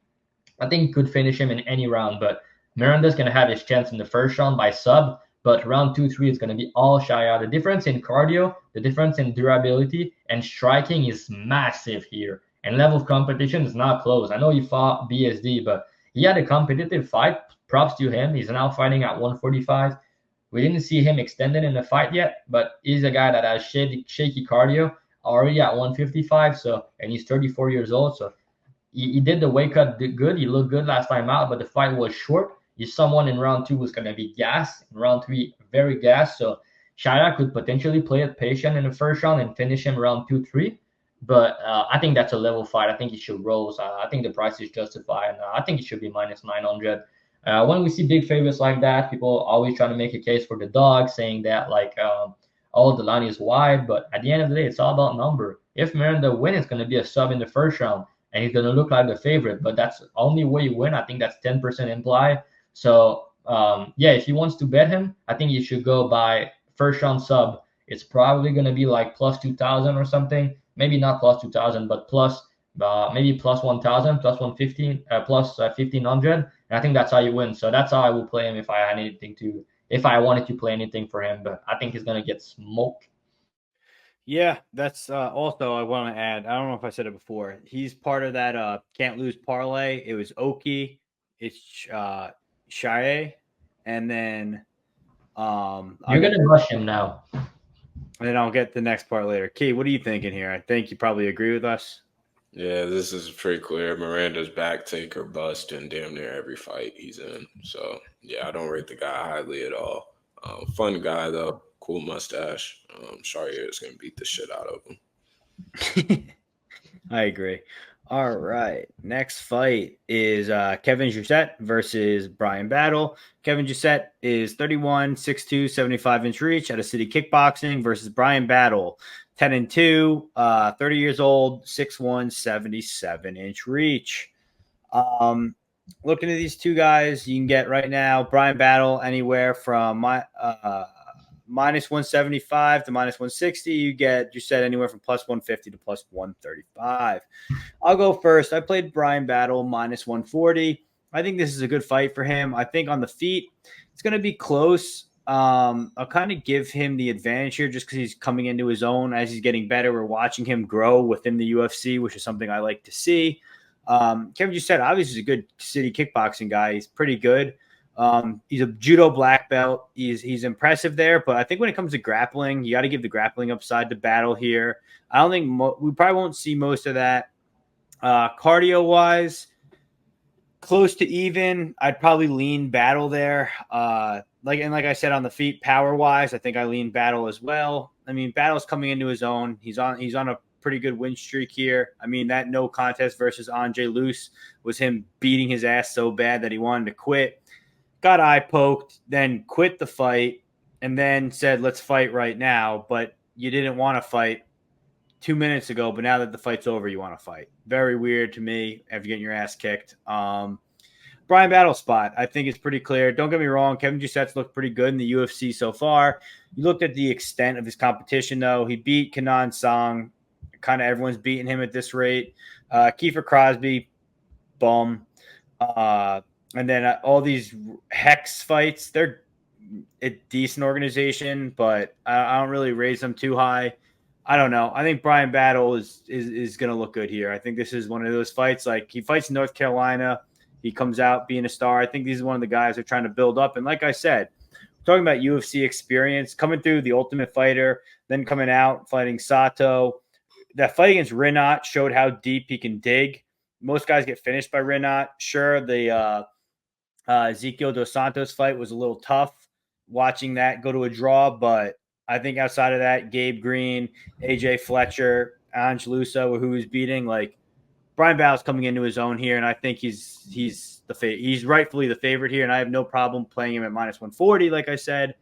I think he could finish him in any round, but Miranda's going to have his chance in the first round by sub, but round 2-3 is going to be all Charriere. The difference in cardio, the difference in durability, and striking is massive here, and level of competition is not close. I know he fought BSD, but he had a competitive fight. Props to him. He's now fighting at 145. We didn't see him extended in the fight yet, but he's a guy that has shaky cardio, already at 155. So, and he's 34 years old. So he did the weight cut good. He looked good last time out, but the fight was short. He's someone in round 2 who's going to be gassed. In round 3, very gassed. So Charriere could potentially play it patient in the first round and finish him round 2-3. But I think that's a level fight. I think he should roll. I think the price is justified. I think it should be minus 900. When we see big favorites like that, people always trying to make a case for the dog, saying that like, the line is wide. But at the end of the day, it's all about number. If Miranda wins, it's going to be a sub in the first round, and he's going to look like the favorite. But that's the only way you win. I think that's 10% implied. So, if he wants to bet him, I think you should go by first round sub. It's probably going to be like plus 2,000 or something. Maybe not plus 2,000, but maybe plus 1,000, plus 115, plus 1,500. And I think that's how you win. So that's how I will play him if I wanted to play anything for him. But I think he's going to get smoked. Yeah, that's also I want to add. I don't know if I said it before. He's part of that can't lose parlay. It was Oki, it's Charriere, and then you're going to rush him now. And then I'll get the next part later. Key, what are you thinking here? I think you probably agree with us. Yeah, this is pretty clear. Miranda's back take or bust in damn near every fight he's in. So, yeah, I don't rate the guy highly at all. Fun guy, though. Cool mustache. Charriere is going to beat the shit out of him. I agree. All right. Next fight is Kevin Jousset versus Brian Battle. Kevin Jousset is 31, 6'2", 75-inch reach out of City Kickboxing versus Brian Battle, 10-2, 30 years old, 6'1", 77-inch reach. Looking at these two guys, you can get right now Brian Battle anywhere from minus 175 to minus 160. You get Jousset anywhere from plus 150 to plus 135. I'll go first. I played Brian Battle minus 140. I think this is a good fight for him. I think on the feet, it's going to be close. I'll kind of give him the advantage here just because he's coming into his own as he's getting better. We're watching him grow within the UFC, which is something I like to see. Kevin just said, obviously, he's a good city kickboxing guy. He's pretty good. He's a judo black belt. He's impressive there, but I think when it comes to grappling, you got to give the grappling upside to Battle here. I don't think we probably won't see most of that. Cardio wise, close to even. I'd probably lean Battle there. Like I said, on the feet, power wise, I think I lean Battle as well. I mean, Battle's coming into his own. He's on a pretty good win streak here. I mean, that no contest versus Andre Luce was him beating his ass so bad that he wanted to quit. Got eye poked, then quit the fight, and then said, "Let's fight right now." But you didn't want to fight 2 minutes ago, but now that the fight's over, you want to fight. Very weird to me after getting your ass kicked. Brian Battle spot, I think it's pretty clear. Don't get me wrong, Kevin Jousset's looked pretty good in the UFC so far. You looked at the extent of his competition, though. He beat Kenan Song. Kind of everyone's beating him at this rate. Kiefer Crosby, bum. And then all these Hex fights, they're a decent organization, but I don't really raise them too high. I don't know. I think Brian Battle is going to look good here. I think this is one of those fights. Like, he fights in North Carolina. He comes out being a star. I think he's one of the guys they're trying to build up. And like I said, talking about UFC experience, coming through the Ultimate Fighter, then coming out fighting Sato. That fight against Rinat showed how deep he can dig. Most guys get finished by Rinat. Sure, the Ezekiel Dos Santos fight was a little tough watching that go to a draw, but I think outside of that, Gabe Green, AJ Fletcher, Ange Luso, who he's beating, like, Brian Battle's coming into his own here, and I think he's rightfully the favorite here, and I have no problem playing him at minus 140, like I said.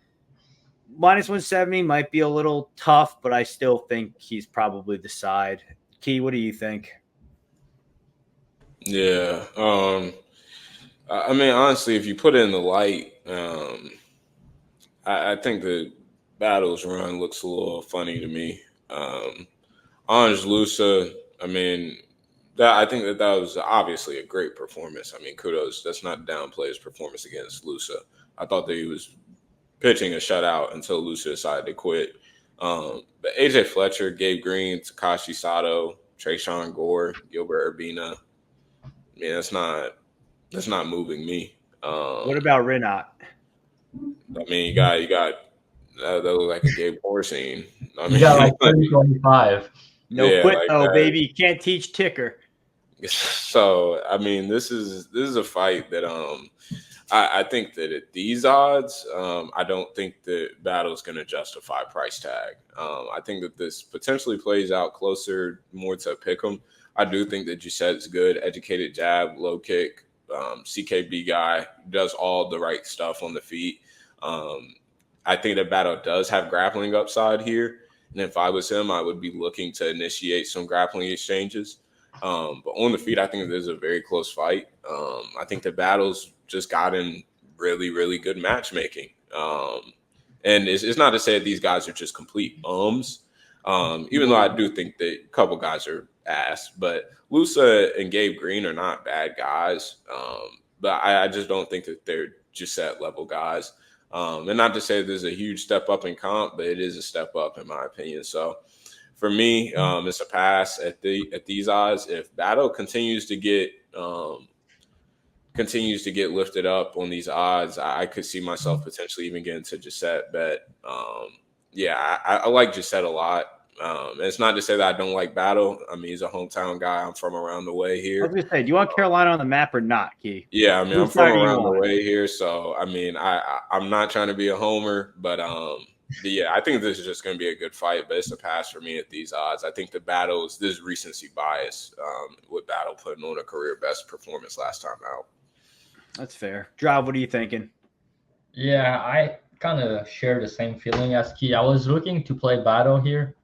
Minus 170 might be a little tough, but I still think he's probably the side. Key, what do you think? Yeah. I mean, honestly, if you put it in the light, I think the Battle's run looks a little funny to me. Ange Lusa, I mean, I think that was obviously a great performance. I mean, kudos. That's not downplay his performance against Lusa. I thought that he was pitching a shutout until Lusa decided to quit. But AJ Fletcher, Gabe Green, Takashi Sato, Trayshawn Gore, Gilbert Urbina, I mean, that's not moving me. What about Rinat? I mean, you got that look like a Gabe Porcine. I mean, You got like 25. No yeah, quit like though, that. baby. You can't teach ticker. So I mean, this is a fight that I think that at these odds, I don't think that Battle's going to justify price tag. I think that this potentially plays out closer more to a pick'em. I do think that Jousset's good, educated jab, low kick, CKB guy, does all the right stuff on the feet. I think that Battle does have grappling upside here. And if I was him, I would be looking to initiate some grappling exchanges. But on the feet, I think this is a very close fight. I think the Battle's just gotten really, really good matchmaking. And it's not to say that these guys are just complete bums, even though I do think that a couple guys are ass. But Lusa and Gabe Green are not bad guys. But I just don't think that they're Jousset level guys. And not to say there's a huge step up in comp, but it is a step up in my opinion. So for me, it's a pass at these odds. If Battle continues to get lifted up on these odds, I could see myself potentially even getting to Jousset. But I like Jousset a lot. And it's not to say that I don't like Battle. I mean, he's a hometown guy. I'm from around the way here. I was gonna say, do you want Carolina on the map or not, Key? Yeah, I mean, I'm from around the way here, so I mean, I'm not trying to be a homer, but yeah, I think this is just going to be a good fight, but it's a pass for me at these odds. I think the battles, this recency bias with Battle putting on a career best performance last time out. That's fair. Drive, what are you thinking? Yeah, I kind of share the same feeling as Key. I was looking to play Battle here.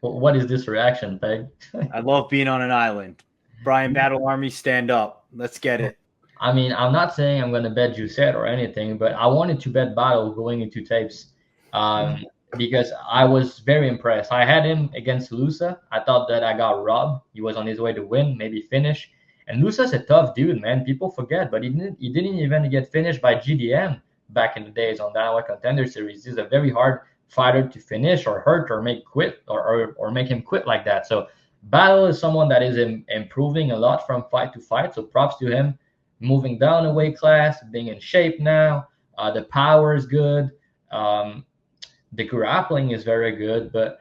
What is this reaction, Peg? I love being on an island. Brian Battle Army, stand up. Let's get it. I mean, I'm not saying I'm going to bet Jousset or anything, but I wanted to bet Battle going into tapes because I was very impressed. I had him against Lusa. I thought that I got robbed. He was on his way to win, maybe finish. And Lusa's a tough dude, man. People forget, but he didn't even get finished by GDM back in the days on that Contender Series. He's a very hard fighter to finish or hurt or make quit or make him quit like that. So Battle is someone that is improving a lot from fight to fight. So props to him. Moving down a weight class, being in shape now. The power is good. The grappling is very good. But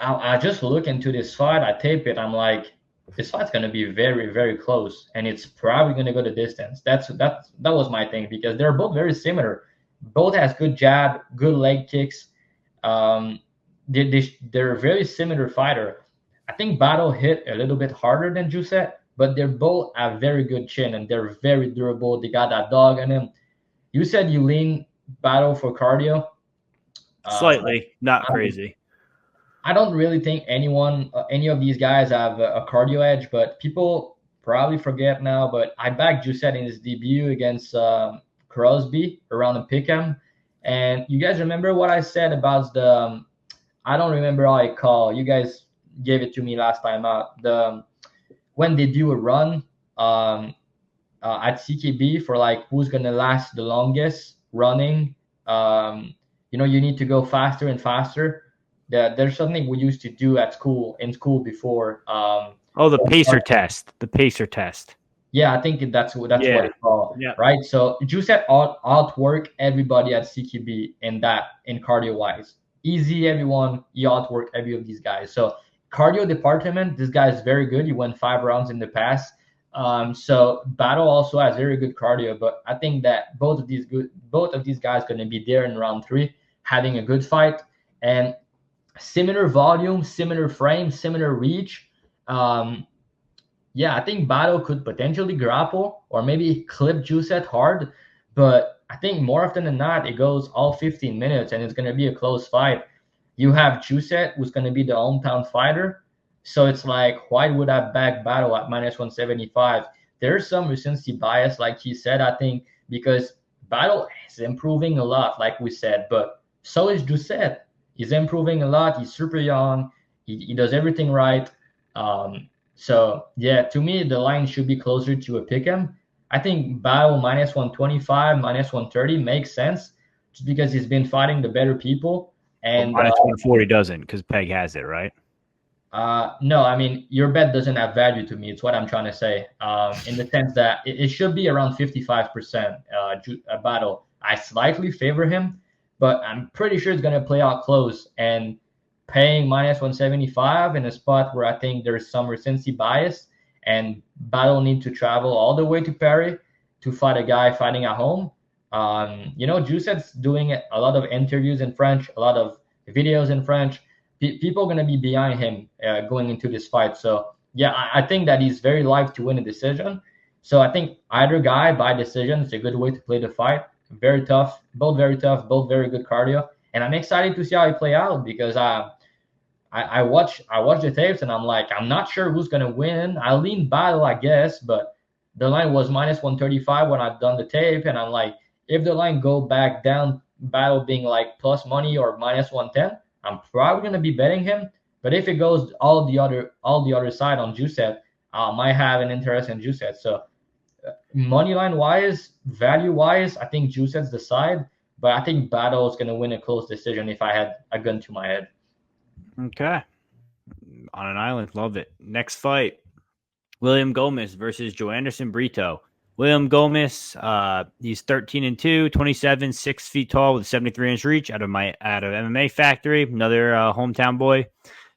I just look into this fight. I tape it. I'm like, this fight's going to be very, very close. And it's probably going to go the distance. That was my thing because they're both very similar. Both has good jab, good leg kicks. They're a very similar fighter. I think Battle hit a little bit harder than Jousset, but they're both have very good chin and they're very durable. They got that dog in them. You said you lean Battle for cardio. Slightly, not crazy. I don't really think any of these guys have a cardio edge, but people probably forget now. But I backed Jousset in his debut against Crosby around the pick'em. And you guys remember what I said about the I don't remember how I call. You guys gave it to me last time out. When they do a run at CKB for like who's gonna last the longest running, you need to go faster and faster. There's something we used to do in school before. The pacer test. The pacer test. Yeah, I think that's what it's called. Yeah. Right. So Jousset outwork everybody at CKB in cardio wise. Easy, everyone. You outwork every of these guys. So cardio department, this guy is very good. He won 5 rounds in the past. So Battle also has very good cardio, but I think that both of these guys going to be there in round 3, having a good fight and similar volume, similar frame, similar reach. I think Battle could potentially grapple or maybe clip Jousset hard, but I think more often than not, it goes all 15 minutes and it's going to be a close fight. You have Jousset, who's going to be the hometown fighter. So it's like, why would I back Battle at -175? There's some recency bias, like he said, I think, because Battle is improving a lot, like we said, but so is Jousset. He's improving a lot. He's super young. He does everything right. So, to me, the line should be closer to a pick'em. I think Battle -125, -130 makes sense just because he's been fighting the better people. And -140 doesn't because Peg has it, right? No, I mean, your bet doesn't have value to me. It's what I'm trying to say. In the sense that it should be around 55% Battle. I slightly favor him, but I'm pretty sure it's going to play out close. And paying -175 in a spot where I think there's some recency bias and Battle need to travel all the way to Paris to fight a guy fighting at home. Jousset's doing a lot of interviews in French, a lot of videos in French. People are going to be behind him going into this fight. So, I think that he's very live to win a decision. So I think either guy by decision is a good way to play the fight. Very tough, both very good cardio. And I'm excited to see how he play out because I watch the tapes and I'm like, I'm not sure who's going to win. I lean Battle, I guess, but the line was -135 when I've done the tape. And I'm like, if the line go back down, Battle being like plus money or -110, I'm probably going to be betting him. But if it goes all the other side on Jousset, I might have an interest in Jousset. So money line wise, value wise, I think Jousset's the side. But I think Battle is going to win a close decision if I had a gun to my head. Okay. On an island. Love it. Next fight. William Gomis versus Joanderson Brito. William Gomis, he's 13-2, 27, 6 feet tall with a 73-inch reach out of MMA Factory. Another hometown boy.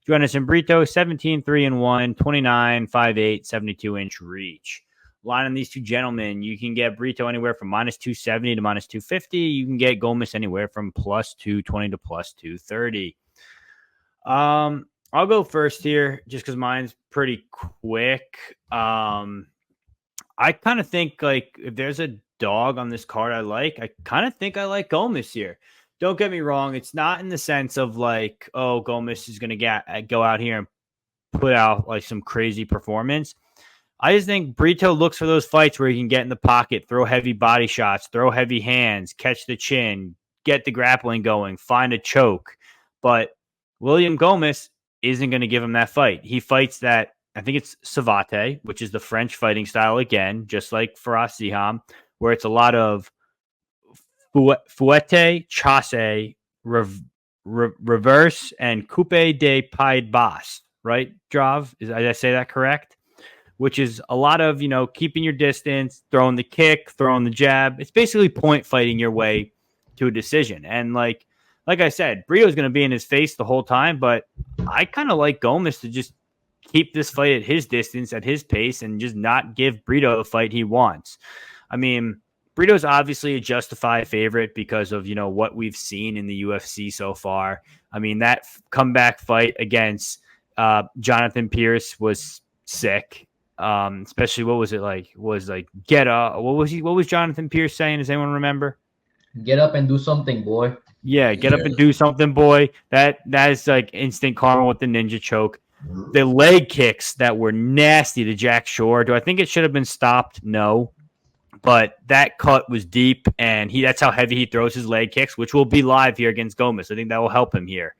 Joanderson Brito, 17-3-1, 29, 5'8", 72-inch reach. line on these two gentlemen, you can get Brito anywhere from -270 to -250. You can get Gomis anywhere from +220 to +230. I'll go first here just because mine's pretty quick. I kind of think like if there's a dog on this card I kind of think I like Gomis here. Don't get me wrong. It's not in the sense of like, oh, Gomis is going to go out here and put out like some crazy performance. I just think Brito looks for those fights where he can get in the pocket, throw heavy body shots, throw heavy hands, catch the chin, get the grappling going, find a choke. But William Gomis isn't going to give him that fight. He fights that, I think it's savate, which is the French fighting style again, just like for Ziam, where it's a lot of fouette, chasse, reverse, and coupe de pied basse, right, Drav? Did I say that correct? Which is a lot of, keeping your distance, throwing the kick, throwing the jab. It's basically point fighting your way to a decision. And like I said, Brito's going to be in his face the whole time, but I kind of like Gomis to just keep this fight at his distance, at his pace, and just not give Brito the fight he wants. I mean, Brito's obviously a justified favorite because of, what we've seen in the UFC so far. I mean, that comeback fight against Jonathan Pierce was sick. Especially what was it like? Get up. What was Jonathan Pierce saying? Does anyone remember? Get up and do something, boy. Yeah, get up and do something, boy. That is like instant karma with the ninja choke. The leg kicks that were nasty to Jack Shore. Do I think it should have been stopped? No. But that cut was deep, and that's how heavy he throws his leg kicks, which will be live here against Gomis. I think that will help him here.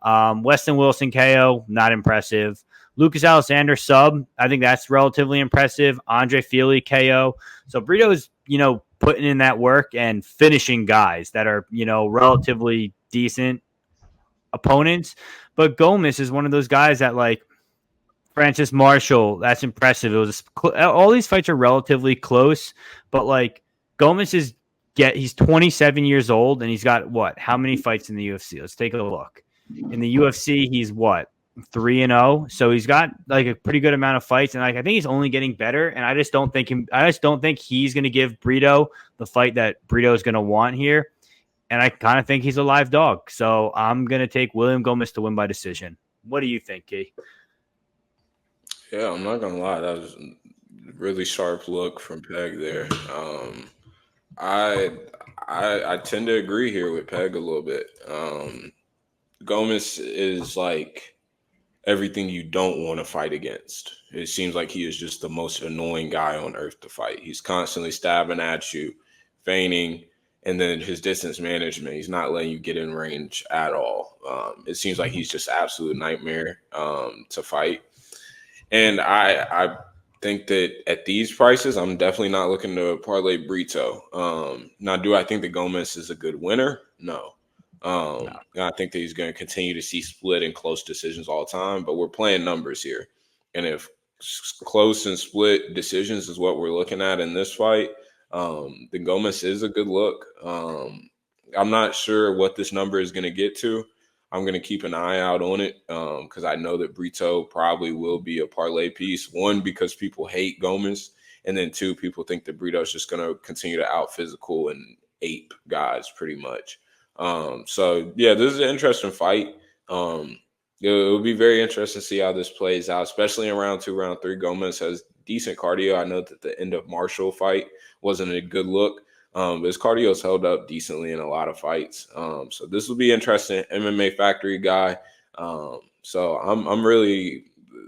Weston Wilson KO, not impressive. Lucas Alexander sub, I think that's relatively impressive. Andre Fili KO. So Brito's, putting in that work and finishing guys that are, relatively decent opponents. But Gomis is one of those guys that like Francis Marshall, that's impressive. It was all these fights are relatively close, but like Gomis he's 27 years old and he's got what? How many fights in the UFC? Let's take a look. In the UFC, he's what? 3-0, so he's got like a pretty good amount of fights, and like I think he's only getting better. And I just don't think he's going to give Brito the fight that Brito is going to want here. And I kind of think he's a live dog, so I'm going to take William Gomis to win by decision. What do you think, Key? Yeah, I'm not gonna lie, that was a really sharp look from Peg there. I tend to agree here with Peg a little bit. Gomis is like everything you don't want to fight against. It seems like he is just the most annoying guy on earth to fight. He's constantly stabbing at you, feigning, and then his distance management, he's not letting you get in range at all. It seems like he's just absolute nightmare to fight. And I think that at these prices, I'm definitely not looking to parlay Brito. Now, do I think that Gomis is a good winner? No. I think that he's going to continue to see split and close decisions all the time, but we're playing numbers here. And if close and split decisions is what we're looking at in this fight, then Gomis is a good look. I'm not sure what this number is going to get to. I'm going to keep an eye out on it because I know that Brito probably will be a parlay piece. One, because people hate Gomis, and then two, people think that Brito is just going to continue to out physical and ape guys pretty much. So yeah, this is an interesting fight. It'll be very interesting to see how this plays out, especially in round 2, round 3. Gomis has decent cardio. I know that the end of Marshall fight wasn't a good look, but his cardio's held up decently in a lot of fights. So this will be interesting. MMA Factory guy. So I'm really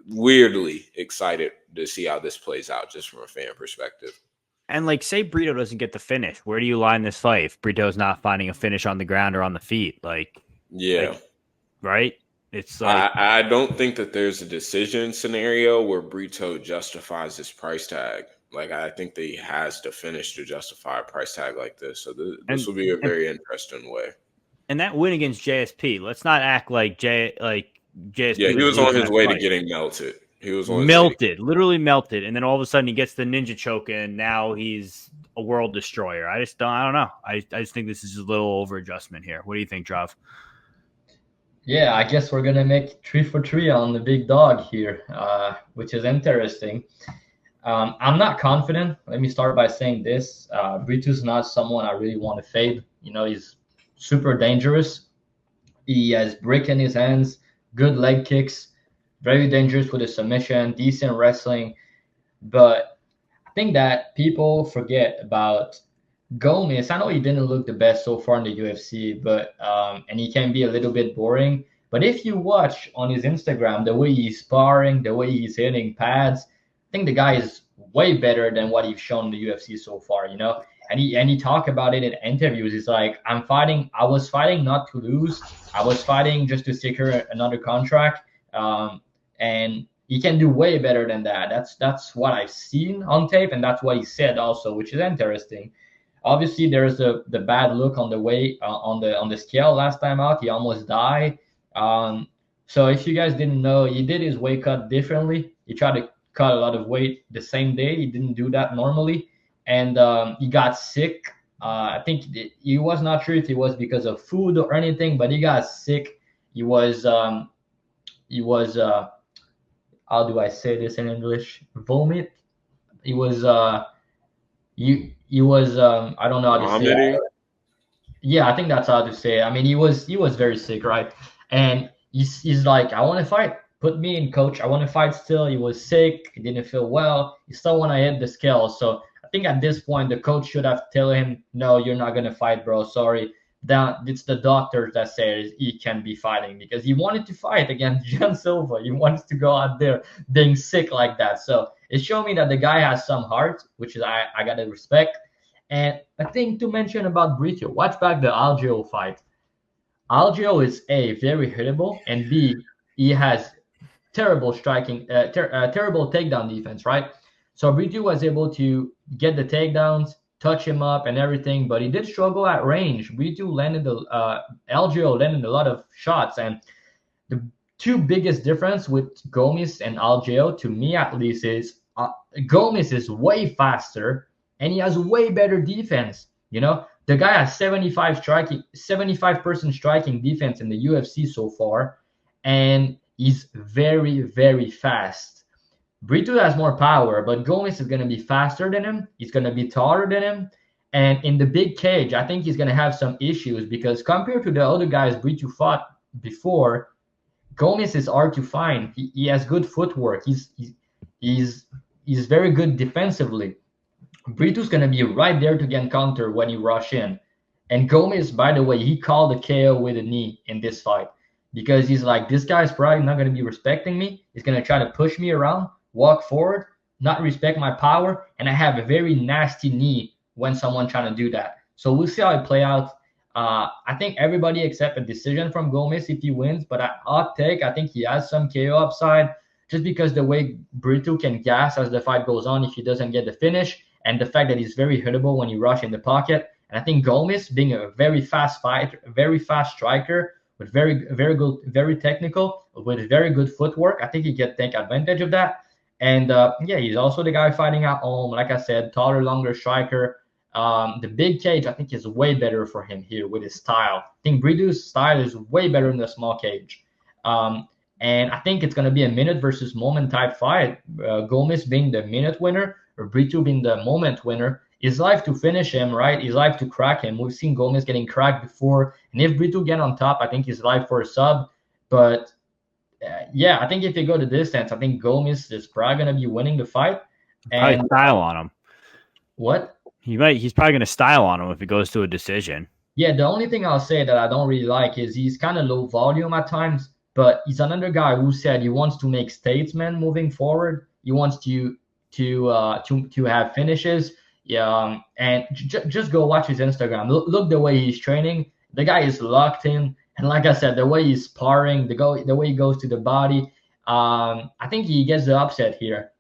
weirdly excited to see how this plays out just from a fan perspective. And like, say Brito doesn't get the finish, where do you line this fight if Brito's not finding a finish on the ground or on the feet? Right? It's like I don't think that there's a decision scenario where Brito justifies this price tag. Like, I think that he has to finish to justify a price tag like this. So this will be a very interesting way. And that win against JSP, let's not act like JSP. Yeah, he was on his way to getting melted. He was literally melted, and then all of a sudden he gets the ninja choke, and now he's a world destroyer. I don't know. I just think this is a little over adjustment here. What do you think, Drav? Yeah, I guess we're gonna make 3 for 3 on the big dog here, which is interesting. I'm not confident. Let me start by saying this. Brito's not someone I really want to fade. He's super dangerous. He has brick in his hands, good leg kicks, very dangerous with a submission, decent wrestling. But I think that people forget about Gomis. I know he didn't look the best so far in the UFC, but and he can be a little bit boring. But if you watch on his Instagram the way he's sparring, the way he's hitting pads, I think the guy is way better than what he's shown in the UFC so far. And he talked about it in interviews. He's like, I was fighting not to lose. I was fighting just to secure another contract. And he can do way better than that. That's what I've seen on tape, and that's what he said also, which is interesting. Obviously, there's the bad look on the way on the scale last time out. He almost died. So if you guys didn't know, he did his weight cut differently. He tried to cut a lot of weight the same day. He didn't do that normally, and he got sick. I think he was not sure if it was because of food or anything, but he got sick. He was how do I say this in English? Vomit. He was he was I don't know how to say it. Yeah, I think that's how to say it. I mean, he was very sick, right? And he's like, I want to fight. Put me in, coach. I want to fight still. He was sick. He didn't feel well. He still want to hit the scale. So I think at this point, the coach should have told him, no, you're not going to fight, bro. Sorry. It's the doctors that says he can be fighting, because he wanted to fight against John Silva. He wants to go out there being sick like that. So it showed me that the guy has some heart, which is I got to respect. And a thing to mention about Brito, watch back the Algeo fight. Algeo is A, very hittable, and B, he has terrible striking, terrible takedown defense, right? So Brito was able to get the takedowns, touch him up and everything, but he did struggle at range. Brito Algeo landed a lot of shots, and the two biggest difference with Gomis and Algeo, to me at least, is Gomis is way faster and he has way better defense. The guy has 75% striking defense in the UFC so far, and he's very, very fast. Brito has more power, but Gomis is going to be faster than him. He's going to be taller than him. And in the big cage, I think he's going to have some issues, because compared to the other guys Brito fought before, Gomis is hard to find. He has good footwork. He's very good defensively. Brito's going to be right there to get counter when you rush in. And Gomis, by the way, he called a KO with a knee in this fight, because he's like, this guy's probably not going to be respecting me. He's going to try to push me around, walk forward, not respect my power, and I have a very nasty knee when someone trying to do that. So we'll see how it play out. I think everybody accept a decision from Gomis if he wins, but I think he has some KO upside, just because the way Brito can gas as the fight goes on if he doesn't get the finish, and the fact that he's very hittable when he rush in the pocket. And I think Gomis, being a very fast fighter, very fast striker, with very, very good, very technical, with very good footwork, I think he can take advantage of that. And he's also the guy fighting at home. Like I said, taller, longer striker. The big cage, I think, is way better for him here with his style. I think Brito's style is way better in the small cage. And I think it's going to be a minute versus moment type fight. Gomis being the minute winner, or Brito being the moment winner. His life to finish him, right? His life to crack him. We've seen Gomis getting cracked before. And if Brito get on top, I think his life for a sub. But I think if you go the distance, I think Gomis is probably going to be winning the fight. And probably style on him. What? He's probably going to style on him if it goes to a decision. Yeah, the only thing I'll say that I don't really like is he's kind of low volume at times, but he's another guy who said he wants to make statesmen moving forward. He wants to have finishes. Yeah, and just go watch his Instagram. Look the way he's training. The guy is locked in, and like I said, the way he's sparring, the way he goes to the body. I think he gets the upset here.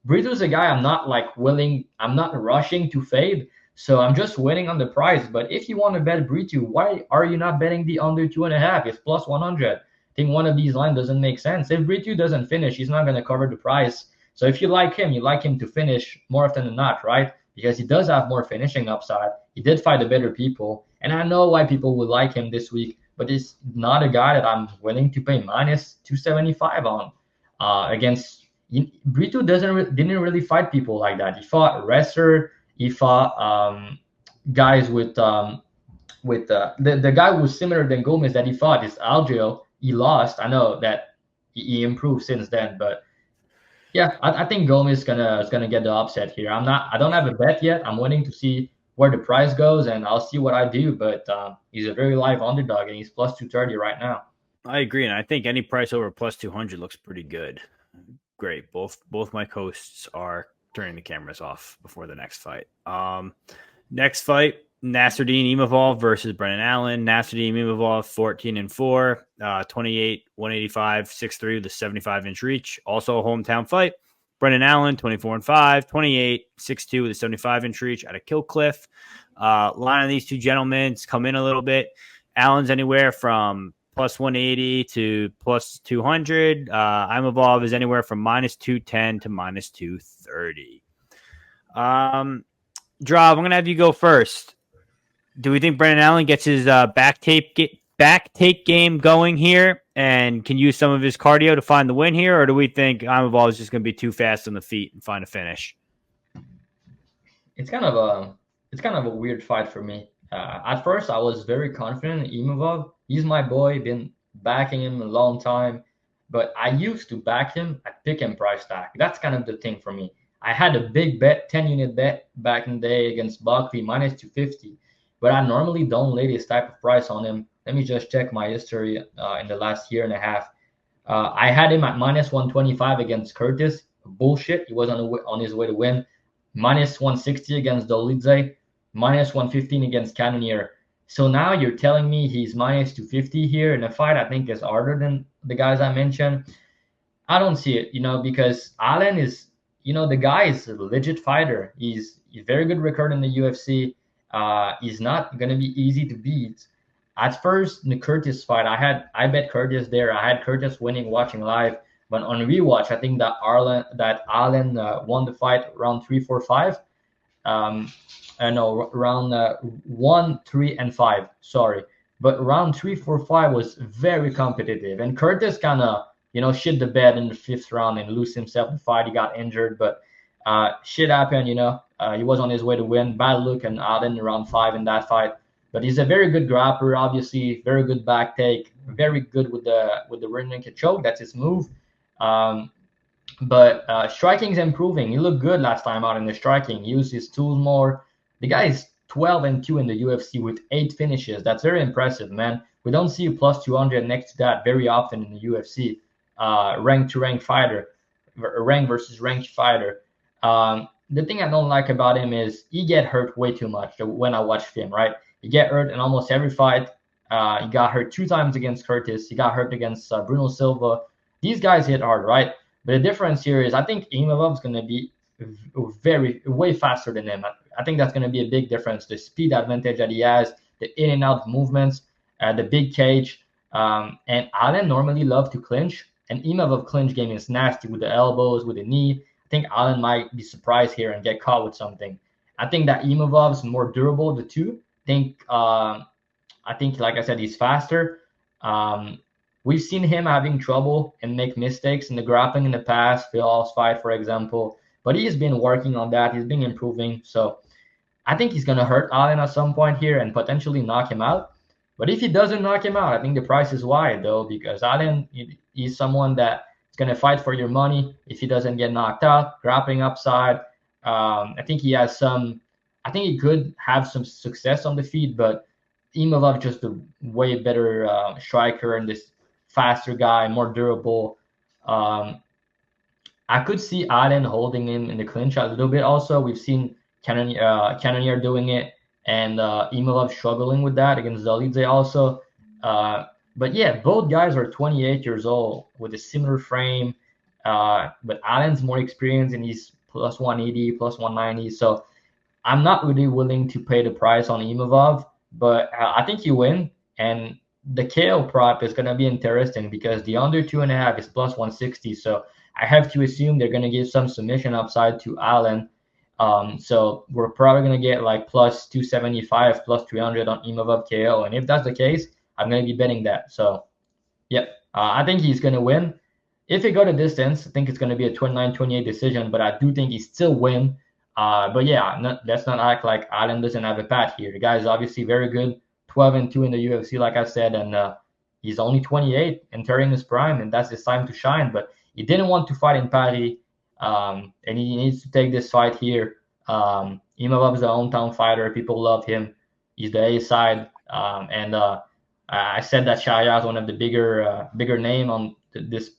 Brito's a guy I'm not rushing to fade, so I'm just waiting on the price. But if you want to bet Brito, why are you not betting the under 2.5? It's plus 100. I think one of these lines doesn't make sense. If Brito doesn't finish, he's not going to cover the price. So if you like him to finish more often than not, right? Because he does have more finishing upside. He did fight the better people. And I know why people would like him this week, but it's not a guy that I'm willing to pay minus 275 on against, Brito didn't really fight people like that. He fought wrestler. He fought guys with the guy who was similar than Gomis that he fought is Algio. He lost. I know that he improved since then, but yeah, I think Gomis is gonna get the upset here. I don't have a bet yet. I'm waiting to see where the price goes, and I'll see what I do. But he's a very live underdog, and he's plus 230 right now. I agree, and I think any price over plus 200 looks pretty good. Great. Both my hosts are turning the cameras off before the next fight. Next fight, Nasruddin Imavov versus Brendan Allen. Nasruddin Imavov 14-4, 28, 185, 6'3 with a 75-inch reach. Also a hometown fight. Brendan Allen 24-5, 28, 6'2 with a 75-inch reach out of Killcliff. Line of these two gentlemen come in a little bit. Allen's anywhere from plus 180 to plus 200. Imavov is anywhere from minus 210 to minus 230. Drav, I'm going to have you go first. Do we think Brendan Allen gets his back take game going here and can use some of his cardio to find the win here? Or do we think Imavov is just going to be too fast on the feet and find a finish? It's kind of a weird fight for me. At first, I was very confident in Imavov. He's my boy, been backing him a long time. But I used to back him at pick and price tag. That's kind of the thing for me. I had a big bet, 10-unit bet back in the day against Buckley, minus 250. But I normally don't lay this type of price on him. Let me just check my history in the last year and a half. I had him at minus 125 against Curtis. Bullshit. He was on his way to win. Minus 160 against Dolidze. Minus 115 against Cannonier. So now you're telling me he's minus 250 here in a fight I think is harder than the guys I mentioned. I don't see it, because Allen is, the guy is a legit fighter. He's a very good record in the UFC. He's not going to be easy to beat. At first, in the Curtis fight, I bet Curtis there. I had Curtis winning watching live. But on rewatch, I think that Allen won the fight round 3, 4, 5. Round 1, 3, and 5. Sorry. But round 3, 4, 5 was very competitive. And Curtis kind of, shit the bed in the 5th round and lose himself the fight. He got injured. But shit happened, he was on his way to win. Bad look and Allen in round 5 in that fight. But he's a very good grappler, obviously. Very good back take. Very good with the rear naked choke. That's his move. But striking's improving. He looked good last time out in the striking. He used his tools more. The guy is 12-2 in the UFC with 8 finishes. That's very impressive, man. We don't see a plus 200 next to that very often in the UFC. Rank to rank fighter, rank versus rank fighter. The thing I don't like about him is he get hurt way too much when I watch him, right? He get hurt in almost every fight. He got hurt 2 times against Curtis. He got hurt against Bruno Silva. These guys hit hard, right? But the difference here is I think Imavov is going to be way faster than him. I think that's going to be a big difference. The speed advantage that he has, the in and out movements, the big cage. And Allen normally loves to clinch. And Imavov clinch game is nasty with the elbows, with the knee. I think Allen might be surprised here and get caught with something. I think that Imavov is more durable, the two. I think, like I said, he's faster. We've seen him having trouble and make mistakes in the grappling in the past, Phil's fight, for example. But he's been working on that. He's been improving. So I think he's going to hurt Allen at some point here and potentially knock him out. But if he doesn't knock him out, I think the price is wide, though, because Allen, he's someone that is going to fight for your money if he doesn't get knocked out. Grappling upside. I think he he could have some success on the feet, but Imavov just a way better striker and this faster guy, more durable. I could see Allen holding him in the clinch a little bit also. We've seen Cannonier doing it and Imavov struggling with that against Dolidze also. But yeah, both guys are 28 years old with a similar frame. But Allen's more experienced and he's plus 180, plus 190. So I'm not really willing to pay the price on Imavov, but I think you win. And the KO prop is going to be interesting because the under 2.5 is plus 160. So I have to assume they're going to give some submission upside to Allen. So we're probably going to get like plus 275, plus 300 on Imavov KO. And if that's the case, I'm going to be betting that. So, yeah, I think he's going to win. if it go to distance, I think it's going to be a 29-28 decision, but I do think he still win. But yeah, let's not act like Allen doesn't have a path here. The guy is obviously very good, 12-2 in the UFC, like I said, and he's only 28, entering his prime, and that's his time to shine. But he didn't want to fight in Paris, and he needs to take this fight here. Imavov is a hometown fighter. People love him. He's the A side, and I said that Charriere is one of the bigger name on this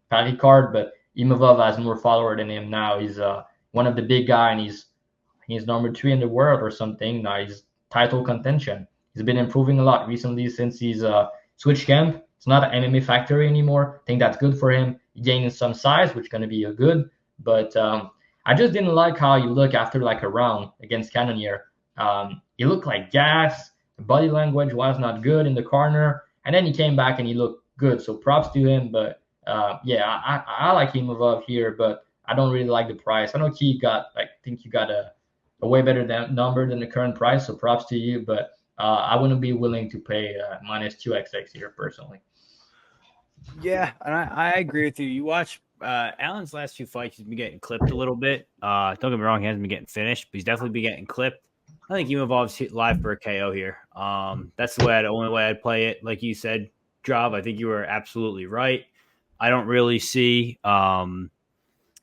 Paris card, but Imavov has more follower than him now. He's one of the big guy, and he's number 3 in the world or something. Now he's title contention. He's been improving a lot recently since he's switched camp. It's not an MMA factory anymore. I think that's good for him. He gained some size, which is going to be a good. But I just didn't like how he looked after like a round against Cannonier. He looked like gas. The body language was not good in the corner. And then he came back and he looked good. So props to him. But yeah, I like Imavov here, but I don't really like the price. I know Key think you got a way better number than the current price. So props to you. But I wouldn't be willing to pay minus 2xx here personally. Yeah, and I agree with you. You watch Allen's last 2 fights, he's been getting clipped a little bit. Don't get me wrong, he hasn't been getting finished, but he's definitely been getting clipped. I think Imavov's live for a KO here. That's the only way I'd play it. Like you said, Job, I think you were absolutely right. I don't really see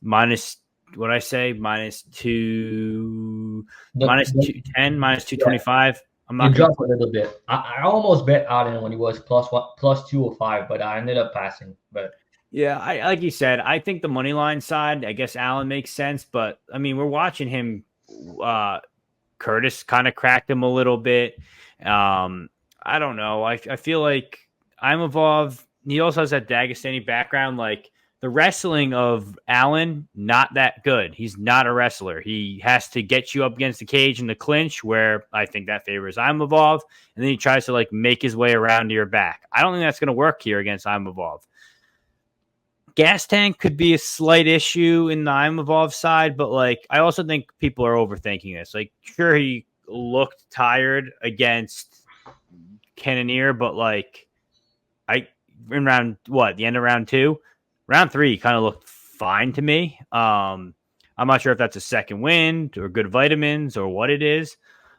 minus what I say, minus 210, minus 225. I'm not dropped a little bit. I almost bet Allen when he was plus 205, but I ended up passing. But yeah, I like you said, I think the money line side, I guess Allen makes sense, but I mean, we're watching him. Curtis kind of cracked him a little bit. I don't know. I feel like Imavov, he also has that Dagestani background. Like the wrestling of Allen, not that good. He's not a wrestler. He has to get you up against the cage in the clinch, where I think that favors Imavov, and then he tries to like make his way around to your back. I don't think that's going to work here against Imavov. Gas tank could be a slight issue in the Imavov side, but like I also think people are overthinking this. Like, sure, he looked tired against Cannonier, but like the end of round 2, round 3 kind of looked fine to me. I'm not sure if that's a second wind or good vitamins or what it is,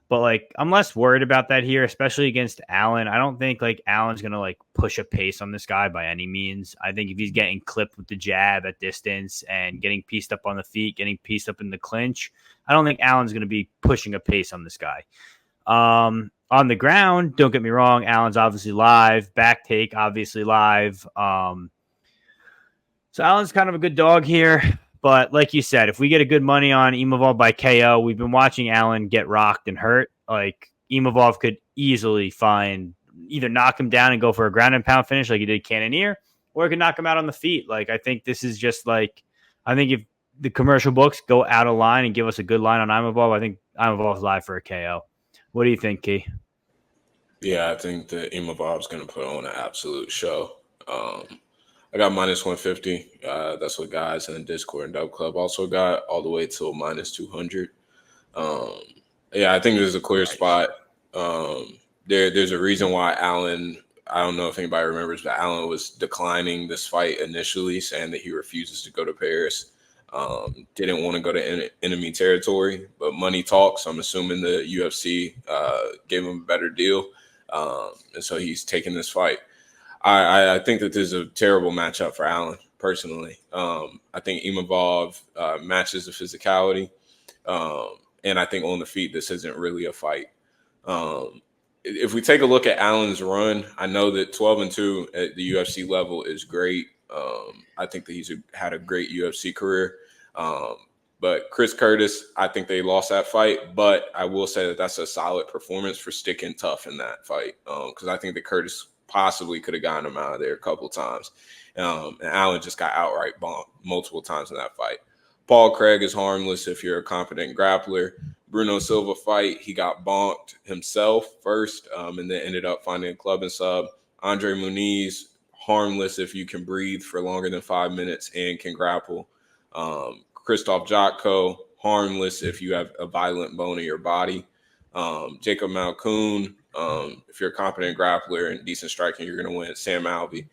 but like I'm less worried about that here, especially against Allen. I don't think like Allen's gonna like push a pace on this guy by any means. I think if he's getting clipped with the jab at distance and getting pieced up on the feet, getting pieced up in the clinch, I don't think Allen's gonna be pushing a pace on this guy. On the ground, don't get me wrong, Allen's obviously live, back take obviously live. So Allen's kind of a good dog here. But like you said, if we get a good money on Imavov by KO, we've been watching Allen get rocked and hurt. Like Imavov could easily either knock him down and go for a ground and pound finish like he did Cannonier, or he could knock him out on the feet. Like I think this is just like, I think if the commercial books go out of line and give us a good line on Imavov, I think Imavov's live for a KO. What do you think, Key? Yeah, I think that Imavov's going to put on an absolute show. I got minus 150. That's what guys in the Discord and Dub Club also got, all the way till minus 200. Yeah, I think there's a clear spot. There's a reason why Allen, I don't know if anybody remembers, but Allen was declining this fight initially, saying that he refuses to go to Paris. Didn't want to go to enemy territory, but money talks. I'm assuming the UFC gave him a better deal. And so he's taking this fight. I think that this is a terrible matchup for Allen, personally. I think Imavov matches the physicality. And I think on the feet, this isn't really a fight. If we take a look at Allen's run, I know that 12-2 at the UFC level is great. I think that he's had a great UFC career. But Chris Curtis, I think they lost that fight. But I will say that that's a solid performance for sticking tough in that fight. Because I think that Curtis possibly could have gotten him out of there a couple times. And Allen just got outright bombed multiple times in that fight. Paul Craig is harmless if you're a competent grappler. Bruno Silva fight, he got bonked himself first and then ended up finding a club and sub. Andre Muniz, harmless if you can breathe for longer than 5 minutes and can grapple. Christoph Jotko, harmless if you have a violent bone in your body. Jacob Malkoon, if you're a competent grappler and decent striking, you're going to win. Sam Alvey.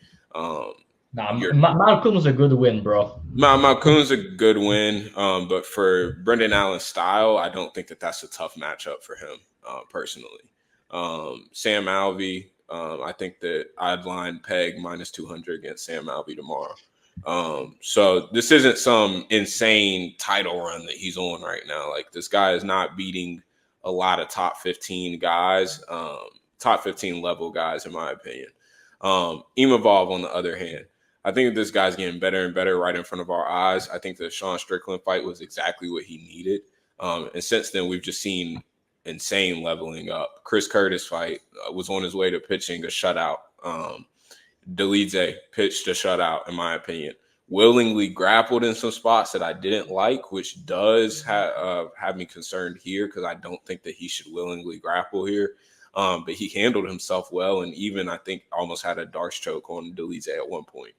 Nah, Malcolm's a good win, bro. Malcolm's a good win, but for Brendan Allen's style, I don't think that that's a tough matchup for him personally. Sam Alvey, I think that I'd line Peg minus 200 against Sam Alvey tomorrow. So this isn't some insane title run that he's on right now. Like, this guy is not beating a lot of top 15 guys, top 15 level guys, in my opinion. Imavov, on the other hand, I think that this guy's getting better and better right in front of our eyes. I think the Sean Strickland fight was exactly what he needed. And since then, we've just seen insane leveling up. Chris Curtis fight was on his way to pitching a shutout. Delize pitched a shutout, in my opinion. Willingly grappled in some spots that I didn't like, which does have me concerned here, because I don't think that he should willingly grapple here. But he handled himself well, and even, I think, almost had a Darce choke on Delize at one point.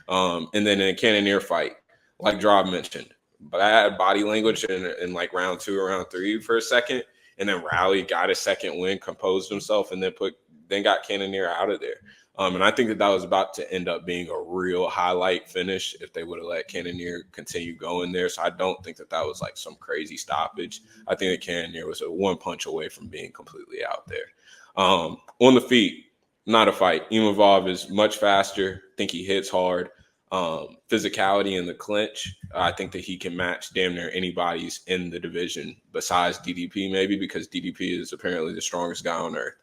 And then in a Cannonier fight, like Drob mentioned, bad body language in like round 2 or round 3 for a second, and then rallied, got a second win, composed himself, and then got Cannonier out of there. And I think that was about to end up being a real highlight finish if they would have let Cannonier continue going there. So I don't think that was like some crazy stoppage. I think that Cannonier was a one punch away from being completely out there. On the feet, not a fight. Imavov is much faster. I think he hits hard. Physicality in the clinch, I think that he can match damn near anybody's in the division besides DDP, maybe, because DDP is apparently the strongest guy on earth.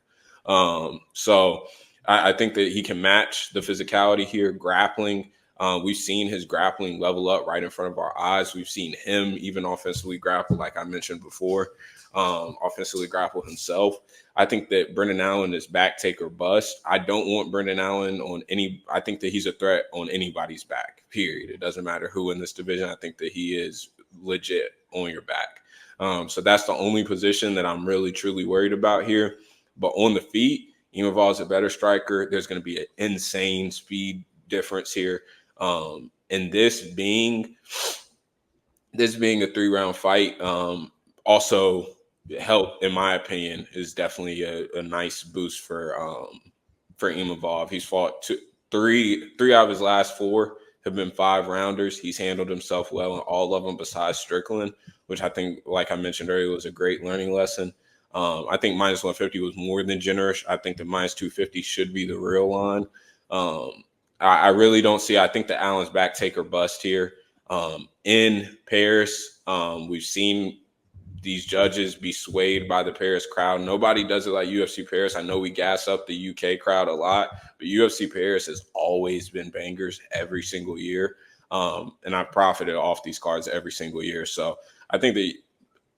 So I think that he can match the physicality here. Grappling, we've seen his grappling level up right in front of our eyes. We've seen him even offensively grapple, like I mentioned before, offensively grapple himself. I think that Brendan Allen is back, take or bust. I don't want Brendan Allen on any – I think that he's a threat on anybody's back, period. It doesn't matter who in this division. I think that he is legit on your back. So that's the only position that I'm really, truly worried about here. But on the feet, Imavov's a better striker. There's going to be an insane speed difference here. And this being a 3-round fight, also help, in my opinion, is definitely a nice boost for Imavov. He's fought three out of his last 4 have been 5-rounders. He's handled himself well in all of them besides Strickland, which I think, like I mentioned earlier, was a great learning lesson. I think minus 150 was more than generous. I think the minus 250 should be the real line. I really don't see – I think the Allen's back, take or bust here. In Paris, we've seen these judges be swayed by the Paris crowd. Nobody does it like UFC Paris. I know we gas up the UK crowd a lot, but UFC Paris has always been bangers every single year. And I've profited off these cards every single year. So I think that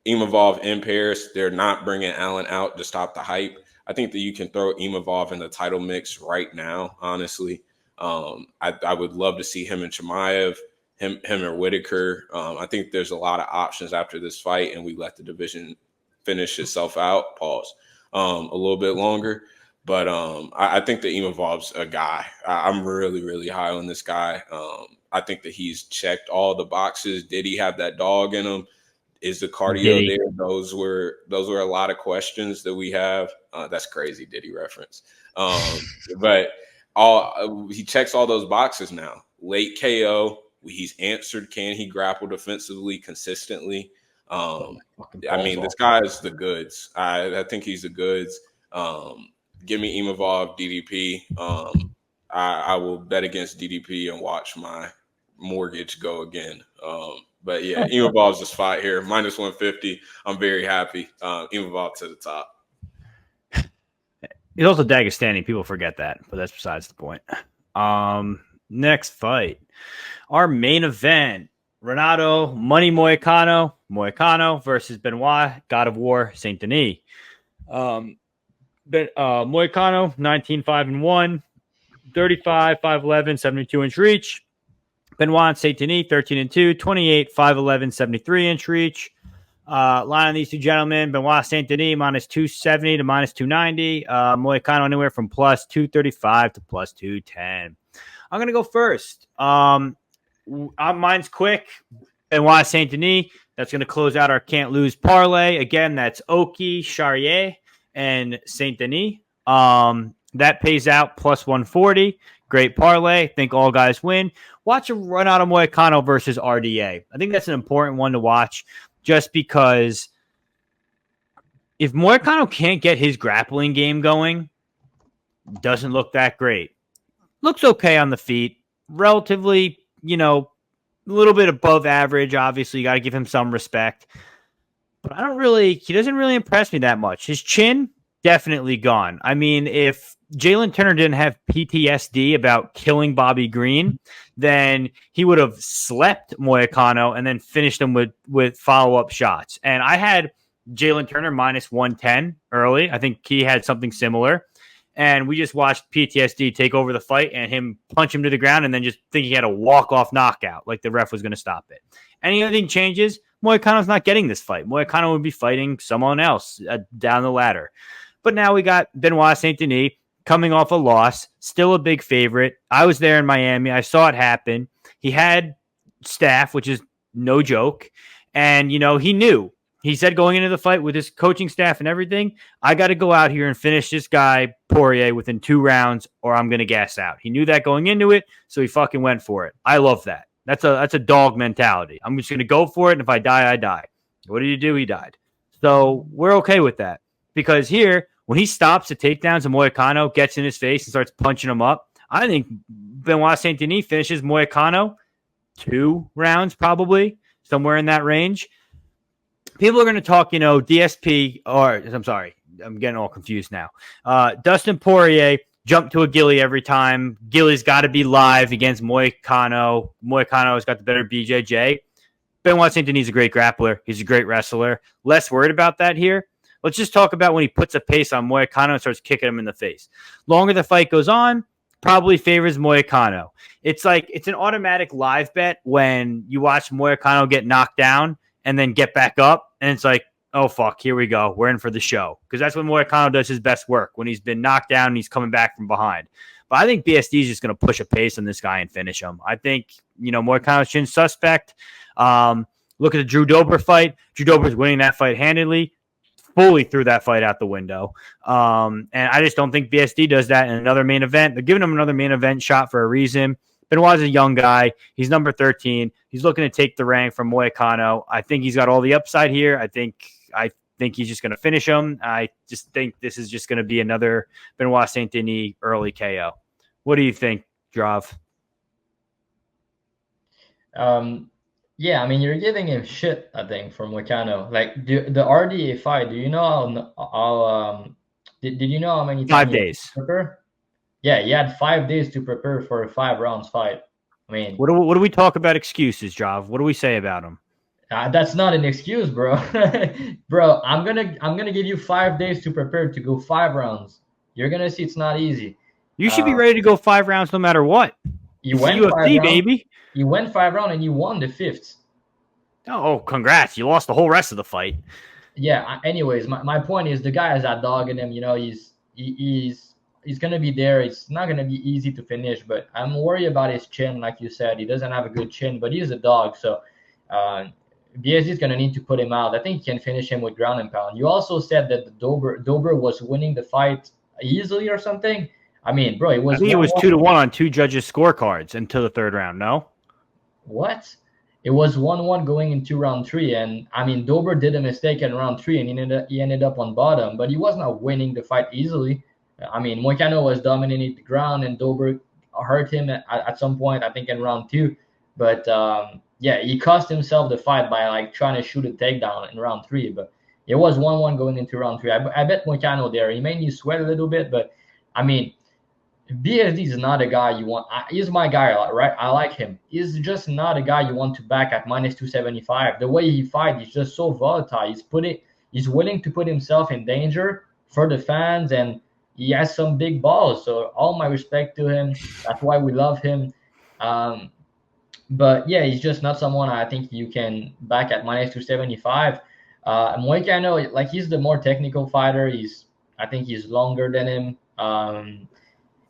Imavov in Paris, they're not bringing Allen out to stop the hype. I think that you can throw Imavov in the title mix right now, honestly. I would love to see him and Chimaev, him or Whitaker. I think there's a lot of options after this fight, and we let the division finish itself out, a little bit longer. But I think that Imavov's a guy. I'm really, really high on this guy. I think that he's checked all the boxes. Did he have that dog in him? Is the cardio there? Those were a lot of questions that we have. That's crazy, Diddy reference. But he checks all those boxes now. Late KO. He's answered. Can he grapple defensively consistently? I mean, this guy is the goods. I think he's the goods. Give me Imavov, DDP. I will bet against DDP and watch my mortgage go again. But yeah, Imavov's the spot here. Minus 150. I'm very happy. Imavov to the top. He's also Dagestani. People forget that, but that's besides the point. Next fight. Our main event. Renato Money Moicano versus Benoit God of War Saint Denis. Moicano 19-5-1, 35, 5'11", 72-inch reach. Benoit Saint Denis 13-2, 28, 5'11", 73-inch reach. Line on these two gentlemen: Benoit Saint Denis minus 270 to minus 290. Moicano anywhere from plus 235 to plus 210. I'm gonna go first. Mine's quick. Benoit Saint Denis. That's gonna close out our can't lose parlay. Again, that's Oki, Charriere, and Saint Denis. That pays out plus 140. Great parlay. Think all guys win. Watch a run out of Moicano versus RDA. I think that's an important one to watch just because if Moicano can't get his grappling game going, doesn't look that great. Looks okay on the feet. Relatively, a little bit above average. Obviously, you got to give him some respect. But he doesn't really impress me that much. His chin, definitely gone. I mean, if Jalen Turner didn't have PTSD about killing Bobby Green, then he would have slept Moicano and then finished him with follow-up shots. And I had Jalen Turner minus 110 early. I think he had something similar. And we just watched PTSD take over the fight and him punch him to the ground and then just think he had a walk-off knockout, like the ref was going to stop it. Anything changes, Moicano's not getting this fight. Moicano would be fighting someone else down the ladder. But now we got Benoit Saint-Denis coming off a loss, still a big favorite. I was there in Miami. I saw it happen. He had staff, which is no joke. And, he knew. He said going into the fight with his coaching staff and everything, I got to go out here and finish this guy, Poirier, within 2 rounds or I'm going to gas out. He knew that going into it, so he fucking went for it. I love that. That's a dog mentality. I'm just going to go for it, and if I die, I die. What did he do? He died. So we're okay with that because here, when he stops the takedowns and Moicano gets in his face and starts punching him up, I think Benoit Saint-Denis finishes Moicano 2 rounds probably, somewhere in that range. People are going to talk, DSP, or I'm sorry, I'm getting all confused now. Dustin Poirier jumped to a Gilly every time. Gilly's got to be live against Moicano. Moicano's got the better BJJ. Benoit Saint-Denis is a great grappler. He's a great wrestler. Less worried about that here. Let's just talk about when he puts a pace on Moicano and starts kicking him in the face. Longer the fight goes on, probably favors Moicano. It's an automatic live bet when you watch Moicano get knocked down and then get back up, and it's like, oh, fuck, here we go. We're in for the show. Because that's when Moicano does his best work, when he's been knocked down and he's coming back from behind. But I think BSD is just going to push a pace on this guy and finish him. I think, Moicano's chin suspect. Look at the Drew Dober fight. Drew Dober's winning that fight handedly. Fully threw that fight out the window. And I just don't think BSD does that in another main event. They're giving him another main event shot for a reason. Benoit's a young guy. He's number 13. He's looking to take the rank from Moicano. I think he's got all the upside here. I think he's just going to finish him. I just think this is just going to be another Benoit Saint-Denis early KO. What do you think, Drav? Yeah, I mean, you're giving him shit, I think, for Moicano. Like, the RDA fight, do you know how did you know how many times 5 days. Prepare? Yeah, he had 5 days to prepare for a 5 rounds fight. I mean, what do we talk about excuses, Drav? What do we say about him? That's not an excuse, bro. Bro, I'm gonna give you 5 days to prepare to go 5 rounds. You're gonna see it's not easy. You should be ready to go 5 rounds no matter what. You went UFC, baby. You went 5 rounds and you won the 5th. Oh, congrats. You lost the whole rest of the fight. Yeah, anyways, my point is the guy has that dog in him. He's going to be there. It's not going to be easy to finish, but I'm worried about his chin. Like you said, he doesn't have a good chin, but he's a dog. So BSD is going to need to put him out. I think he can finish him with ground and pound. You also said that Dober was winning the fight easily or something. I mean, bro, it was 2-1 on 2 judges' scorecards until the 3rd round, no? What? It was 1-1 going into round 3. And, I mean, Dober did a mistake in round 3, and he ended up on bottom. But he was not winning the fight easily. I mean, Moicano was dominating the ground, and Dober hurt him at some point, I think, in round 2. But, yeah, he cost himself the fight by, trying to shoot a takedown in round 3. But it was 1-1 going into round 3. I bet Moicano there. He made me sweat a little bit, but, I mean, BSD is not a guy you want. He's my guy, right? I like him. He's just not a guy you want to back at minus 275. The way he fights, he's just so volatile. He's willing to put himself in danger for the fans, and he has some big balls. So all my respect to him. That's why we love him. But yeah, he's just not someone I think you can back at minus 275. Moicano, he's the more technical fighter. I think he's longer than him.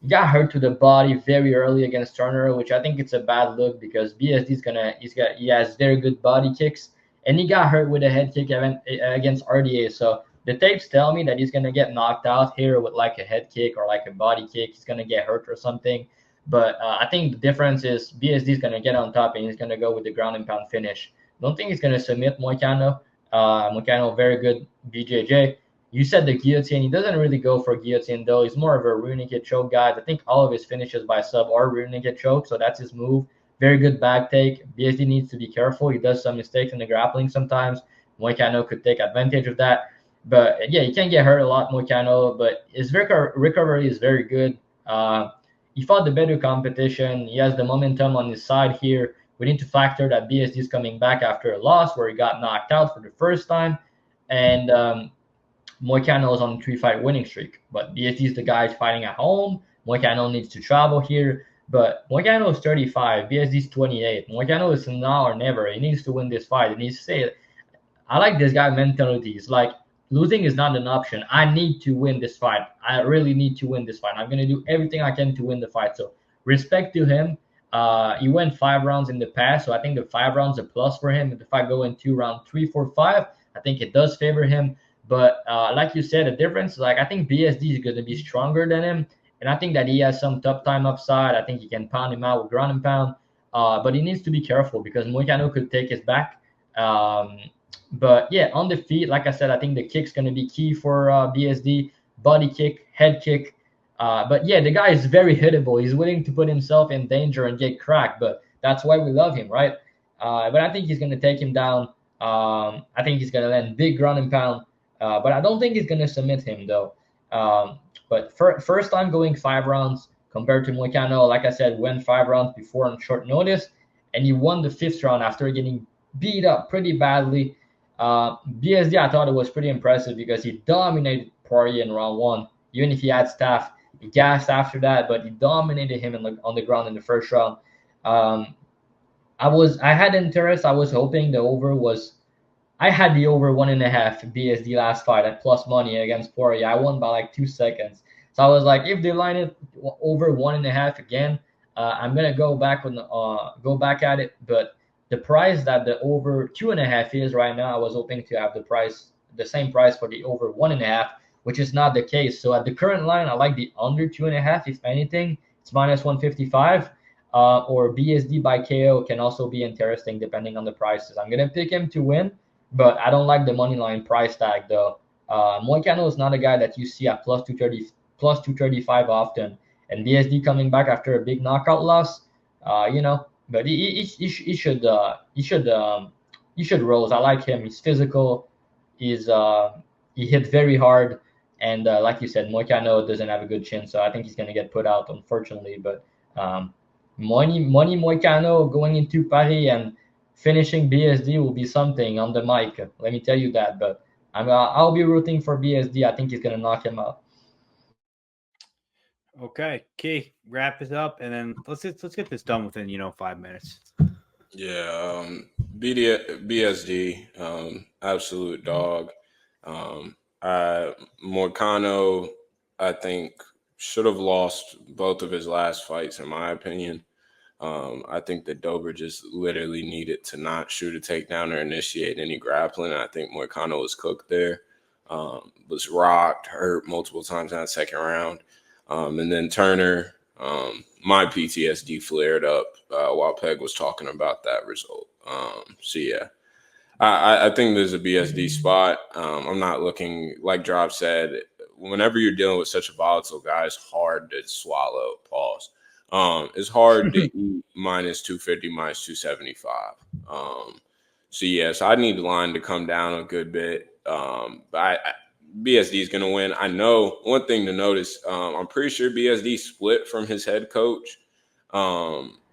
He got hurt to the body very early against Turner, which I think it's a bad look because BSD he has very good body kicks, and he got hurt with a head kick against RDA. So the tapes tell me that he's gonna get knocked out here with a head kick or a body kick. He's gonna get hurt or something. But I think the difference is BSD is going to get on top and he's going to go with the ground and pound finish. Don't think he's going to submit Moicano. Moicano, very good BJJ. You said the guillotine. He doesn't really go for guillotine, though. He's more of a rear naked choke guy. I think all of his finishes by sub are rear naked choke, so that's his move. Very good back take. BSD needs to be careful. He does some mistakes in the grappling sometimes. Moicano could take advantage of that. But yeah, he can get hurt a lot, Moicano, but his recovery is very good. He fought the better competition. He has the momentum on his side here. We need to factor that BSD is coming back after a loss where he got knocked out for the first time. And Moicano is on a 3-fight winning streak. But BSD is the guy fighting at home. Moicano needs to travel here. But Moicano is 35. BSD is 28. Moicano is now or never. He needs to win this fight. He needs to say it. I like this guy mentality. It's like, losing is not an option. I need to win this fight. I really need to win this fight. I'm going to do everything I can to win the fight. So respect to him. He went 5 rounds in the past, so I think the 5 rounds a plus for him. If the fight go into round 3, 4, 5, I think it does favor him. But like you said, the difference is like I think BSD is going to be stronger than him, and I think that he has some tough time upside. I think he can pound him out with ground and pound, but he needs to be careful because Moicano could take his back. But yeah, on the feet, like I said, I think the kick's going to be key for BSD. Body kick, head kick. But yeah, the guy is very hittable. He's willing to put himself in danger and get cracked, but that's why we love him, right? But I think he's going to take him down. I think he's going to land big ground and pound. But I don't think he's going to submit him, though. But first time going 5 rounds compared to Moicano, like I said, went 5 rounds before on short notice, and he won the 5th round after getting beat up pretty badly. BSD, I thought it was pretty impressive because he dominated Poirier in round 1. Even if he had staff, he gassed after that, but he dominated him on the ground in the first round. I had interest. I was hoping the over was. I had the over 1.5 BSD last fight at plus money against Poirier. I won by like 2 seconds. So I was like, if they line it over 1.5 again, I'm gonna go back at it, but the price that the over 2.5 is right now, I was hoping to have the same price for the over 1.5, which is not the case. So at the current line, I like the under 2.5. If anything, it's minus 155. Or BSD by KO can also be interesting depending on the prices. I'm gonna pick him to win, but I don't like the money line price tag though. Moicano is not a guy that you see at plus 230, plus 235 often, and BSD coming back after a big knockout loss, But he should rose. I like him. He's physical. He hit very hard, and like you said, Moicano doesn't have a good chin, so I think he's gonna get put out, unfortunately. But money Moicano going into Paris and finishing BSD will be something on the mic. Let me tell you that. But I'll be rooting for BSD. I think he's gonna knock him out. Okay, Key, wrap it up, and then let's get this done within 5 minutes. Yeah, BSD, absolute dog. Moicano, I think, should have lost both of his last fights, in my opinion. I think that Dober just literally needed to not shoot a takedown or initiate any grappling. I think Moicano was cooked there, was rocked, hurt multiple times in that second round. And then Turner, my PTSD flared up while Peg was talking about that result. So, yeah, I think there's a BSD spot. I'm not looking, like Drop said, whenever you're dealing with such a volatile guy, it's hard to swallow. Pause. It's hard to eat minus 250, minus 275. So, yes, I need the line to come down a good bit. But BSD is going to win. I know one thing to notice. I'm pretty sure BSD split from his head coach.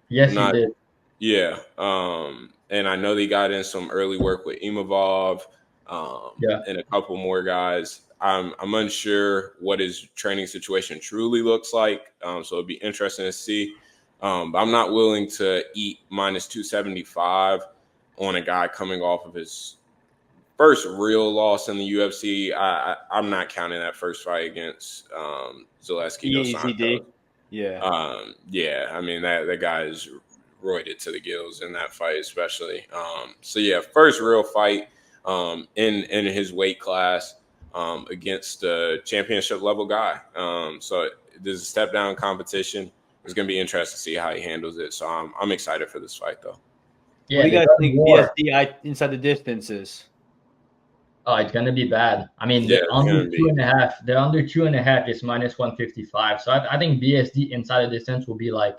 Yes, he did. Yeah. And I know they got in some early work with Imavov and a couple more guys. I'm unsure what his training situation truly looks like. So it'd be interesting to see. But I'm not willing to eat minus 275 on a guy coming off of his first real loss in the UFC. I'm not counting that first fight against Zheleznyakova. Yeah. Yeah. I mean, that guy is roided to the gills in that fight, especially. So yeah, first real fight in his weight class against a championship level guy. So there's a step down competition. it's gonna be interesting to see how he handles it. So I'm excited for this fight though. Yeah, what do you they guys got think more. BSD inside the distance is? Oh, it's gonna be bad. I mean, Yeah, the it's under gonna two be. and a half. The under 2.5 is -155. So I think BSD inside the distance will be like,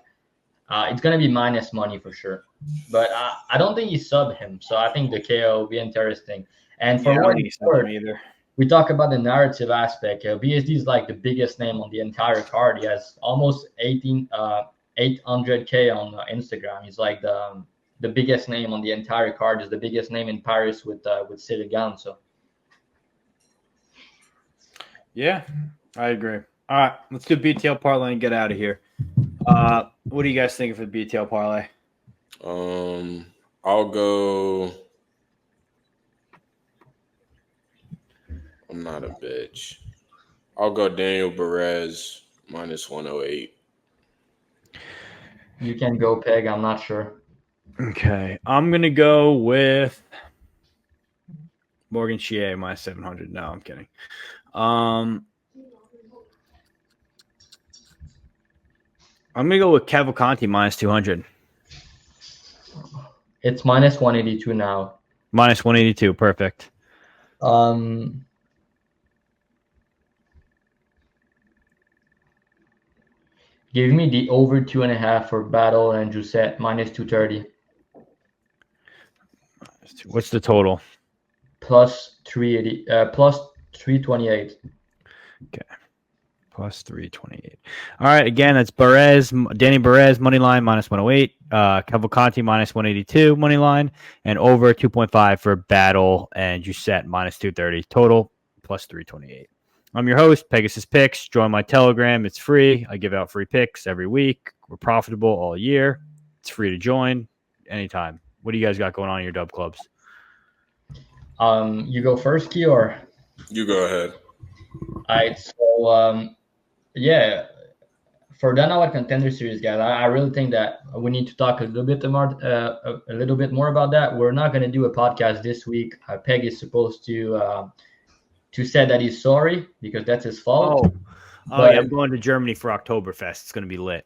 it's gonna be minus money for sure. But I don't think he sub him. So I think the KO will be interesting. And Yeah, for I don't what think it's he's worth, either. we talk about the narrative aspect. BSD is like the biggest name on the entire card. He has almost 800K on Instagram. He's like the biggest name on the entire card. Is the biggest name in Paris with Zheleznyakova. So Yeah, I agree. All right, let's do BTL parlay and get out of here. What do you guys think for the BTL parlay? I'll go. I'm not a bitch. I'll go Daniel Barez -108. you can go Peg. I'm not sure. Okay, I'm gonna go with Morgan Chier -700. No, I'm kidding. I'm gonna go with Cavalcanti -200. It's -182 now. -182. Perfect. Give me the over 2.5 for Battle and Jousset -230. What's the total? Plus 380. Plus 328. Okay. Plus 328. All right. Again, that's Danny Barez, money line -108. Cavalcanti -182, money line. And over 2.5 for Battle and Jousset -230. Total plus 328. I'm your host, Pegasus Picks. Join my Telegram. It's free. I give out free picks every week. We're profitable all year. It's free to join anytime. What do you guys got going on in your dub clubs? You go first, Key, or? You go ahead. All right. So, yeah, for the Now Contender Series, guys, I really think that we need to talk a little bit more about that. We're not going to do a podcast this week. Peg is supposed to say that he's sorry because that's his fault. Yeah, I'm going to Germany for Oktoberfest. It's going to be lit.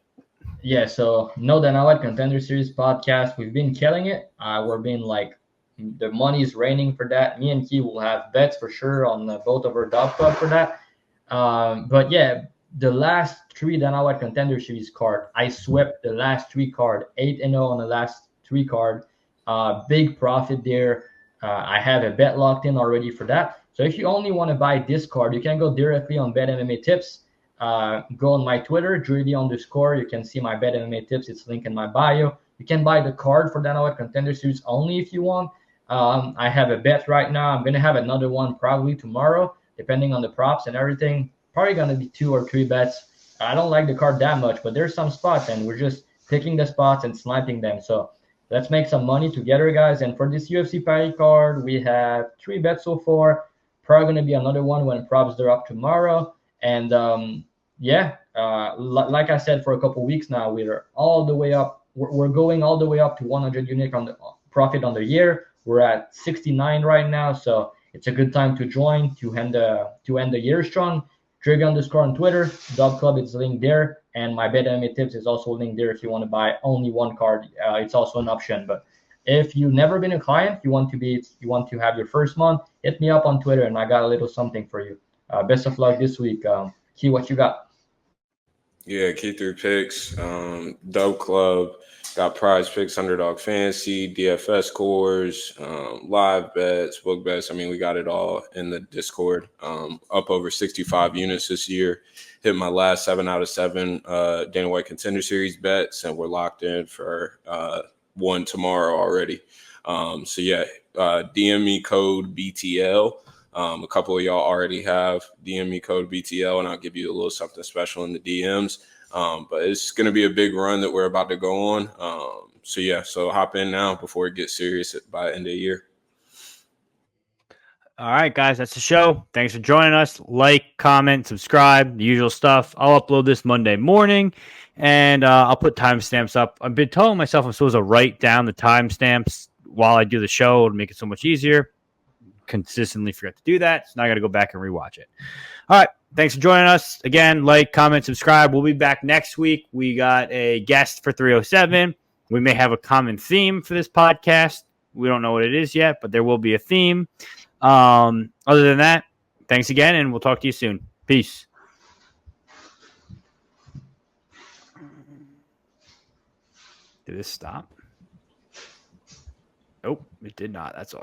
Yeah, so no the Now Contender Series podcast. We've been killing it. We're being like, the money's raining for that. Me and Key will have bets for sure on both of our dog club for that. But yeah, the last 3 Now Contender Series card, I swept the last 3 card, 8-0 on the last 3 card. Big profit there. I have a bet locked in already for that. So if you only want to buy this card, you can go directly on Bet MMA Tips. Go on my Twitter, Druidy_. You can see my Bet MMA Tips. It's linked in my bio. You can buy the card for Dana White Contender Series only if you want. I have a bet right now. I'm going to have another one probably tomorrow, depending on the props and everything. Probably going to be 2 or 3 bets. I don't like the card that much, but there's some spots, and we're just picking the spots and sniping them. So let's make some money together, guys. And for this UFC Paris card, we have 3 bets so far. Probably going to be another one when props are up tomorrow. And like I said, for a couple weeks now, we're all the way up. We're going all the way up to 100 unit on the profit on the year. We're at 69 right now, so it's a good time to join to end the year strong. Drig__ on Twitter, Dog Club is linked there, and my Bet MMA Tips is also linked there if you want to buy only one card. It's also an option, but if you've never been a client, you want to have your first month, hit me up on Twitter, and I got a little something for you. Best of luck this week. Key, what you got? Yeah, Key 3 picks, Dub Club, got prize picks, Underdog Fantasy, DFS scores, live bets, book bets. I mean, we got it all in the Discord. Up over 65 units this year. Hit my last 7 out of 7 Dana White Contender Series bets, and we're locked in for one tomorrow already. DM me code BTL. A couple of y'all already have DM me code BTL, and I'll give you a little something special in the DMs. But it's going to be a big run that we're about to go on. So hop in now before it gets serious by the end of the year. All right, guys, that's the show. Thanks for joining us. Like, comment, subscribe, the usual stuff. I'll upload this Monday morning, and I'll put timestamps up. I've been telling myself I'm supposed to write down the timestamps while I do the show to make it so much easier. Consistently forget to do that, so now I got to go back and rewatch it. All right, Thanks for joining us. Again, like, comment, subscribe. We'll be back next week. We got a guest for 307. We may have a common theme for this podcast. We don't know what it is yet, but there will be a theme. Other than that, thanks again, and we'll talk to you soon. Peace. Did this stop? Nope, it did not. That's all.